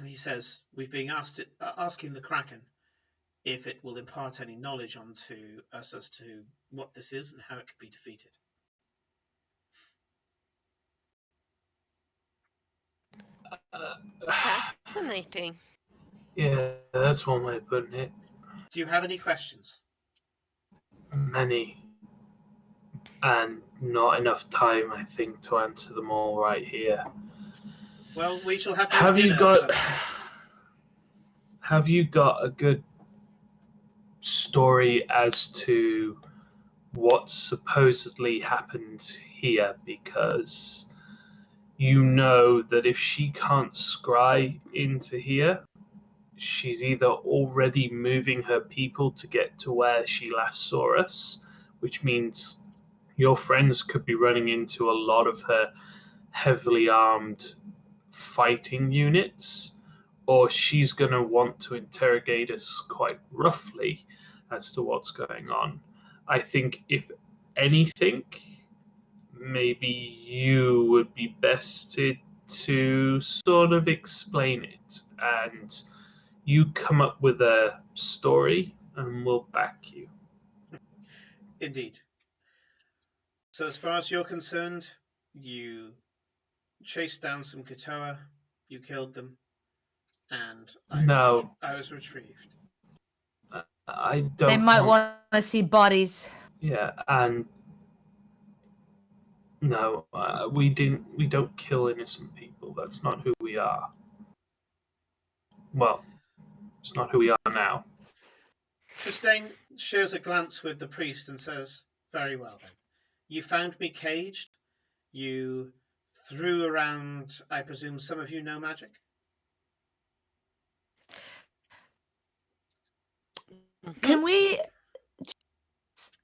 he says, we've been asking the Kraken if it will impart any knowledge onto us as to what this is and how it could be defeated. Fascinating. Yeah, that's one way of putting it. Do you have any questions? Many. And not enough time, I think, to answer them all right here. Well, we shall have to Have dinner you got? tonight. Have you got a good story as to what supposedly happened here? Because you know that if she can't scry into here, she's either already moving her people to get to where she last saw us, which means your friends could be running into a lot of her heavily armed fighting units, or she's going to want to interrogate us quite roughly as to what's going on. I think, if anything, maybe you would be best to sort of explain it, and you come up with a story and we'll back you. Indeed. So as far as you're concerned, you chased down some Katoa, you killed them, and I was retrieved. I don't. They might want to see bodies. Yeah, and no, we didn't. We don't kill innocent people. That's not who we are. Well, it's not who we are now. Tristane shares a glance with the priest and says, very well then. You found me caged. You threw around, I presume some of you know magic? Can we,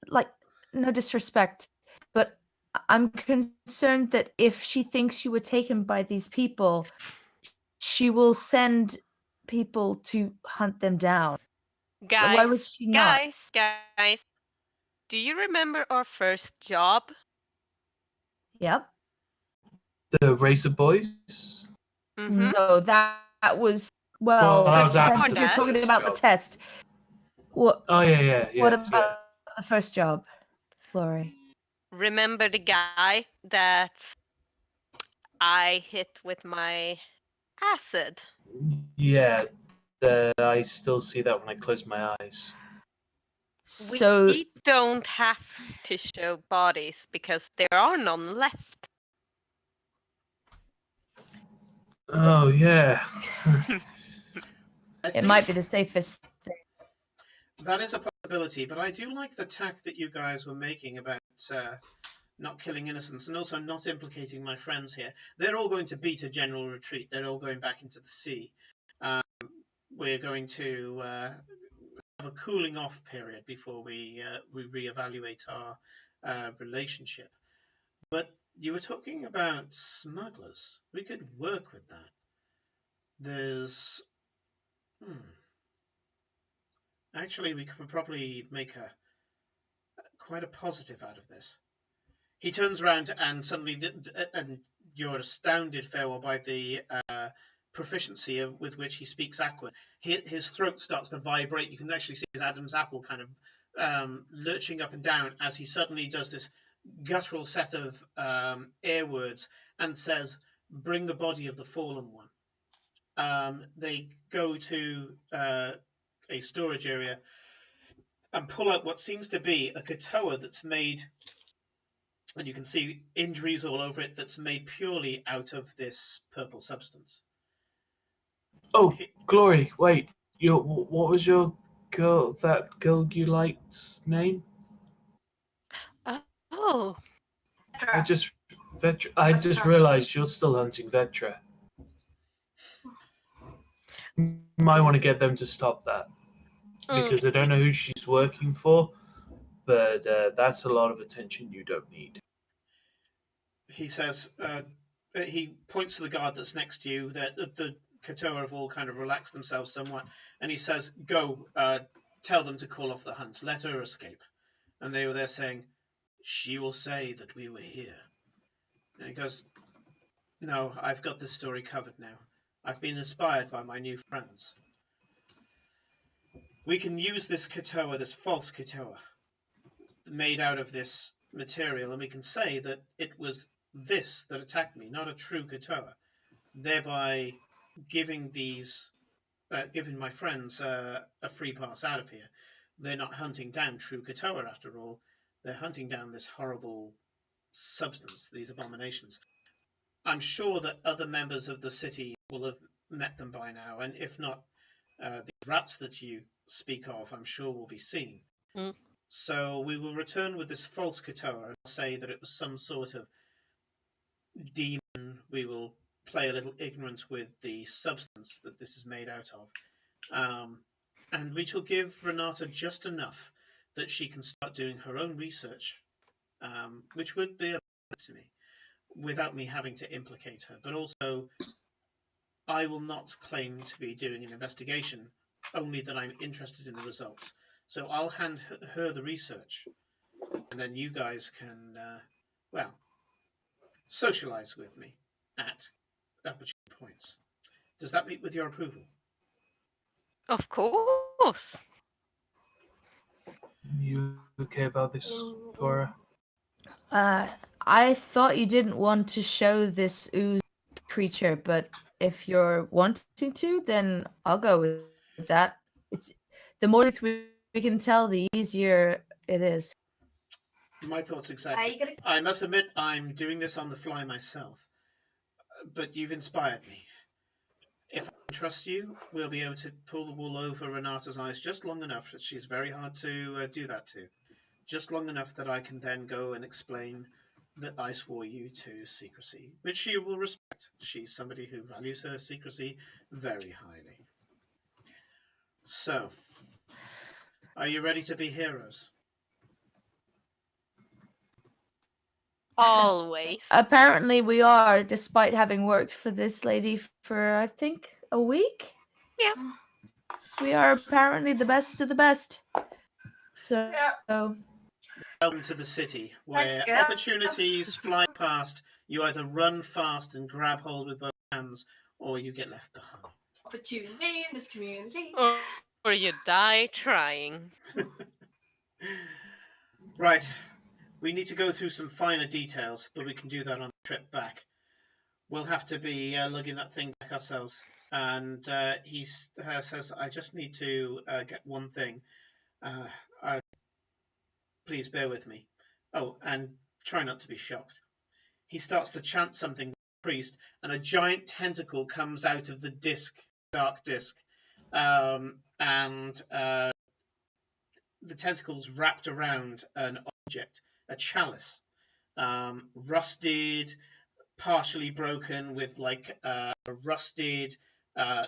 like, no disrespect, but I'm concerned that if she thinks you were taken by these people, she will send people to hunt them down. Why would she not? Guys, do you remember our first job? Yep. The Razor Boys. Mm-hmm. No, that was, Well, well, that was depends after if the you're talking first about the job. test. What Oh yeah. what about the first job, Glory? Remember the guy that I hit with my acid? Yeah, I still see that when I close my eyes. So We don't have to show bodies because there are none left. Oh yeah. I it think might be the safest thing. that is a possibility, but I do like the tack that you guys were making about not killing innocents and also not implicating my friends here. They're all going to beat a general retreat. They're all going back into the sea. We're going to have a cooling off period before we reevaluate our relationship. But you were talking about smugglers. We could work with that. There's actually we could probably make quite a positive out of this. He turns around and suddenly, and you're astounded, Farewell, by the proficiency with which he speaks Aquan. His throat starts to vibrate. You can actually see his Adam's apple kind of lurching up and down as he suddenly does this guttural set of air words and says, "Bring the body of the fallen one." They go to a storage area and pull out what seems to be a katoa that's made, and you can see injuries all over it, that's made purely out of this purple substance. Oh, Glory, wait. What was that girl you liked's name? Oh, I just realized you're still hunting Vetra. You might want to get them to stop that. Because I don't know who she's working for, but that's a lot of attention you don't need. He says, he points to the guard that's next to you, that the Katoa have all kind of relaxed themselves somewhat, and he says, "Go, tell them to call off the hunt. Let her escape." And they were there saying, "She will say that we were here." And he goes, "No, I've got this story covered now. I've been inspired by my new friends. We can use this Katoa, this false Katoa, made out of this material, and we can say that it was this that attacked me, not a true Katoa, thereby giving giving my friends a free pass out of here. They're not hunting down true Katoa after all. They're hunting down this horrible substance, these abominations. I'm sure that other members of the city will have met them by now, and if not, the rats that you speak of, I'm sure will be seen. So we will return with this false Katoa and say that it was some sort of demon. We will play a little ignorant with the substance that this is made out of. And we shall give Renata just enough that she can start doing her own research, which would be a benefit to me, without me having to implicate her. But also, I will not claim to be doing an investigation, only that I'm interested in the results. So I'll hand her the research, and then you guys can, socialize with me at opportune points. Does that meet with your approval? of course. You okay about this, Cora? I thought you didn't want to show this ooze creature, but if you're wanting to, then I'll go with that. It's the more we can tell, the easier it is. My thoughts exactly. I must admit, I'm doing this on the fly myself, but you've inspired me. If I trust you, we'll be able to pull the wool over Renata's eyes just long enough that she's very hard to do that to. Just long enough that I can then go and explain that I swore you to secrecy, which she will respect. She's somebody who values her secrecy very highly. So, Are you ready to be heroes? Always. Apparently we are, despite having worked for this lady for, I think, a week. Yeah. We are apparently the best of the best. So, Welcome to the city, where Let's go. opportunities fly past. You either run fast and grab hold with both hands, or you get left behind. Opportunity in this community. Or you die trying. Right. We need to go through some finer details, but we can do that on the trip back. We'll have to be lugging that thing back ourselves. And he says, I just need to get one thing. Please bear with me. Oh, and try not to be shocked. He starts to chant something, priest, and a giant tentacle comes out of the dark disc. And the tentacle's wrapped around an object, a chalice, rusted, partially broken, with like a rusted,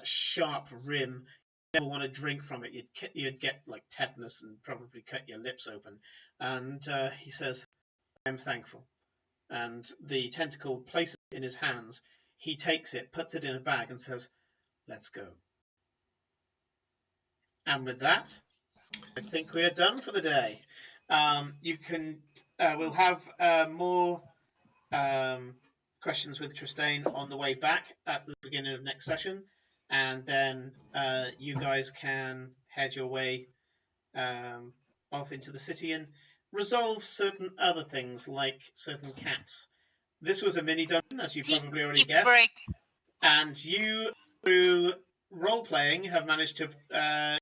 sharp rim. You never want to drink from it. You'd get like tetanus and probably cut your lips open. And he says, I'm thankful. And the tentacle places it in his hands. He takes it, puts it in a bag, and says, let's go. And with that, I think we are done for the day. We'll have more questions with Tristane on the way back at the beginning of next session, and then you guys can head your way off into the city and resolve certain other things, like certain cats. This was a mini dungeon, as you probably already guessed, Break. and you, through role-playing, have managed to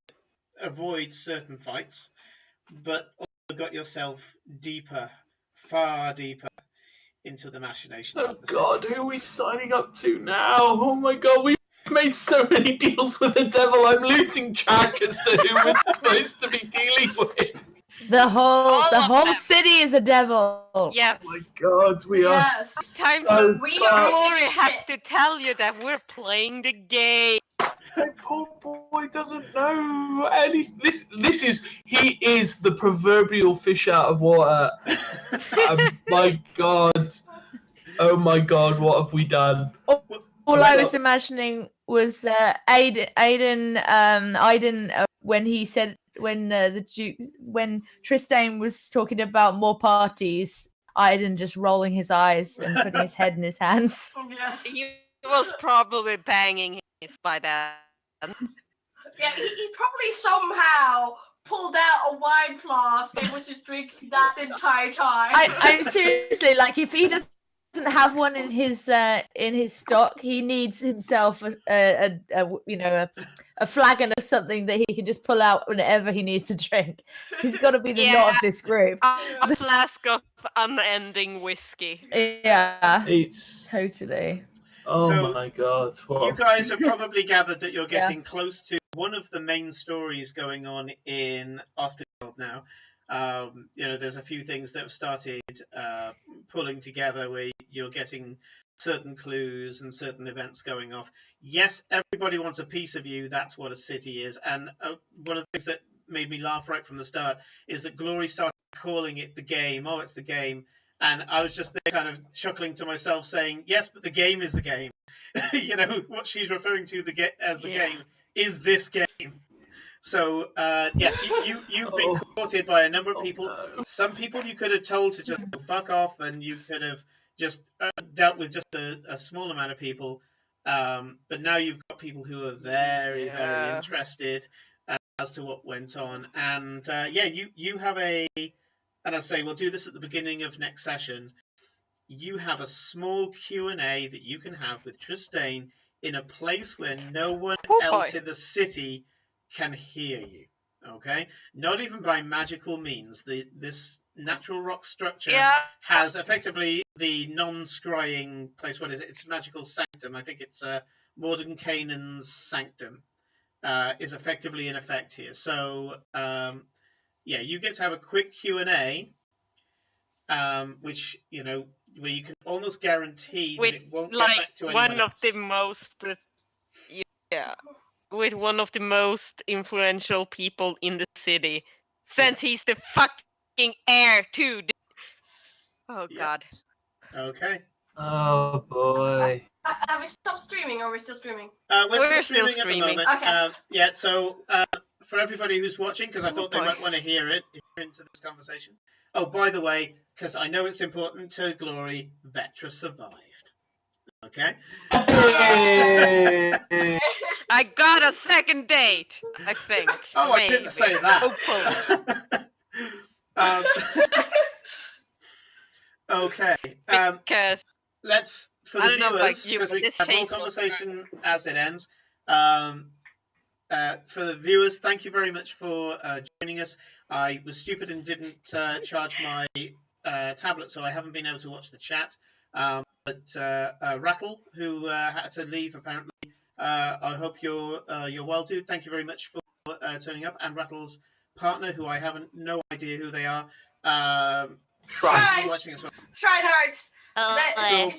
avoid certain fights, but also got yourself deeper, far deeper, into the machinations Oh of the God, city. who are we signing up to now? Oh my God, we've made so many deals with the devil. I'm losing track as to who we're supposed to be dealing with. the All of whole them. city is a devil. Yes. Oh my God, we are. Yes. Sometimes Oh, We fuck. are Glory the has shit. to tell you that we're playing the game. My poor boy doesn't know any. He is the proverbial fish out of water. My God. Oh my God, what have we done? All Oh, I God. was imagining was Aiden, when he said when when Tristane was talking about more parties, Aiden just rolling his eyes and putting his head in his hands. Yes. He was probably banging his by that. Yeah, he probably somehow pulled out a wine flask and was just drinking that the entire time. I'm seriously, like, if he doesn't have one in his stock, he needs himself a flagon of something that he can just pull out whenever he needs to drink. He's got to be the knot of this group. A flask of unending whiskey. Yeah, It's. totally. Oh So, my God. You What? guys have probably gathered that you're getting close to one of the main stories going on in Osterfield now. There's a few things that have started pulling together where you're getting certain clues and certain events going off. Yes, everybody wants a piece of you. That's what a city is. And one of the things that made me laugh right from the start is that Glory started calling it the game. Oh, it's the game. And I was just there kind of chuckling to myself saying, yes, but the game is the game. What she's referring to as the game is this game. So, yes, you've been courted by a number of people. No. Some people you could have told to just fuck off, and you could have just dealt with just a small amount of people. But now you've got people who are very, very interested as to what went on. And, you have and I say we'll do this at the beginning of next session. You have a small Q&A that you can have with Tristane in a place where no one else in the city can hear you. Okay? Not even by magical means. This natural rock structure has effectively the non-scrying place. What is it? It's magical sanctum. I think it's Mordenkainen's sanctum is effectively in effect here. So, you get to have a quick Q&A, which, where you can almost guarantee that it won't get back to anyone one else. of the most with one of the most influential people in the city, since he's the fucking heir to. Oh Yeah. God. Okay. Oh boy. Have we stopped streaming, or are we still streaming? We're still We're streaming still at the streaming. moment. Okay. Yeah. So for everybody who's watching, because I thought they boy. might want to hear it into this conversation. Oh, by the way, because I know it's important to Glory, Vetra survived. Okay. Hey! I got a second date. I think. Oh, I Maybe. didn't say that. Hopefully. um, okay. Because Let's for I the don't know about viewers you, because but we this have more chase was conversation as it ends. For the viewers, thank you very much for joining us. I was stupid and didn't charge my tablet, so I haven't been able to watch the chat. But Rattle, who had to leave apparently, I hope you're well, dude. Thank you very much for turning up. And Rattle's partner, who I haven't no idea who they are, Shrine. watching as well. Shrineheart. Oh,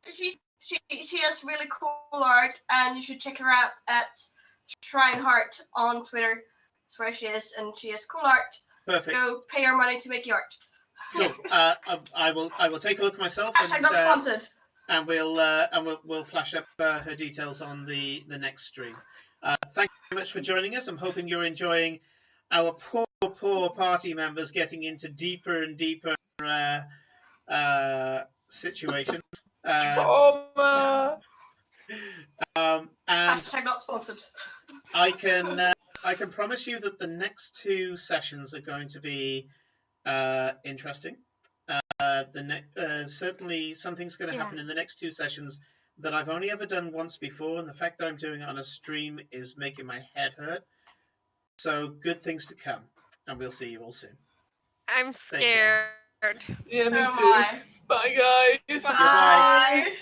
She has really cool art, and you should check her out at Shrineheart on Twitter. That's where she is, and she has cool art. Perfect. Go pay her money to make the art. Cool. I will take a look myself. Hashtag not sponsored. And we'll flash up her details on the next stream. Thank you very much for joining us. I'm hoping you're enjoying our poor party members getting into deeper and deeper situations. Trauma! And Hashtag not sponsored. I can promise you that the next two sessions are going to be interesting. Certainly something's going to happen in the next two sessions that I've only ever done once before, and the fact that I'm doing it on a stream is making my head hurt. So good things to come, and we'll see you all soon. I'm scared. Yeah, So me am too. I. Bye, guys. Bye.